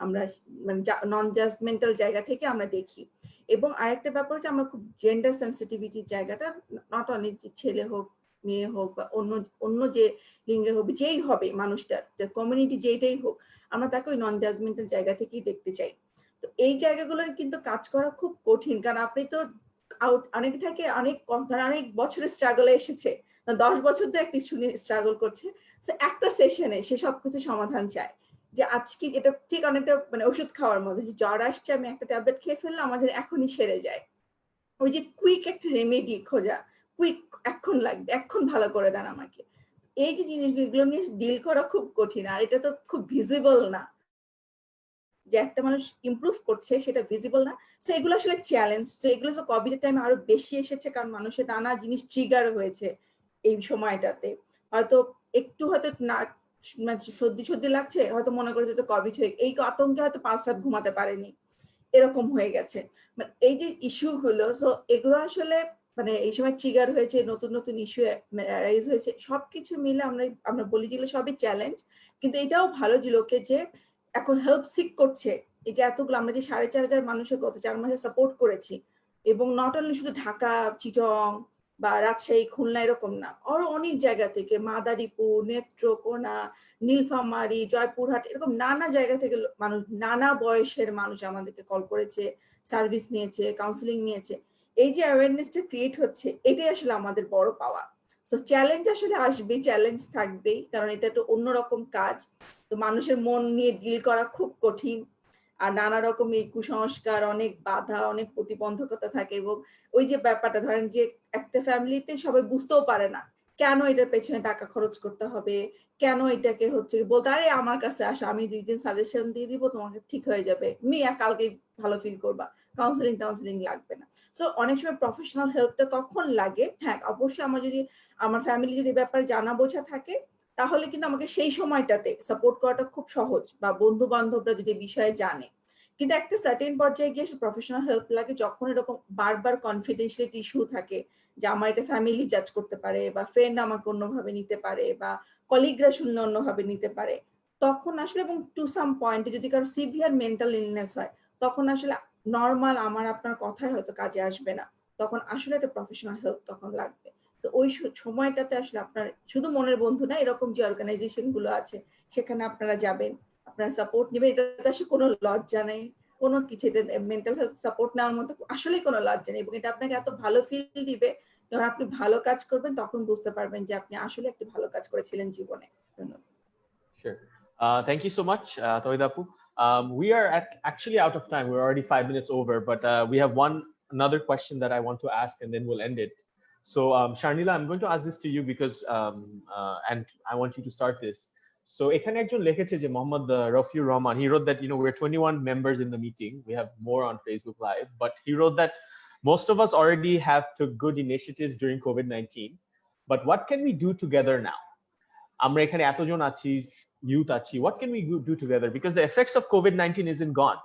আমরা মানে নন জাজমেন্টাল জায়গা থেকে আমরা দেখি। এবং আরেকটা ব্যাপার হচ্ছে আমরা খুব জেন্ডার সেন্সিটিভিটির জায়গাটা, নট অনলি ছেলে হোক মেয়ে হোক বা অন্য যে লিঙ্গে হবে, যেই হবে মানুষটার কমিউনিটি যেটাই হোক, আমরা তাকে ওই নন জাজমেন্টাল জায়গা থেকেই দেখতে চাই। তো এই জায়গাগুলোর কিন্তু কাজ করা খুব কঠিন, কারণ আপনি তো অনেক থাকে অনেক বছরের স্ট্রাগলে এসেছে, 10 বছর তো একটা শুনে স্ট্রাগল করছে, একটা সেশনে সে সবকিছু সমাধান চায়। যে আজকে এটা ঠিক অনেকটা মানে ওষুধ খাওয়ার মধ্যে, যে জ্বর আসছে আমি একটা ট্যাবলেট খেয়ে ফেললাম আমাদের এখনই সেরে যায়। ওই যে কুইক একটা রেমেডি খোঁজা, কুইক এখন লাগবে, এখন ভালো করে দেন আমাকে, এই যে জিনিসগুলো নিয়ে ডিল করা খুব কঠিন। আর এটা তো খুব ভিজিবল না যে একটা মানুষ ইমপ্রুভ করছে, সেটা ভিজিবল না। সো এগুলো আসলে চ্যালেঞ্জ। তো এগুলো তো কোভিড টাইমে আরো বেশি এসেছে, কারণ মানুষের নানা জিনিস ট্রিগার হয়েছে এই সময়টাতে। হয়তো একটু হয়তো না সর্দি লাগছে, হয়তো মনে করে যে কোভিড হয়ে, এই আতঙ্কে হয়তো 5 রাত ঘুমাতে পারেনি, এরকম হয়ে গেছে। এই যে ইস্যু গুলো, সো এগুলো আসলে মানে এই সময় ট্রিগার হয়েছে, নতুন নতুন ইস্যু রাইজ হয়েছে, সবকিছু মিলে আমরা বলি যেগুলো সবই চ্যালেঞ্জ। কিন্তু এটাও ভালো যে লোকে যে এখন হেল্প সিক করছে, এই যে এতগুলো আমরা যে 4,500 মানুষের গত 4 মাসে সাপোর্ট করেছি, এবং নট অনলি শুধু ঢাকা, চিটং বা রাজশাহী, খুলনা এরকম না, আরো অনেক জায়গা থেকে, মাদারীপুর, নেত্রকোনা, নীলফামারী, জয়পুরহাট, এরকম নানা জায়গা থেকে মানুষ, নানা বয়সের মানুষ আমাদেরকে কল করেছে, সার্ভিস নিয়েছে, কাউন্সিলিং নিয়েছে। এই যে অ্যাওয়ারনেসটা ক্রিয়েট হচ্ছে, এটাই আসলে আমাদের বড় পাওয়া। সো চ্যালেঞ্জ আসলে আসবেই, চ্যালেঞ্জ থাকবেই, কারণ এটা একটা অন্যরকম কাজ। তো মানুষের মন নিয়ে ডিল করা খুব কঠিন, আর নানা রকম এই কুসংস্কার, অনেক বাধা, অনেক প্রতিবন্ধকতা থাকে। এবং ওই যে ব্যাপারটা ধরেন যে একটা ফ্যামিলিতে সবাই বুঝতেও পারে না কেন এটার পেছনে টাকা খরচ করতে হবে, কেন এটাকে হচ্ছে বলতে, আরে আমার কাছে আসো, আমি 2 দিন সাজেশন দিয়ে দিব, তোমাকে ঠিক হয়ে যাবে, কালকে ভালো ফিল করবা, কাউন্সিলিং লাগবে না। সো অনেক সময় প্রফেশনাল হেল্পটা তখন লাগে। হ্যাঁ, অবশ্যই আমার ফ্যামিলি যদি ব্যাপারে জানা বোঝা থাকে, তাহলে কিন্তু আমাকে সেই সময়টাতে সাপোর্ট করাটা খুব সহজ, বা বন্ধু বান্ধবরা যদি বিষয়ে জানে। কিন্তু একটা সার্টেন পর্যায়ে গিয়ে প্রফেশনাল হেল্প লাগে যখন এরকম বারবার কনফিডেন্সিয়ালিটি ইস্যু থাকে, যে আমার এটা ফ্যামিলি জাজ করতে পারে, বা ফ্রেন্ড আমাকে অন্যভাবে নিতে পারে, বা কলিগরা শুনলে অন্যভাবে নিতে পারে, তখন আসলে, এবং টু সাম পয়েন্টে যদি কারো সিভিয়ার মেন্টাল ইলনেস হয়, তখন আসলে নর্মাল আমার আপনার কথাই হয়তো কাজে আসবে না, তখন আসলে একটা প্রফেশনাল হেল্প তখন লাগবে। তো ওই সময়টাতে আসলে আপনার শুধু মনের বন্ধু না, এরকম যে অর্গানাইজেশন গুলো আছে সেখানে আপনারা যাবেন, আপনারা সাপোর্ট নেবেন। এটাতে আসলে কোনো লজ্জা নেই, কোনো কিছু, মেন্টাল হেলথ সাপোর্ট নেওয়ার মতো আসলে কোনো লজ্জা নেই। এবং এটা আপনাকে এত ভালো ফিল দিবে, যখন আপনি ভালো কাজ করবেন তখন বুঝতে পারবেন যে আপনি আসলে একটি ভালো কাজ করেছিলেন জীবনে। ধন্যবাদ।
Sure. Thank you so much, Tawhida Apu. We are actually out of time. We're already 5 minutes over, but we have another question that I want to ask, and then we'll end it. So, Sharnila, I'm going to ask this to you because, and I want you to start this. So, এখানে একজন লিখেছে যে Mohammad Rafiur Rahman, he wrote that, we're 21 members in the meeting. We have more on Facebook Live, but he wrote that most of us already have took good initiatives during COVID-19. But what can we do together now? আমরা এখানে এতজন আছি, youth আছি, what can we do together? Because the effects of COVID-19 isn't gone.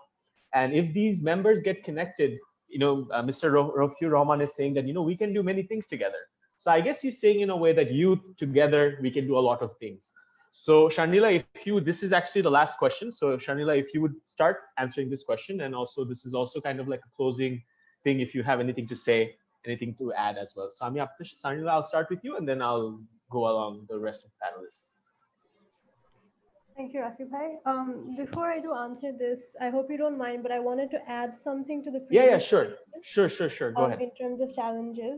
And if these members get connected, Mr. Rafiur Rahman is saying that, we can do many things together. So I guess he's saying in a way that youth together, we can do a lot of things. So Sharnila, this is actually the last question. So Sharnila, if you would start answering this question, and also this is also kind of like a closing thing, if you have anything to say, anything to add as well. So Sharnila, I'll start with you, and then I'll go along the rest of the panelists.
Thank you, Rafi bhai. Before I do answer this, I hope you don't mind, but I wanted to add something to the previous
Sure. Go ahead.
In terms of challenges.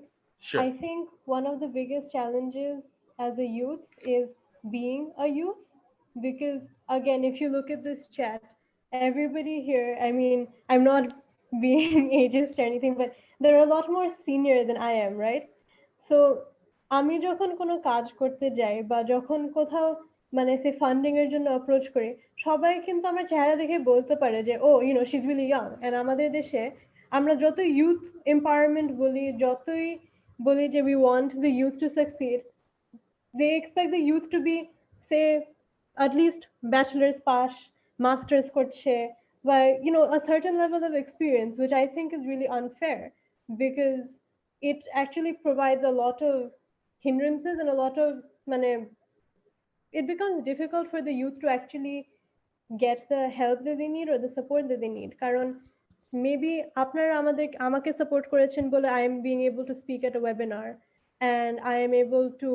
Sure.
I think one of the biggest challenges as a youth is being a youth, because again, if you look at this chat, everybody here, I mean, I'm not being ageist or anything, but they're a lot more senior than I am, right? So আমি যখন কোনো কাজ করতে যাই বা যখন কোথাও মানে সে ফান্ডিং এর জন্য অ্যাপ্রোচ করি, সবাই কিন্তু আমার চেহারা দেখে বলতে পারে যে oh she is really young. And আমাদের দেশে আমরা যত ইউথ এম্পাওয়ারমেন্ট বলি, যতই বলি যে we want the youth to succeed, they expect the youth to be say at least bachelor's pass, master's করছে, বা a certain level of experience, which I think is really unfair, because it actually provides a lot of hindrances and a lot of it becomes difficult for the youth to actually get the help that they need or the support that they need. কারণ maybe আপনারা আমাকে support করেছেন বলে I am being able to speak at a webinar and I am able to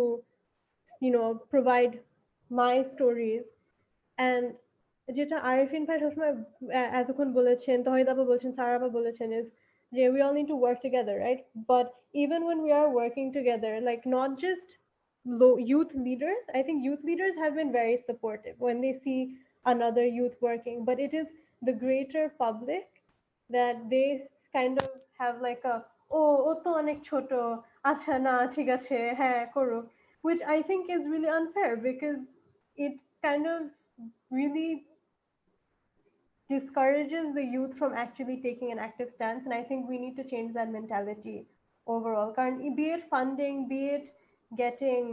provide my stories. And যেটা আরেফিন ভাই সবসময় এতক্ষণ বলেছেন, তহিদ আপা বলেছেন, সারা আপা বলেছেন is যে we all need to work together, right? But even when we are working together, like not just youth leaders, I think youth leaders have been very supportive when they see another youth working, but it is the greater public that they kind of have like a ও তো অনেক ছোট, আচ্ছা না ঠিক আছে হ্যাঁ করো, which I think is really unfair because it kind of really discourages the youth from actually taking an active stance. And I think we need to change that mentality overall. Be it funding, be it getting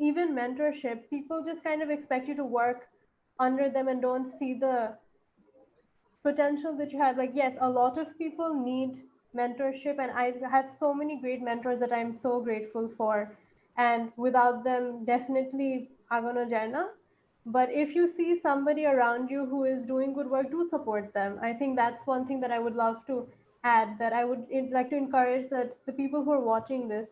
even mentorship, people just kind of expect you to work under them and don't see the potential that you have. Like, yes, a lot of people need mentorship, and I have so many great mentors that I'm so grateful for. And without them, definitely agano jayna. But if you see somebody around you who is doing good work, do support them. I think that's one thing that I would love to add, that I would like to encourage that the people who are watching this,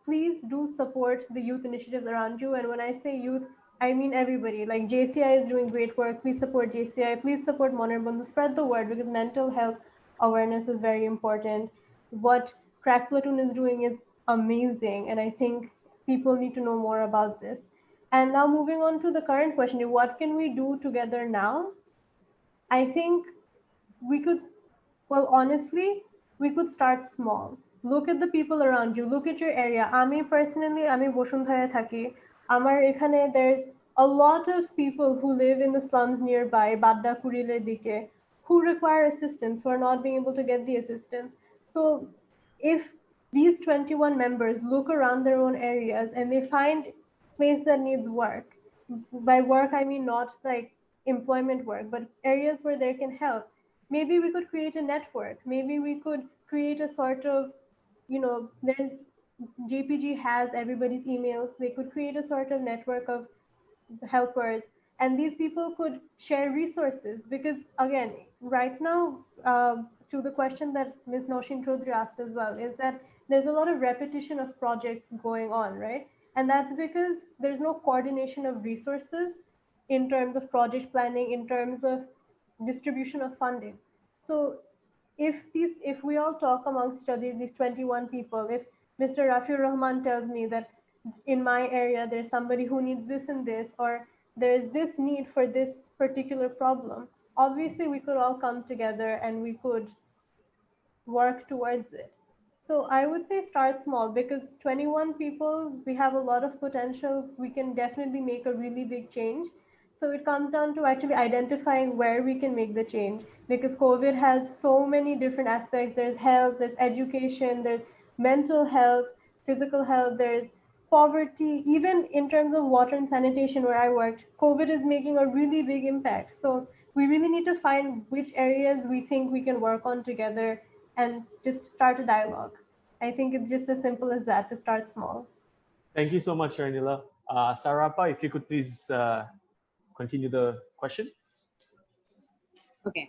please do support the youth initiatives around you. And when I say youth, I mean everybody. Like JCI is doing great work. Please support JCI. Please support Moner Bondhu. Spread the word because mental health awareness is very important. What Crack Platoon is doing is amazing. And I think people need to know more about this. And now moving on to the current question, what can we do together now? I think we could, well, honestly, we could start small. Look at the people around you. Look at your area. Ami personally, Ami Boshundhara thaki. Amar ekhane, there's a lot of people who live in the slums nearby, Badda Kuriler dike, who require assistance, who are not being able to get the assistance. So if these 21 members look around their own areas and they find place that needs work, by work I mean not like employment work, but areas where they can help, maybe we could create a network. Maybe we could create a sort of, there's JPG has everybody's emails. They could create a sort of network of helpers, and these people could share resources. Because again, right now, to the question that Ms. Noshin Chaudhary asked as well, is that there's a lot of repetition of projects going on, right? And that's because there's no coordination of resources in terms of project planning, in terms of distribution of funding. So if we all talk amongst each other, these 21 people, if Mr. Rafiur Rahman tells me that in my area there's somebody who needs this and this, or there's this need for this particular problem, obviously we could all come together and we could work towards it. So I would say start small, because 21 people, we have a lot of potential. We can definitely make a really big change. So it comes down to actually identifying where we can make the change, because COVID has so many different aspects. There's health, there's education, there's mental health, physical health, there's poverty, even in terms of water and sanitation where I worked, COVID is making a really big impact. So we really need to find which areas we think we can work on together and just start a dialogue. I think it's just as simple as that, to start small.
Thank you so much, Sharnila. Sarapa, if you could please continue the question.
Okay.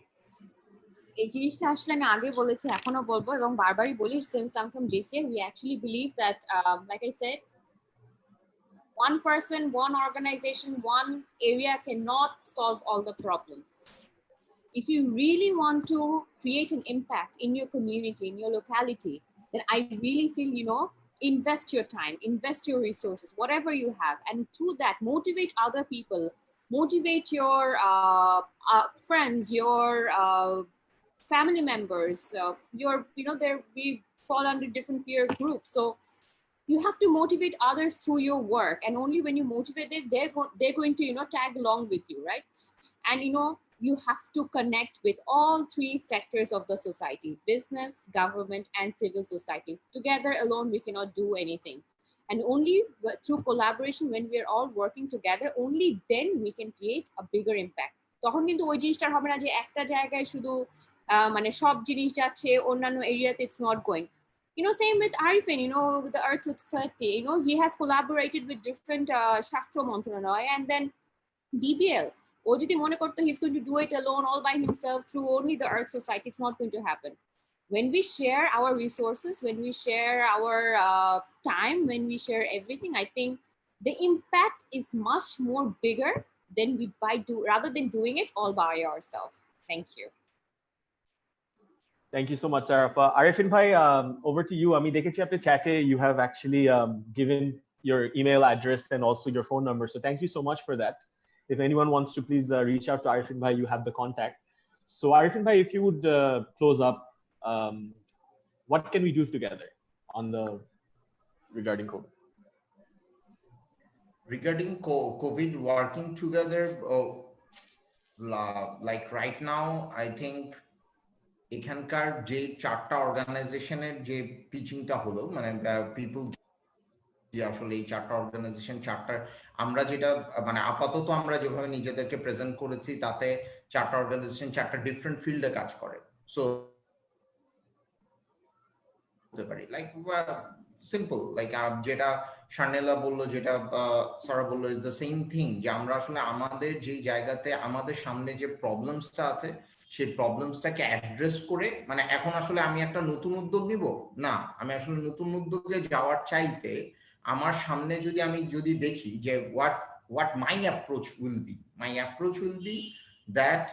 এই জিনিসটা আসলে আমি আগে বলেছি, এখনো বলবো এবং বারবারই বলি, since I'm from JCI, we actually believe that, like I said, one person, one organization, one area cannot solve all the problems. If you really want to create an impact in your community, in your locality, then I really feel, invest your time, invest your resources, whatever you have, and through that motivate other people, motivate your friends, your family members, we fall under different peer groups. So you have to motivate others through your work, and only when you motivate them, they're going to tag along with you, right? And you have to connect with all three sectors of the society: business, government, and civil society. Together alone, we cannot do anything. And only through collaboration, when we're all working together, only then we can create a bigger impact. তখন কিন্তু ওই জিনিসটা হবে না যে একটা জায়গায় শুধু মানে সব জিনিস যাচ্ছে, অন্যান্য এরিয়াতে it's not going. Same with Arefeen, the Earth Society, he has collaborated with different Shastro Mantranalaya, and then DBL, ও যদি মনে করতো he's going to do it alone all by himself through only the Earth Society, it's not going to happen. When we share our resources, when we share our time, when we share everything, I think the impact is much more bigger than rather than doing it all by ourselves. Thank you.
Thank you so much, Sarapa. Arefeen bhai, over to you. Ami dekhechi apni chat you have actually given your email address and also your phone number. So thank you so much for that. If anyone wants to, please reach out to Arefeen bhai. You have the contact. So Arefeen bhai, if you would close up, what can we do together on regarding COVID?
Regarding COVID, working together, like right now, I think এখানকার যে 4টা অর্গানাইজেশনের যে পিচিংটা হলো, মানে people যে আসলে এই 4টা অর্গানাইজেশন, 4টা আমরা যেটা মানে আপাতত আমরা যেভাবে নিজেদেরকে প্রেজেন্ট করেছি, তাতে 4টা অর্গানাইজেশন 4টা ডিফারেন্ট ফিল্ডে কাজ করে। সো হতে পারি লাইক সিম্পল, লাইক যেটা শার্নিলা বললো, যেটা সারা বললো, ইজ দ্য সেম থিং, যে আমরা আসলে আমাদের যে জায়গাতে আমাদের সামনে যে প্রবলেমসটা আছে, সেই প্রবলেমসটাকে অ্যাড্রেস করে, মানে এখন আসলে আমি একটা নতুন উদ্যোগ নিব না, আমি আসলে নতুন উদ্যোগে যাওয়ার চাইতে আমার সামনে যদি দেখি যে what my approach will be that,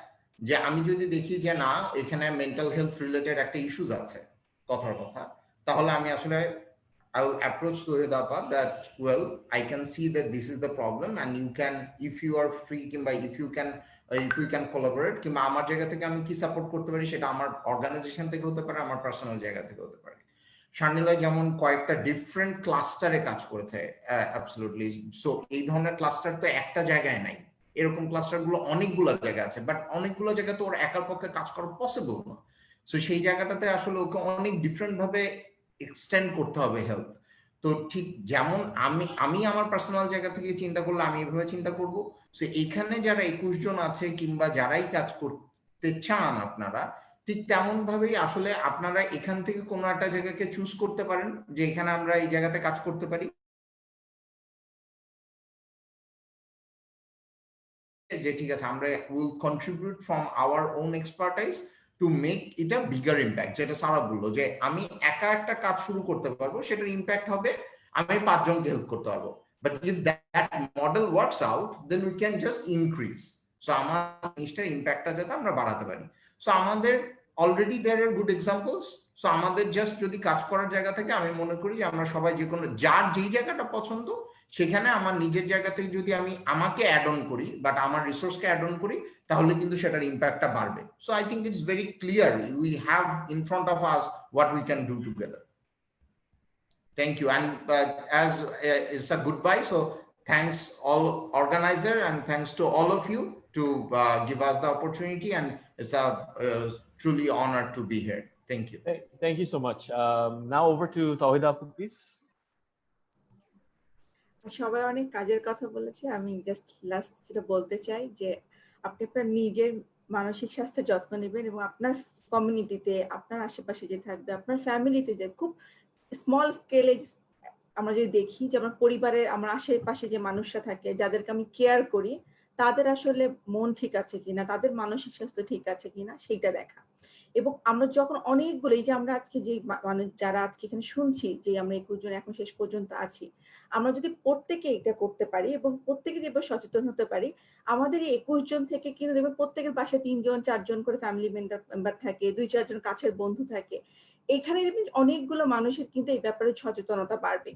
যে আমি যদি দেখি যে না এখানে মেন্টাল হেলথ রিলেটেড একটা ইস্যুস আছে কথার কথা, তাহলে আমি আসলে I will approach Tawhida that, well, I can see that this is the problem, and you can, if you are free, if we can collaborate, কিংবা আমার জায়গা থেকে আমি কি সাপোর্ট করতে পারি, সেটা আমার অর্গানাইজেশন থেকে হতে পারে, আমার পার্সোনাল জায়গা থেকে হতে পারে। শার্নিলা যেমন কয়েকটা ডিফারেন্ট ক্লাস্টারে কাজ করেছে, অ্যাবসলিউটলি। সো এই ধরনের ক্লাস্টার তো একটা জায়গায় নাই, এরকম ক্লাস্টারগুলো অনেকগুলো জায়গা আছে, বাট অনেকগুলো জায়গা তো ওর একার পক্ষে কাজ করা পসিবল না। সো সেই জায়গাটাতে আসলে ওকে অনেক ডিফারেন্ট ভাবে এক্সটেন্ড করতে হবে হেল্প। তো ঠিক যেমন আমি আমার পার্সোনাল জায়গা থেকে চিন্তা করলে আমি এইভাবে চিন্তা করব। সো এখানে যারা 21 জন আছে কিংবা যারাই কাজ করতে চান আপনারা, ঠিক তেমন ভাবেই আসলে আপনারা এখান থেকে কোনো একটা জায়গাকে চুজ করতে পারেন, যে এখানে আমরা এই জায়গাতে কাজ করতে পারি, যে ঠিক আছে আমরা will contribute from our own expertise to make it a bigger impact. যেটা সারা বললো যে আমি একা একটা কাজ শুরু করতে পারবো, সেটার ইম্প্যাক্ট হবে আমি 5 জনকে হেল্প করতে পারবো, but if that model works out then we can just increase. So আমার জিনিসটার ইম্প্যাক্টটা যাতে আমরা বাড়াতে পারি। সো আমাদের already there are good examples. So আমাদের জাস্ট যদি কাজ করার জায়গা থেকে আমি মনে করি যে আমরা সবাই যে কোনো যার যেই জায়গাটা পছন্দ, সেখানে আমার নিজের জায়গা থেকে যদি আমি আমাকে অ্যাড অন করি, বাট আমার রিসোর্সকে অ্যাড অন করি, তাহলে কিন্তু সেটার ইম্প্যাক্টটা বাড়বে। So I think it's very clear, we have in front of us what we can do together. Thank you, and as it's a goodbye, so thanks all organizer, and thanks to all of you to give us the opportunity, and it's a truly honor to be here. Thank you.
Thank you so much. Now over to Tawhida, please.
সবাই অনেক কাজের কথা বলেছে, আমি just last যেটা বলতে চাই যে আপনি আপনার নিজের মানসিক স্বাস্থ্যের যত্ন নেবেন, এবং আপনার কমিউনিটিতে, আপনার আশেপাশে যে থাকবে, আপনার ফ্যামিলিতে যে খুব স্মল স্কেলে আমরা যদি দেখি যে আমার পরিবারের, আমার আশেপাশে যে মানুষরা থাকে, যাদেরকে আমি কেয়ার করি, তাদের আসলে মন ঠিক আছে কিনা, তাদের মানসিক স্বাস্থ্য ঠিক আছে কিনা, সেইটা দেখা। এবং আমরা যখন অনেকগুলো, এই যে আমরা আজকে যে মানুষ যারা আজকে এখানে শুনছি, যে আমরা 21 জন এখন শেষ পর্যন্ত আছি, আমরা যদি প্রত্যেকে এটা করতে পারি এবং প্রত্যেকে যেভাবে সচেতন হতে পারি, আমাদের এই 21 জন থেকে কিন্তু দেখবেন প্রত্যেকের বাসায় 3 জন 4 জন করে ফ্যামিলি মেম্বার থাকে, 2-4 জন কাছের বন্ধু থাকে। এখানে দেখবেন অনেকগুলো মানুষের কিন্তু এই ব্যাপারে সচেতনতা বাড়বে।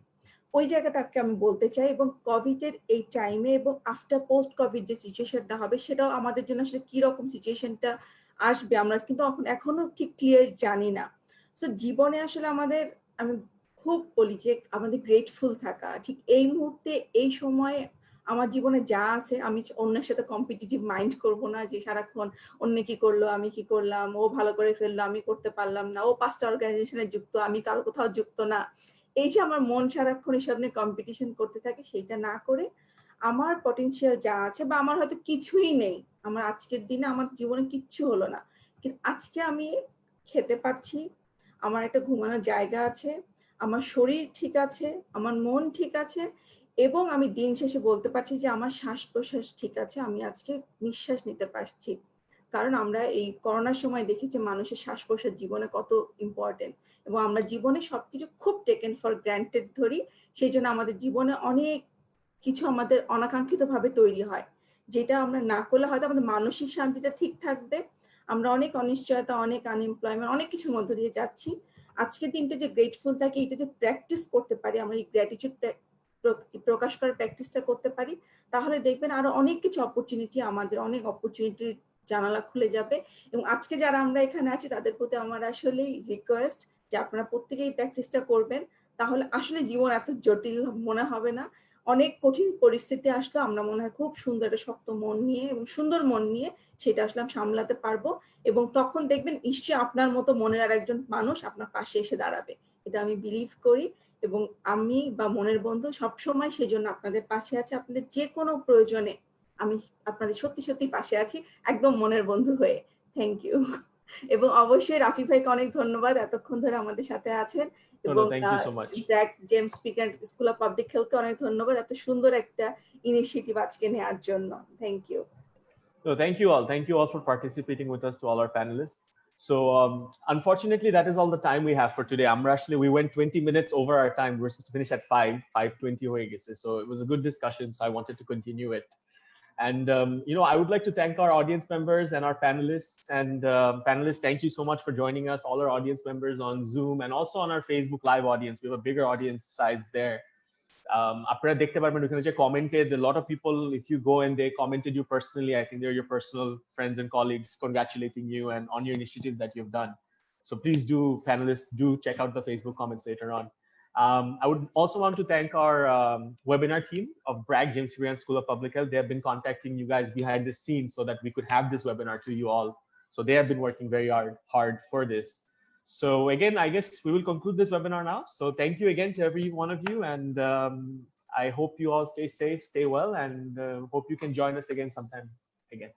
ওই জায়গাটাকে আমি বলতে চাই। এবং কোভিডের এই টাইমে এবং আফটার পোস্ট কোভিড যে সিচুয়েশনটা হবে, সেটাও আমাদের জন্য আসলে কি রকম সিচুয়েশনটা আসবে আমরা কিন্তু এখনো ঠিক ক্লিয়ার জানি না। সো জীবনে আসলে আমাদের, আমি খুব বলি যে আমাদের গ্রেটফুল থাকা। ঠিক এই মুহূর্তে, এই সময় আমার জীবনে যা আছে, আমি অন্যের সাথে কম্পিটিটিভ মাইন্ড করব না, যে সারাক্ষণ অন্য কি করলো, আমি কি করলাম, ও ভালো করে ফেললো, আমি করতে পারলাম না, ও 5টা অর্গানাইজেশনে যুক্ত, আমি কারো কোথাও যুক্ত না। এই যে আমার মন সারাক্ষণ এসব নিয়ে কম্পিটিশন করতে থাকে, সেইটা না করে আমার পটেনশিয়াল যা আছে বা আমার হয়তো কিছুই নেই, আমার আজকের দিনে আমার জীবনে কিচ্ছু হলো না, কিন্তু আজকে আমি খেতে পারছি, আমার একটা ঘুমানোর জায়গা আছে, আমার শরীর ঠিক আছে, আমার মন ঠিক আছে, এবং আমি দিন শেষে বলতে পারছি যে আমার শ্বাস প্রশ্বাস ঠিক আছে, আমি আজকে নিঃশ্বাস নিতে পারছি। কারণ আমরা এই করোনার সময় দেখেছি মানুষের শ্বাস প্রশ্বাস জীবনে কত ইম্পর্টেন্ট, এবং আমরা জীবনে সবকিছু খুব টেকেন ফর গ্র্যান্টেড ধরি, সেই জন্য আমাদের জীবনে অনেক কিছু আমাদের অনাকাঙ্ক্ষিত ভাবে তৈরি হয়, যেটা আমরা না করলে হয়তো আমাদের মানসিক শান্তিটা ঠিক থাকবে। আমরা অনেক অনিশ্চয়তা, অনেক আনএমপ্লয়মেন্ট, অনেক কিছুর মধ্য দিয়ে যাচ্ছি। আজকের দিনটা যে গ্রেটফুল থাকে, এটা যে প্র্যাকটিস করতে পারি, আমরা এই গ্র্যাটিটিউড প্রকাশ করার প্র্যাকটিসটা করতে পারি, তাহলে দেখবেন আরো অনেক কিছু অপরচুনিটি, আমাদের অনেক অপরচুনিটির জানালা খুলে যাবে। এবং আজকে যারা আমরা এখানে আছি তাদের প্রতি আমার আসলেই রিকোয়েস্ট যে আপনারা প্রত্যেকেই প্র্যাকটিসটা করবেন, তাহলে আসলে জীবন এত জটিল মনে হবে না। অনেক কঠিন পরিস্থিতি আসলো আমরা মনে হয় খুব সুন্দর একটা শক্ত মন নিয়ে এবং সুন্দর মন নিয়ে সেটা আসলে সামলাতে পারবো, এবং তখন দেখবেন নিশ্চয়ই আপনার মতো মনের আর একজন মানুষ আপনার পাশে এসে দাঁড়াবে, এটা আমি বিলিভ করি। এবং আমি বা মনের বন্ধু সবসময় সেই জন্য আপনাদের পাশে আছে, আপনাদের যে কোনো প্রয়োজনে আমি আপনাদের সত্যি সত্যি পাশে আছি, একদম মনের বন্ধু হয়ে। Thank you. এবং অবশ্যই রাফি ভাইকে অনেক ধন্যবাদ এতক্ষণ ধরে আমাদের সাথে আছেন, এবং James speaker school of public হেলথকে অনেক ধন্যবাদ এত সুন্দর একটা ইনিশিয়েটিভ আজকে নেওয়ার জন্য। Thank you.
So thank you all. Thank you all for participating with us, to all our panelists. So unfortunately, that is all the time we have for today. We went 20 minutes over our time. We were supposed to finish at 5:20 হয়ে গেছে. So it was a good discussion. So I wanted to continue it. And I would like to thank our audience members and our panelists. And panelists, thank you so much for joining us. All our audience members on Zoom and also on our Facebook Live audience. We have a bigger audience size there. আপনারা দেখতে পারবেন ওখানে যে commented, a lot of people, if you go and they commented you personally, I think they're your personal friends and colleagues congratulating you and on your initiatives that you've done. So please do, panelists, do check out the Facebook comments later on. I would also want to thank our webinar team of Bragg James Freeman School of Public Health. They have been contacting you guys behind the scenes so that we could have this webinar to you all. So they have been working very hard for this. So again, I guess we will conclude this webinar now. So thank you again to every one of you. And I hope you all stay safe, stay well, and hope you can join us again sometime again.